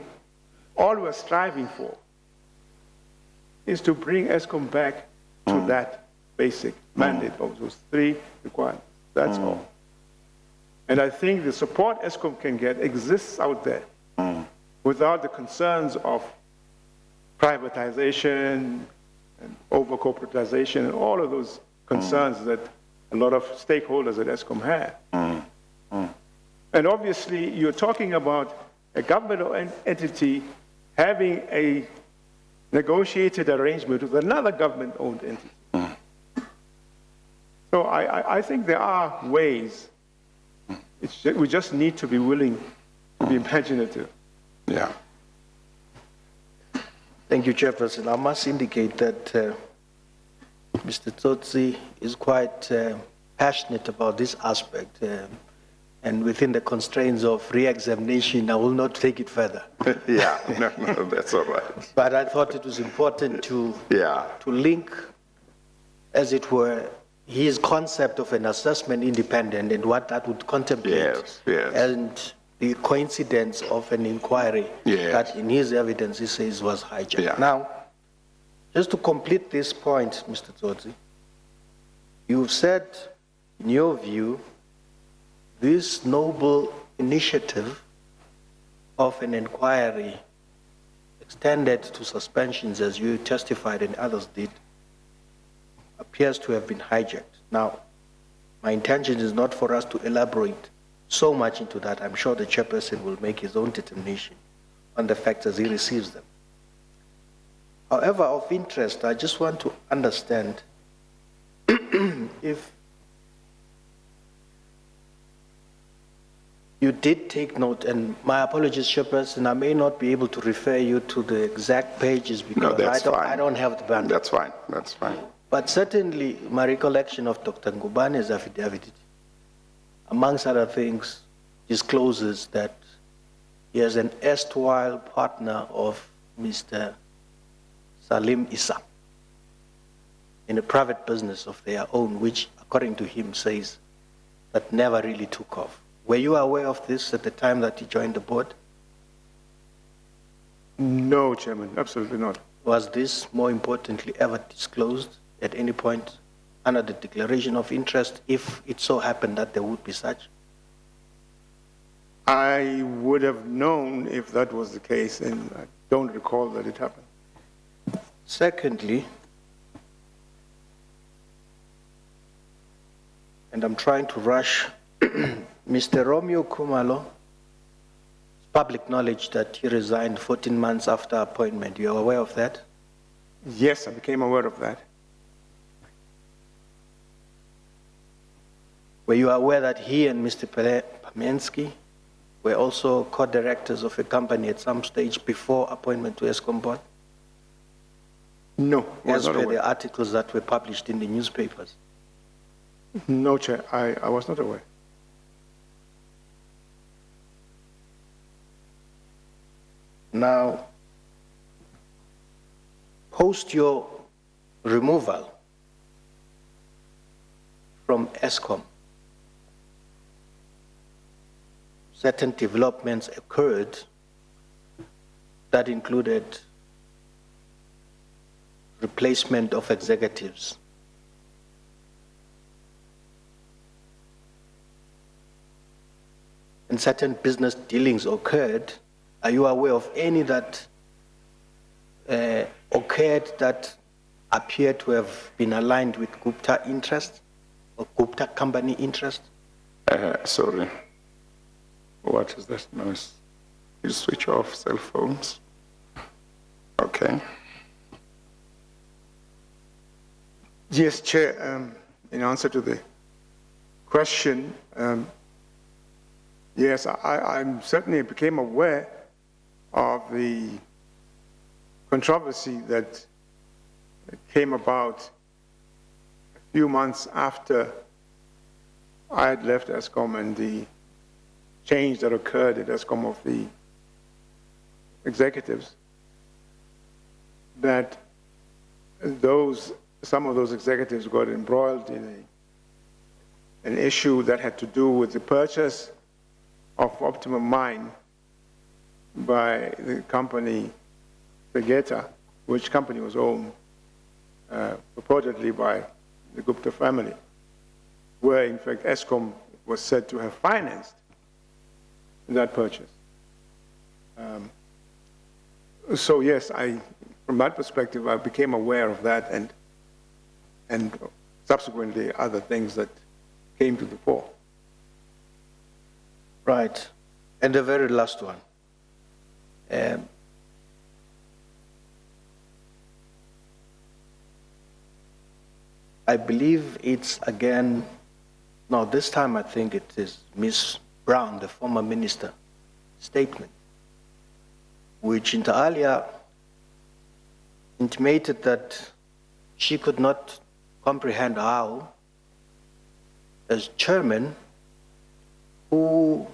all we're striving for, is to bring Eskom back to that basic mandate of those three requirements. That's all. And I think the support Eskom can get exists out there without the concerns of privatization and over-corporatization and all of those concerns that a lot of stakeholders at Eskom have. And obviously, you're talking about a government entity having a negotiated arrangement with another government-owned entity. So I think there are ways. We just need to be willing to be imaginative. Yeah. Thank you, Chairperson. I must indicate that Mr. Tsotsi is quite passionate about this aspect, and within the constraints of re-examination, I will not take it further. Yeah, no, that's all right. But I thought it was important to link, as it were, his concept of an assessment independent and what that would contemplate, and the coincidence of an inquiry that in his evidence he says was hijacked. Now, just to complete this point, Mr. Tsotsi, you've said, in your view, this noble initiative of an inquiry extended to suspensions, as you testified and others did, appears to have been hijacked. Now, my intention is not for us to elaborate so much into that. I'm sure the chairperson will make his own determination on the facts as he receives them. However, of interest, I just want to understand if you did take note, and my apologies, Chairperson, I may not be able to refer you to the exact pages because I don't have the bandwidth. That's fine, that's fine. But certainly, my recollection of Dr. Ngubane's affidavit, amongst other things, discloses that he is an erstwhile partner of Mr. Salim Issa in a private business of their own, which, according to him, says that never really took off. Were you aware of this at the time that he joined the board? No, Chairman, absolutely not. Was this, more importantly, ever disclosed at any point under the declaration of interest, if it so happened that there would be such? I would have known if that was the case, and I don't recall that it happened. Secondly, and I'm trying to rush, Mr. Romeo Kumalo, it's public knowledge that he resigned 14 months after appointment. You are aware of that? Yes, I became aware of that. Were you aware that he and Mr. Pamensky were also co-directors of a company at some stage before appointment to Eskom board? No, I was as not per aware. the articles that were published in the newspapers. No, Chair, I was not aware. Now, post your removal from Eskom, certain developments occurred that included replacement of executives. And certain business dealings occurred. Are you aware of any that occurred that appeared to have been aligned with Gupta interest or Gupta company interest? Sorry. What is that noise? You switch off cell phones? Okay. Yes, Chair, in answer to the question, yes, I certainly became aware of the controversy that came about a few months after I had left Escom and the change that occurred at Escom of the executives, that some of those executives got embroiled in an issue that had to do with the purchase of Optimum Mine by the company Tegeta, which company was owned purportedly by the Gupta family, where in fact Escom was said to have financed that purchase. So yes, from that perspective, I became aware of that and subsequently other things that came to the fore. Right. And the very last one. I believe it's again, no, this time I think it is Ms. Brown, the former minister, statement, which inter alia intimated that she could not comprehend how, as chairman, who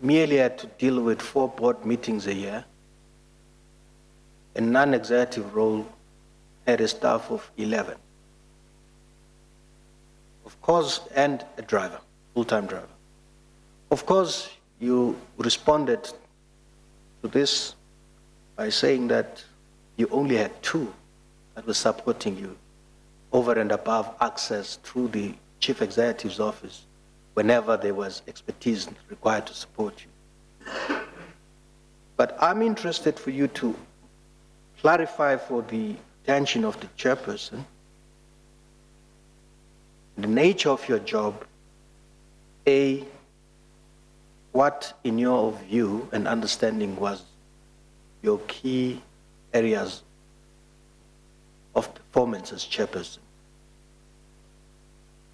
merely had to deal with 4 board meetings a year, a non-executive role, had a staff of 11. Of course, and a driver, full-time driver. Of course, you responded to this by saying that you only had 2 that were supporting you over and above access through the chief executive's office whenever there was expertise required to support you. But I'm interested for you to clarify for the attention of the chairperson the nature of your job, what in your view and understanding was your key areas of performance as chairperson.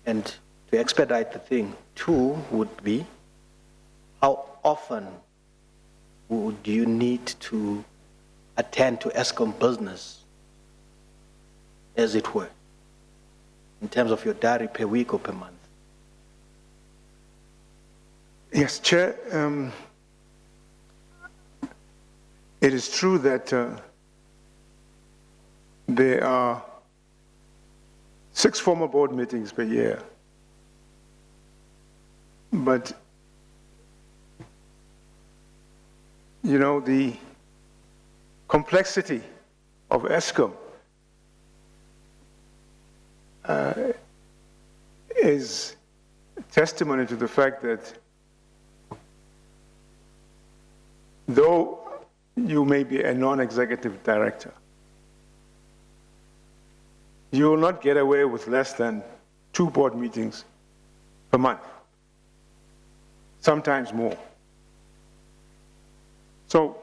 And to expedite the thing, 2 would be, how often would you need to attend to Escom business, as it were, in terms of your diary per week or per month? Yes, Chair. It is true that there are 6 formal board meetings per year. But, you know, the complexity of Escom is testimony to the fact that though you may be a non-executive director, you will not get away with less than 2 board meetings per month, sometimes more. So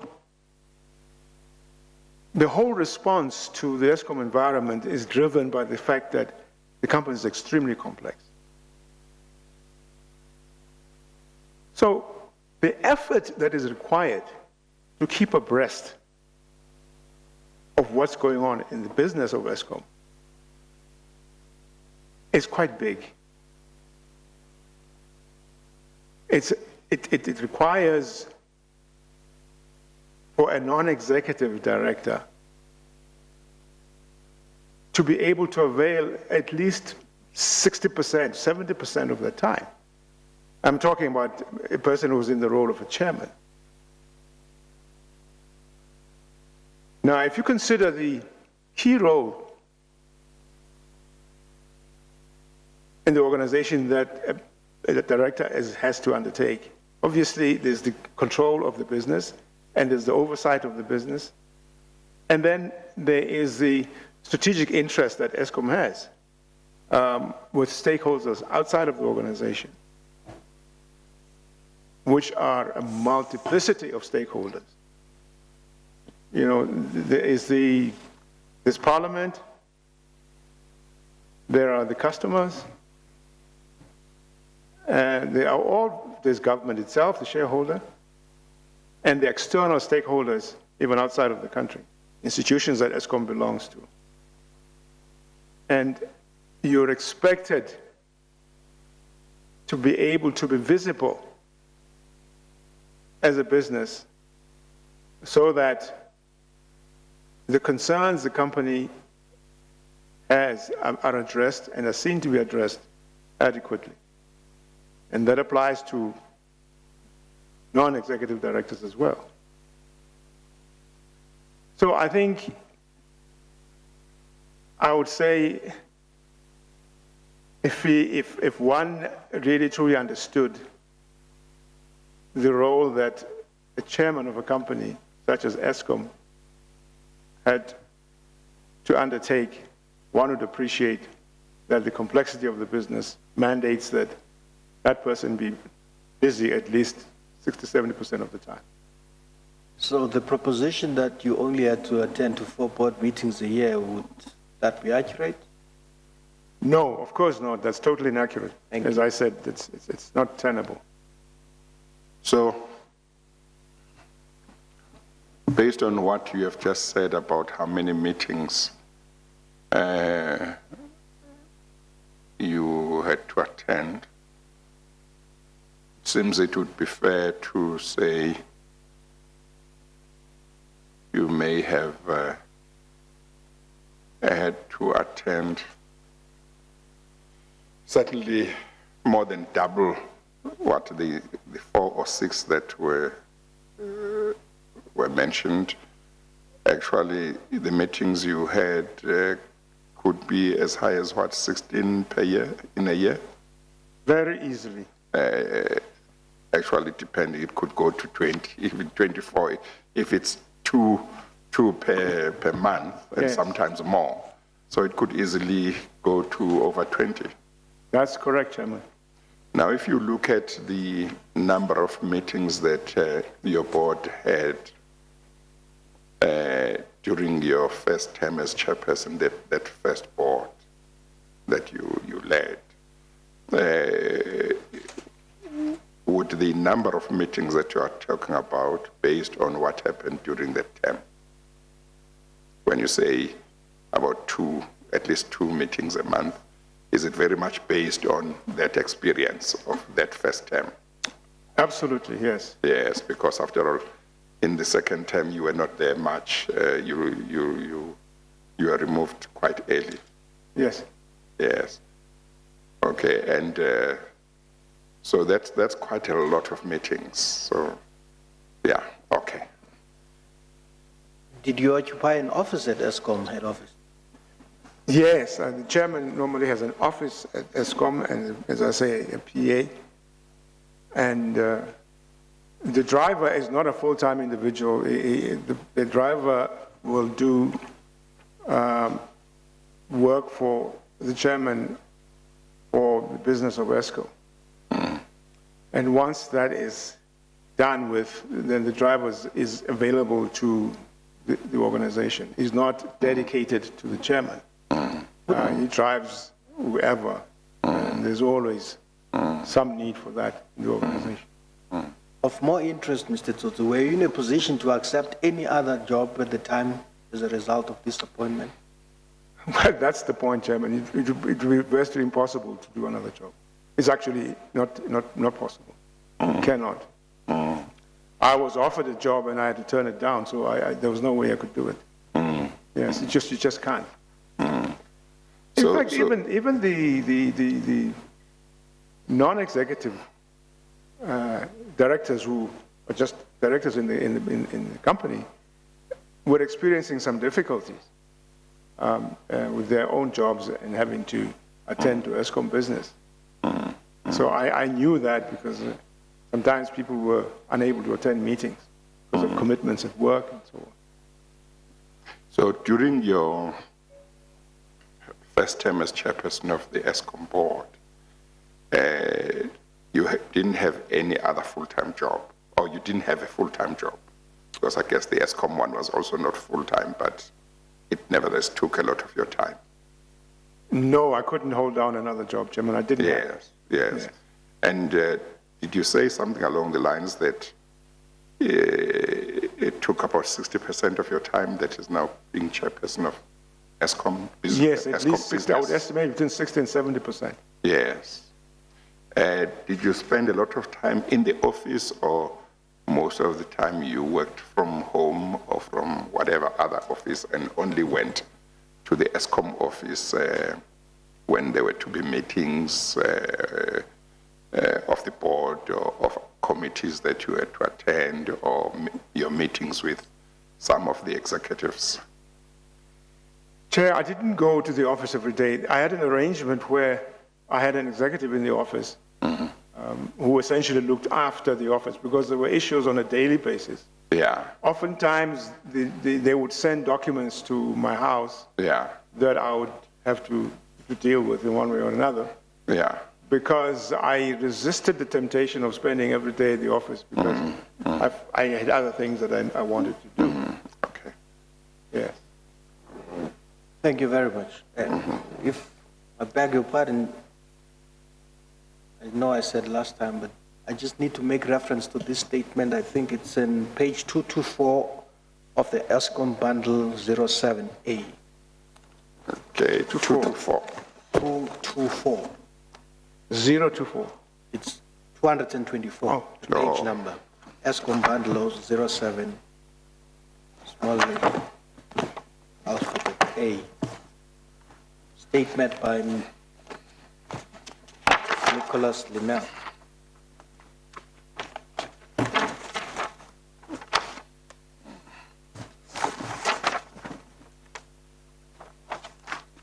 the whole response to the Escom environment is driven by the fact that the company is extremely complex. So the effort that is required to keep abreast of what's going on in the business of Escom is quite big. It requires, for a non-executive director, to be able to avail at least 60%, 70% of their time. I'm talking about a person who's in the role of a chairman. Now, if you consider the key role in the organization that a director has to undertake, obviously there's the control of the business and there's the oversight of the business. And then there is the strategic interest that Escom has with stakeholders outside of the organization, which are a multiplicity of stakeholders. You know, there's Parliament, there are the customers, and there's government itself, the shareholder, and the external stakeholders, even outside of the country, institutions that Escom belongs to. And you're expected to be able to be visible as a business so that the concerns the company has are addressed and are seen to be addressed adequately. And that applies to non-executive directors as well. So I think I would say if one really truly understood the role that a chairman of a company such as Escond had to undertake, one would appreciate that the complexity of the business mandates that that person be busy at least 60-70% of the time. So the proposition that you only had to attend to 4 board meetings a year, would that be accurate? No, of course not. That's totally inaccurate. As I said, it's not tenable. So, based on what you have just said about how many meetings you had to attend, it seems it would be fair to say you may have had to attend certainly more than double what the 4 or 6 that were mentioned. Actually, the meetings you had could be as high as what, 16 per year, in a year? Very easily. Actually, depending, it could go to 20, even 24, if it's two per month, and Yes. sometimes more. So it could easily go to over 20. That's correct, Chairman. Now, if you look at the number of meetings that your board had during your first term as chairperson, that first board that you led, would the number of meetings that you are talking about, based on what happened during that term, when you say about at least two meetings a month, is it very much based on that experience of that first term? Absolutely, yes. Yes, because after all, in the second term, you were not there much. You were removed quite early. Yes. Yes. Okay, and so that's quite a lot of meetings. So, yeah, okay. Did you occupy an office at Escond head office? Yes, the chairman normally has an office at Escond, and as I say, a PA. And the driver is not a full-time individual. The driver will do work for the chairman for the business of Escond. And once that is done with, then the driver is available to the organization. He's not dedicated to the chairman. He drives whoever, and there's always some need for that in the organization. Of more interest, Mr. Tutu, were you in a position to accept any other job at the time as a result of this appointment? Well, that's the point, Chairman. It would be virtually impossible to do another job. It's actually not possible. You cannot. I was offered a job and I had to turn it down, so there was no way I could do it. Yes, you just can't. In fact, even the non-executive directors who are just directors in the company were experiencing some difficulties with their own jobs and having to attend to Escond business. So I knew that because sometimes people were unable to attend meetings because of commitments at work and so on. So during your first term as chairperson of the Escond board, you didn't have any other full-time job, or you didn't have a full-time job, because I guess the Escond one was also not full-time, but it nevertheless took a lot of your time. No, I couldn't hold down another job, Chairman. I didn't. Yes. And did you say something along the lines that it took about 60% of your time that is now being chairperson of Escond business? Yes, at least 60, I would estimate between 60 and 70%. Yes. Did you spend a lot of time in the office, or most of the time you worked from home or from whatever other office and only went to the Escond office when there were to be meetings of the board or of committees that you had to attend, or your meetings with some of the executives? Chair, I didn't go to the office every day. I had an arrangement where I had an executive in the office who essentially looked after the office, because there were issues on a daily basis. Yeah, Oftentimes, they would send documents to my house yeah, that I would have to deal with in one way or another, yeah. because I resisted the temptation of spending every day at the office, because I had other things that I wanted to do. Okay. Yes. Thank you very much. If I beg your pardon, I know I said last time, but I just need to make reference to this statement. I think it's in page 224 of the Escond bundle 07A. Okay, 224. 224. 024. It's 224, Oh, the page no. number. Escond bundle 07, small letter, alphabet A. Statement by Nicholas Linnell.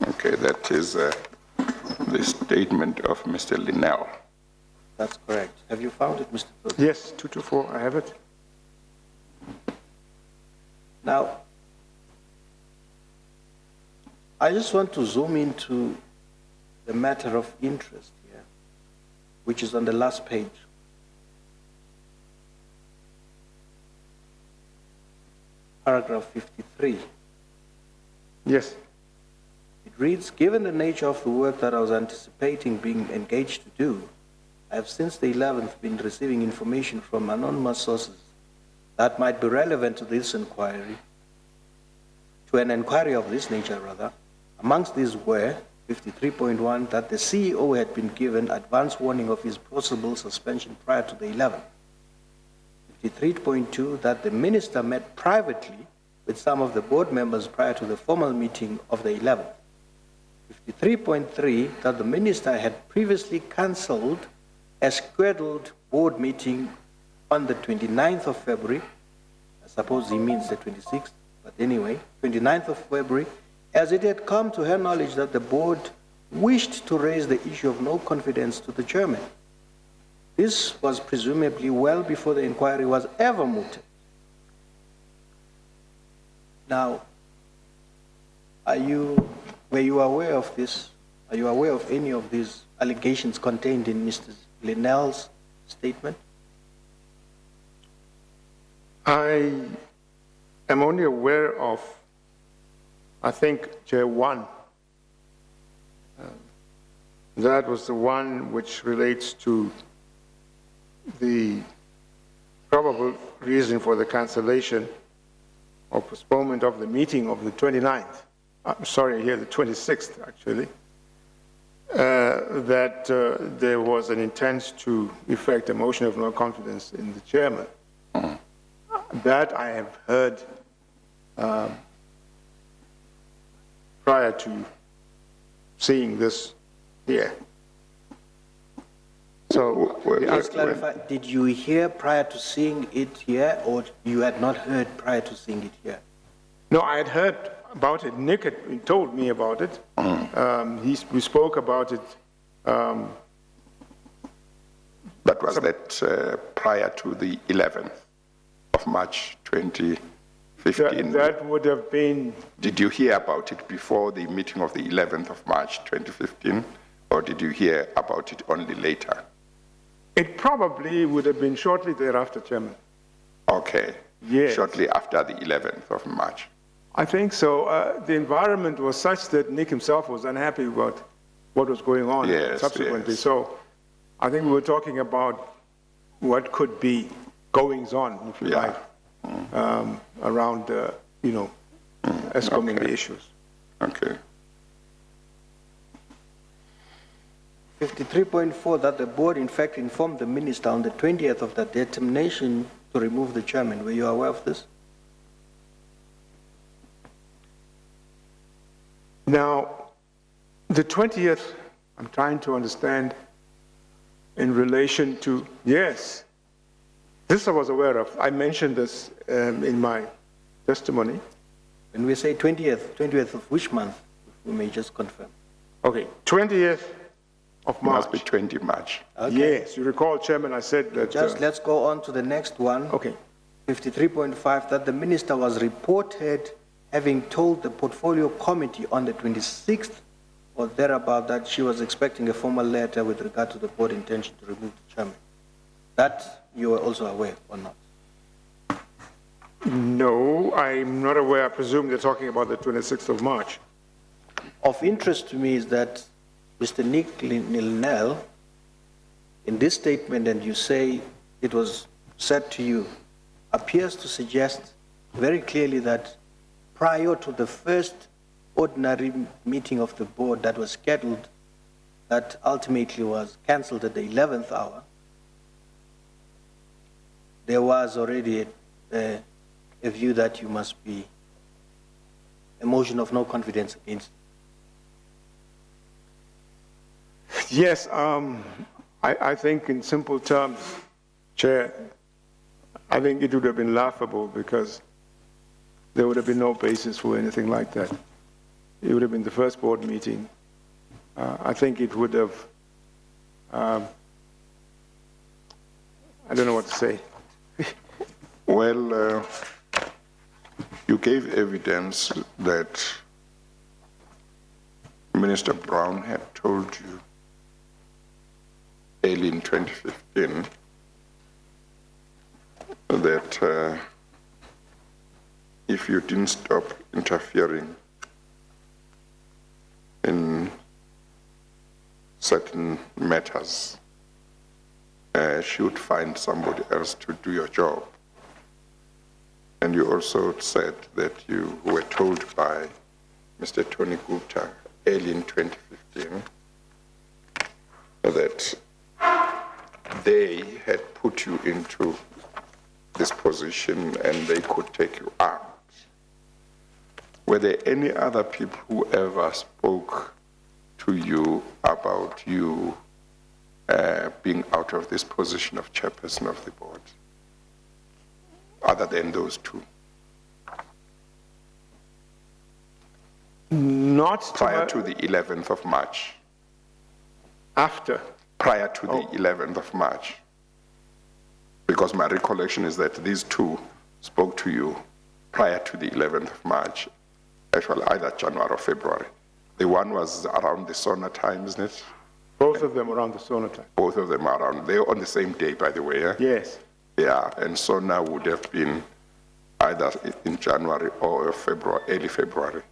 Okay, that is the statement of Mr. Linnell. That's correct. Have you found it, Mr. President? Yes, 224, I have it. Now, I just want to zoom into the matter of interest here, which is on the last page. Paragraph 53. Yes. It reads, given the nature of the work that I was anticipating being engaged to do, I have since the 11th been receiving information from anonymous sources that might be relevant to this inquiry, to an inquiry of this nature rather. Amongst these were 53.1, that the CEO had been given advance warning of his possible suspension prior to the 11th. 53.2, that the minister met privately with some of the board members prior to the formal meeting of the 11th. 53.3, that the minister had previously cancelled a scheduled board meeting on the 29th of February. I suppose he means the 26th, but anyway, 29th of February, as it had come to her knowledge that the board wished to raise the issue of no confidence to the chairman. This was presumably well before the inquiry was ever mooted. Now, were you aware of this? Are you aware of any of these allegations contained in Mr. Linnell's statement? I am only aware of, I think, Chair 1. That was the one which relates to the probable reason for the cancellation or postponement of the meeting of the 29th. I'm sorry, here the 26th, actually. That there was an intent to effect a motion of no confidence in the chairman. That I have heard prior to seeing this here. So, Let's clarify, did you hear prior to seeing it here, or you had not heard prior to seeing it here? no, I had heard about it. Nick had told me about it. We spoke about it. But was that prior to the 11th of March 2015? That would have been, Did you hear about it before the meeting of the 11th of March 2015, or did you hear about it only later? it probably would have been shortly thereafter, Chairman. Okay. Yes. Shortly after the 11th of March. I think so. The environment was such that Nick himself was unhappy about what was going on Yes, subsequently. yes. So I think we were talking about what could be goings on, if you Yeah. like, around, Escond and the Okay. issues. Okay. 53.4, that the board in fact informed the minister on the 20th of the determination to remove the chairman. Were you aware of this? Now, the 20th, I'm trying to understand in relation to, yes, this I was aware of. I mentioned this in my testimony. When we say 20th of which month? We may just confirm. Okay, 20th of It March. must be 20 March. Okay. Yes, you recall, Chairman, I said that. Just let's go on to the next one. Okay. 53.5, that the minister was reported having told the portfolio committee on the 26th or thereabout that she was expecting a formal letter with regard to the board intention to remove the chairman. That you were also aware or not? No, I'm not aware. I presume they're talking about the 26th of March. Of interest to me is that Mr. Nick Nilnell, in this statement, and you say it was said to you, appears to suggest very clearly that prior to the first ordinary meeting of the board that was scheduled, that ultimately was cancelled at the 11th hour, there was already a view that you must be a motion of no confidence against. Yes, I think in simple terms, Chair, I think it would have been laughable because there would have been no basis for anything like that. It would have been the first board meeting. I think it would have, I don't know what to say. Well, you gave evidence that Minister Brown had told you early in 2015 that if you didn't stop interfering in certain matters, she would find somebody else to do your job. And you also said that you were told by Mr. Tony Gupta early in 2015 that they had put you into this position and they could take you out. Were there any other people who ever spoke to you about you being out of this position of chairperson of the board, other than those two? Not prior to the 11th of March. After. Prior to the 11th of March. Because my recollection is that these two spoke to you prior to the 11th of March, actually either January or February. The one was around the SONA time, isn't it? Both of them around the SONA time. Both of them are around. They're on the same day, by the way. Yeah? Yes. Yeah, and SONA would have been either in January or February, early February.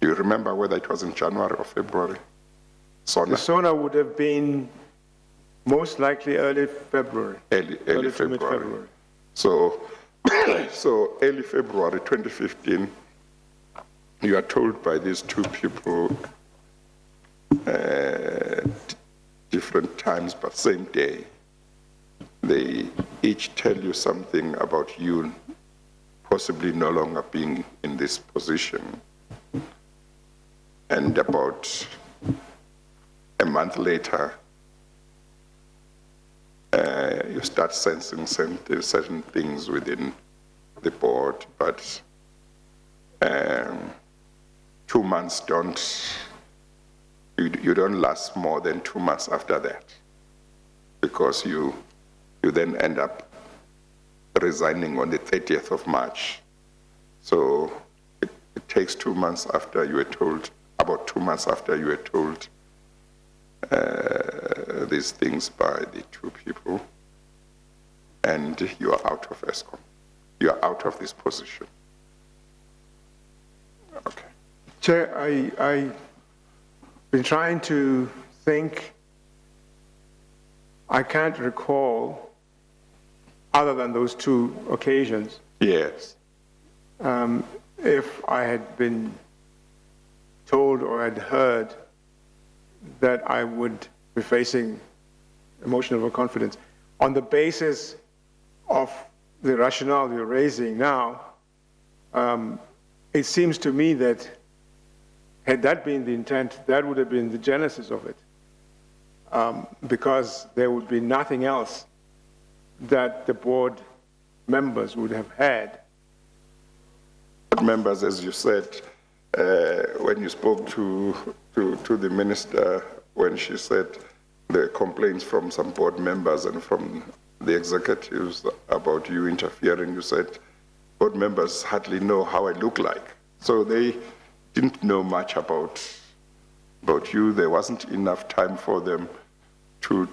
Do you remember whether it was in January or February? SONA? The SONA would have been most likely early February. Early to February. mid-February. So, so early February 2015, you are told by these two people, different times but same day, they each tell you something about you possibly no longer being in this position. And about a month later, you start sensing certain things within the board, but 2 months you don't last more than 2 months after that, because you then end up resigning on the 30th of March. So it takes 2 months after you were told, about 2 months after you were told these things by the two people, and you are out of Escond. You are out of this position. Okay. Chair, I've been trying to think. I can't recall, other than those two occasions, Yes. if I had been told or had heard that I would be facing a motion of confidence. On the basis of the rationale you're raising now, it seems to me that had that been the intent, that would have been the genesis of it, because there would be nothing else that the board members would have had. Members, as you said, when you spoke to the minister, when she said the complaints from some board members and from the executives about you interfering, you said board members hardly know how I look like. So they didn't know much about you. There wasn't enough time for them to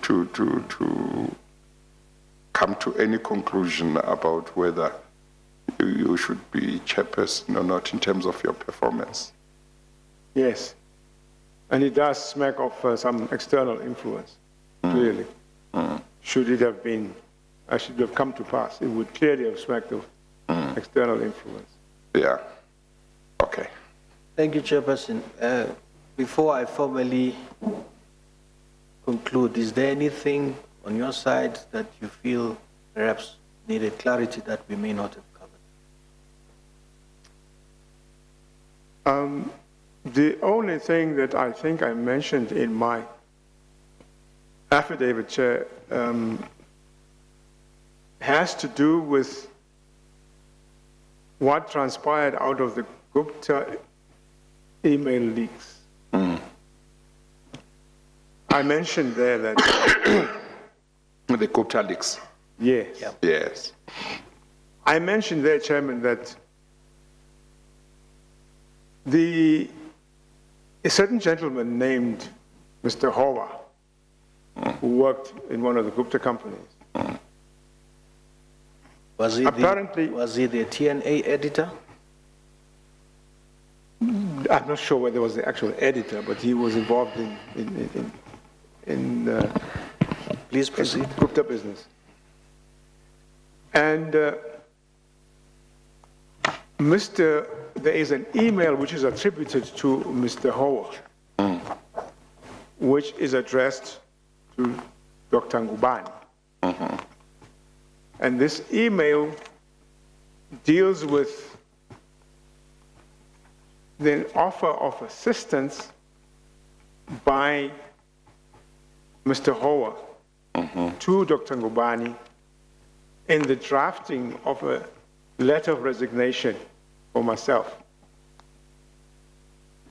come to any conclusion about whether you should be chairperson or not in terms of your performance. Yes. And it does smack of some external influence, clearly. Should it have been, should have come to pass, it would clearly have smacked of external influence. Yeah. Okay. Thank you, Chairperson. Before I formally conclude, is there anything on your side that you feel perhaps needed clarity that we may not have covered? The only thing that I think I mentioned in my affidavit, Chair, has to do with what transpired out of the Gupta email leaks. I mentioned there that... The Gupta leaks. Yes. Yep. Yes. I mentioned there, Chairman, that a certain gentleman named Mr. Hova, who worked in one of the Gupta companies, Was he apparently, the TNA editor? I'm not sure whether it was the actual editor, but he was involved in Please proceed. Gupta business. And there is an email which is attributed to Mr. Howard, which is addressed to Dr. Ngubane. And this email deals with the offer of assistance by Mr. Howard to Dr. Ngubane in the drafting of a letter of resignation for myself.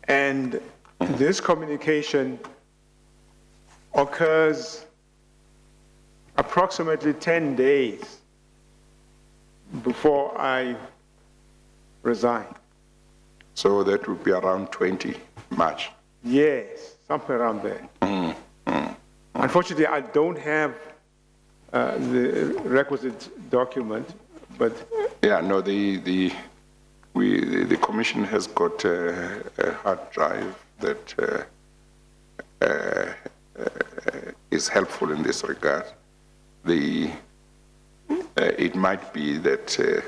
And this communication occurs approximately 10 days before I resign. So that would be around 20 March. Yes, somewhere around there. Unfortunately, I don't have the requisite document, but... Yeah, no, the commission has got a hard drive that is helpful in this regard. It might be that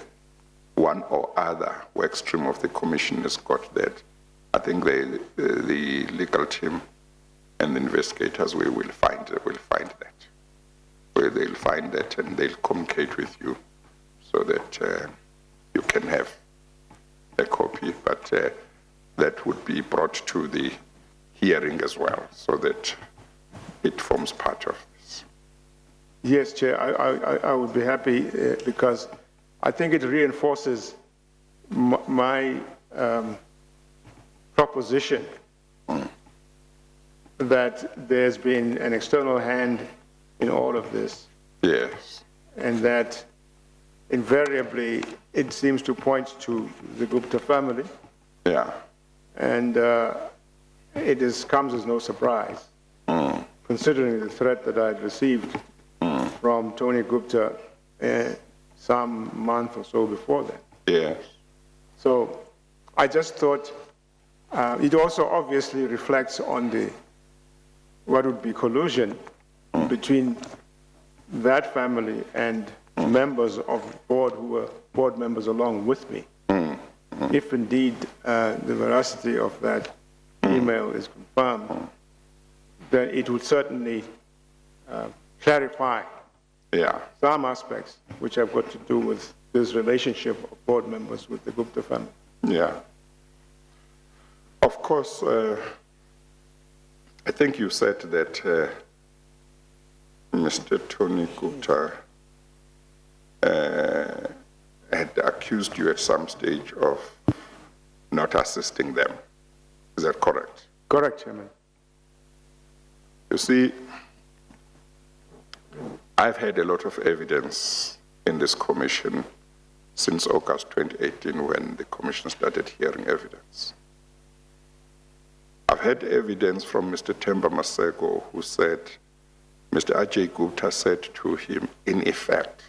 one or other work stream of the commission has got that. I think the legal team and the investigators will find that. Where they'll find that and they'll communicate with you so that you can have a copy, but that would be brought to the hearing as well, so that it forms part of this. Yes, Chair, I would be happy because I think it reinforces my proposition that there's been an external hand in all of this. Yes. And that invariably it seems to point to the Gupta family. Yeah. And it comes as no surprise, considering the threat that I'd received from Tony Gupta some month or so before that. Yes. So I just thought it also obviously reflects on what would be collusion between that family and members of the board who were board members along with me. If indeed the veracity of that email is confirmed, then it would certainly clarify Yeah. some aspects which have got to do with this relationship of board members with the Gupta family. Yeah. Of course, I think you said that Mr. Tony Gupta had accused you at some stage of not assisting them. Is that correct? Correct, Chairman. You see, I've had a lot of evidence in this commission since August 2018 when the commission started hearing evidence. I've had evidence from Mr. Themba Maseko who said, Mr. Ajay Gupta said to him, in effect,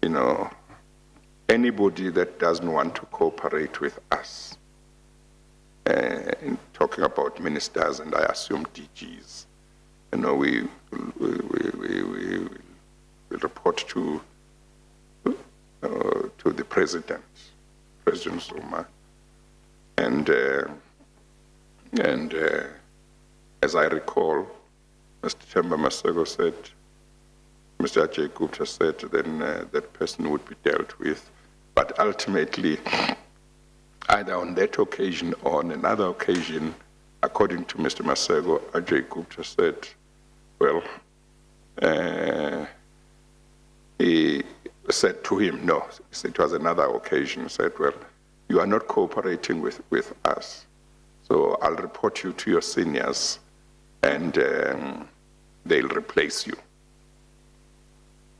you know, anybody that doesn't want to cooperate with us, in talking about ministers and I assume DGs, you know, we report to the President Zuma, and as I recall, Mr. Themba Maseko said, Mr. Ajay Gupta said, then that person would be dealt with. But ultimately, either on that occasion or on another occasion, according to Mr. Maseko, Ajay Gupta said, well, he said to him, no, it was another occasion, said, well, you are not cooperating with us, so I'll report you to your seniors and they'll replace you.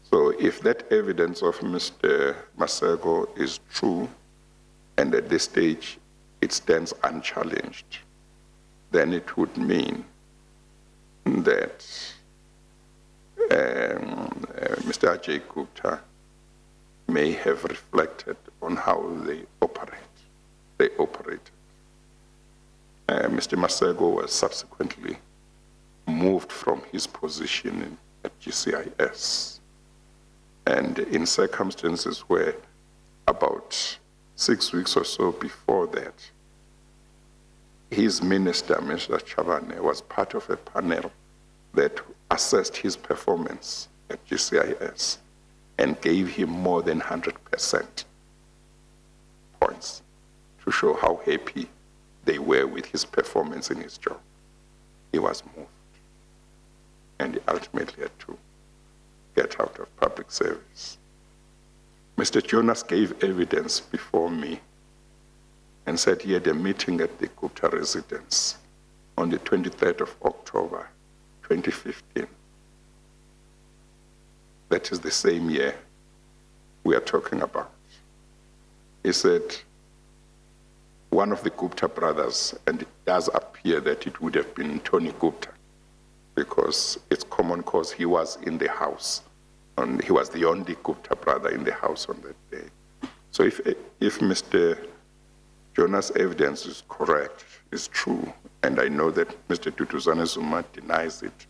So if that evidence of Mr. Maseko is true, and at this stage it stands unchallenged, then it would mean that Mr. Ajay Gupta may have reflected on how they operate. They operated. Mr. Maseko was subsequently moved from his position at GCIS. And in circumstances where about 6 weeks or so before that, his minister, Mr. Chavane, was part of a panel that assessed his performance at GCIS and gave him more than 100% points to show how happy they were with his performance in his job. He was moved, and he ultimately had to get out of public service. Mr. Jonas gave evidence before me and said he had a meeting at the Gupta residence on the 23rd of October, 2015. That is the same year we are talking about. He said one of the Gupta brothers, and it does appear that it would have been Tony Gupta, because it's common cause he was in the house. And he was the only Gupta brother in the house on that day. So if Mr. Jonas' evidence is correct, is true, and I know that Mr. Tutuzane Zuma denies it,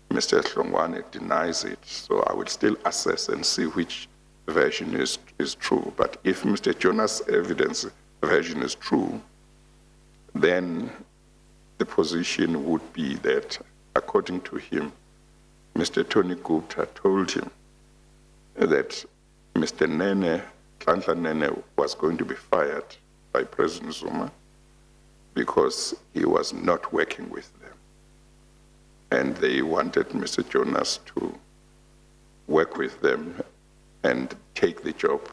Mr. Hlongwane denies it, so I will still assess and see which version is true. But if Mr. Jonas' evidence version is true, then the position would be that, according to him, Mr. Tony Gupta told him that Mr. Nhlanhla Nene was going to be fired by President Zuma because he was not working with them. And they wanted Mr. Jonas to work with them and take the job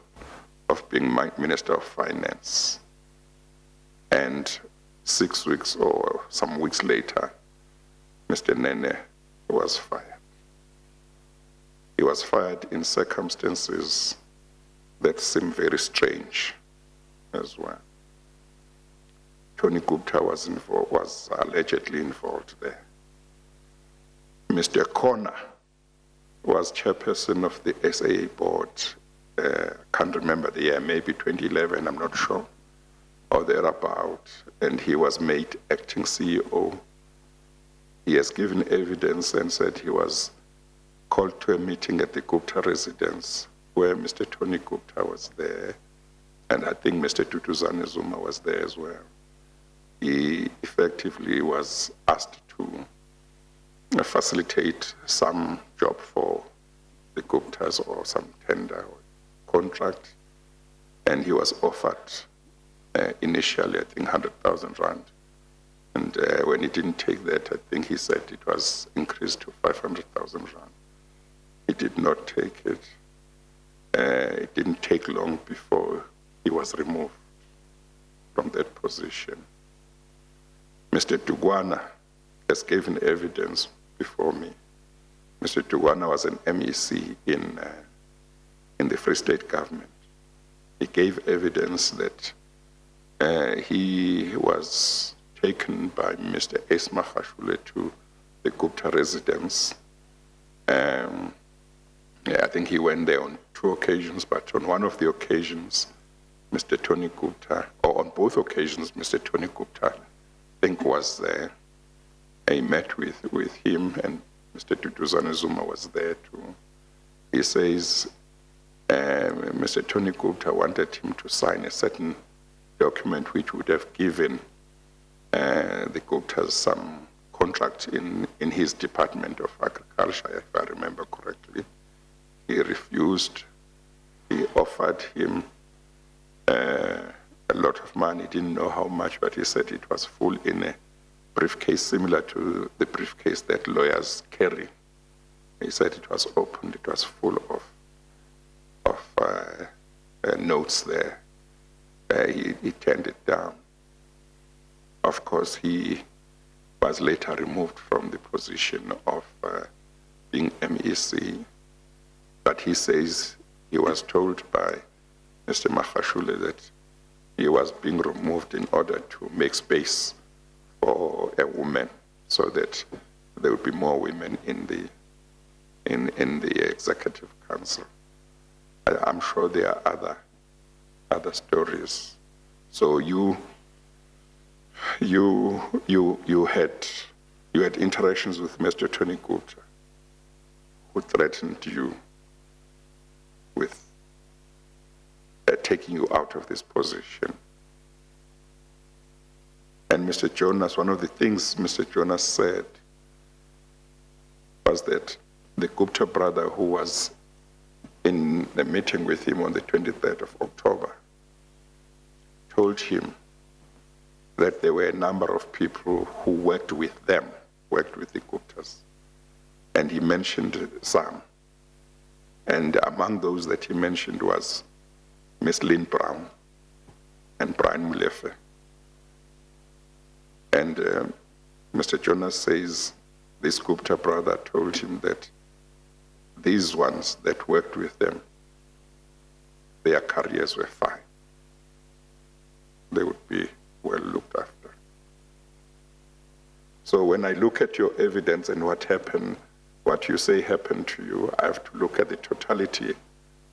of being Minister of Finance. And 6 weeks or some weeks later, Mr. Nene was fired. He was fired in circumstances that seem very strange as well. Tony Gupta was allegedly involved there. Mr. Kona was chairperson of the SAA board. Can't remember the year, maybe 2011, I'm not sure, or thereabout, and he was made acting CEO. He has given evidence and said he was called to a meeting at the Gupta residence where Mr. Tony Gupta was there, and I think Mr. Tutuzane Zuma was there as well. He effectively was asked to facilitate some job for the Guptas or some tender or contract, and he was offered initially, I think, 100,000 rand. And when he didn't take that, I think he said it was increased to 500,000 rand. He did not take it. It didn't take long before he was removed from that position. Mr. Tugwana has given evidence before me. Mr. Tugwana was an MEC in the Free State government. He gave evidence that he was taken by Mr. Esma Khashule to the Gupta residence. I think he went there on 2 occasions, but on one of the occasions, Mr. Tony Gupta, or on both occasions, Mr. Tony Gupta, I think was there. I met with him, and Mr. Tutuzane Zuma was there too. He says Mr. Tony Gupta wanted him to sign a certain document which would have given the Guptas some contract in his Department of Agriculture, if I remember correctly. He refused. He offered him a lot of money, didn't know how much, but he said it was full in a briefcase similar to the briefcase that lawyers carry. He said it was opened, it was full of notes there. He turned it down. Of course, he was later removed from the position of being MEC, but he says he was told by Mr. Makhashule that he was being removed in order to make space for a woman, so that there would be more women in the executive council. I'm sure there are other stories. So you had interactions with Mr. Tony Gupta, who threatened you with taking you out of this position. And Mr. Jonas, one of the things Mr. Jonas said was that the Gupta brother, who was in a meeting with him on the 23rd of October, told him that there were a number of people who worked with the Guptas. And he mentioned some. And among those that he mentioned was Miss Lynn Brown and Brian Mulefe. And Mr. Jonas says this Gupta brother told him that these ones that worked with them, their careers were fine. They would be well looked after. So when I look at your evidence and what happened, what you say happened to you, I have to look at the totality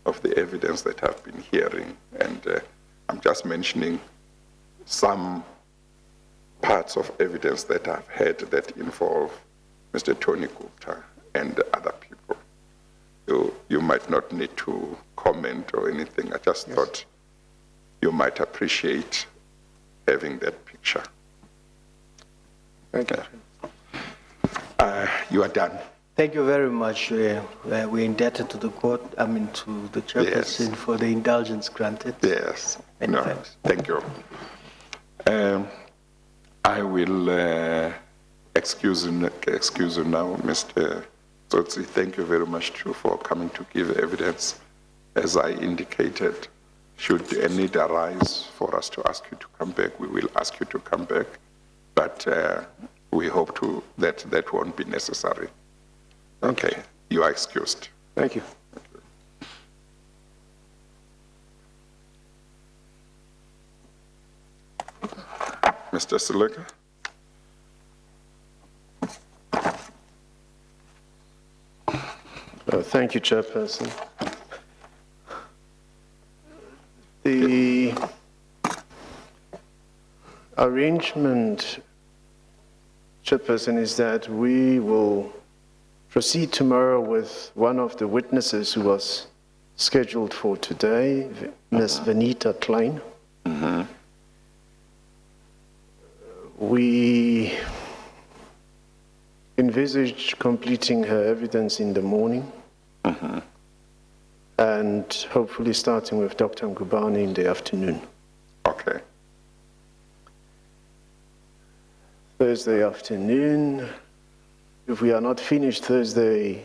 of the evidence that I've been hearing. And I'm just mentioning some parts of evidence that I've heard that involve Mr. Tony Gupta and other people. You might not need to comment or anything. I just thought you might appreciate having that picture. Thank you. You are done. Thank you very much. We're indebted to the court, to the chairperson for the indulgence granted. Yes. Many thanks. Thank you. I will excuse you now, Mr. Tsotsi. Thank you very much too for coming to give evidence. As I indicated, should a need arise for us to ask you to come back, we will ask you to come back. But we hope that won't be necessary. Okay, you are excused. Thank you. Mr. Sileka? Thank you, Chairperson. The arrangement, Chairperson, is that we will proceed tomorrow with one of the witnesses who was scheduled for today, Ms. Venita Klein. envisage completing her evidence in the morning and hopefully starting with Dr. Ngubane in the afternoon. Okay. Thursday afternoon, if we are not finished Thursday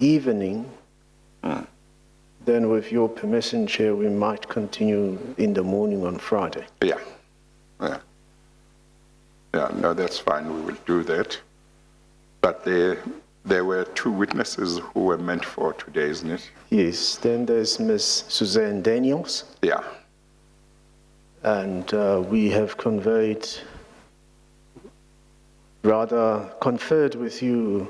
evening, then with your permission, Chair, we might continue in the morning on Friday. Yeah. Yeah. Yeah, no, that's fine. We will do that. But there were 2 witnesses who were meant for today, isn't it? Yes, then there's Ms. Suzanne Daniels, Yeah. and we have conferred with you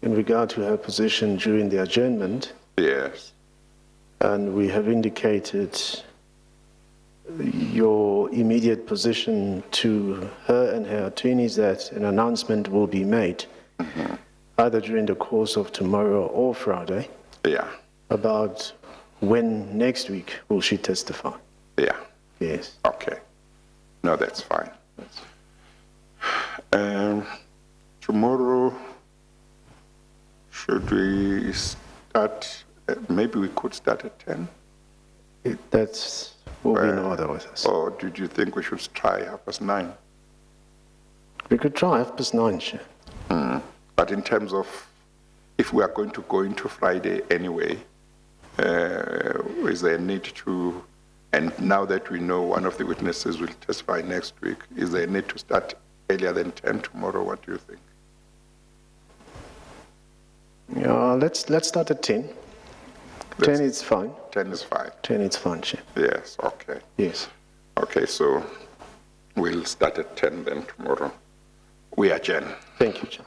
in regard to her position during the adjournment, Yes. and we have indicated your immediate position to her and her attorneys that an announcement will be made either during the course of tomorrow or Friday Yeah. about when next week will she testify. Yeah. Yes. Okay. No, that's fine. Tomorrow, should we start, maybe we could start at 10? That's will be in order with us. Or did you think we should try 9:30? We could try 9:30, Chair. But in terms of, if we are going to go into Friday anyway, is there a need to, and now that we know one of the witnesses will testify next week, is there a need to start earlier than 10 tomorrow? What do you think? Yeah, let's start at 10. 10 is fine. 10 is fine. 10 is fine, Chair. Yes, okay. Yes. Okay, so we'll start at 10 then tomorrow. We adjourn. Thank you, Chair.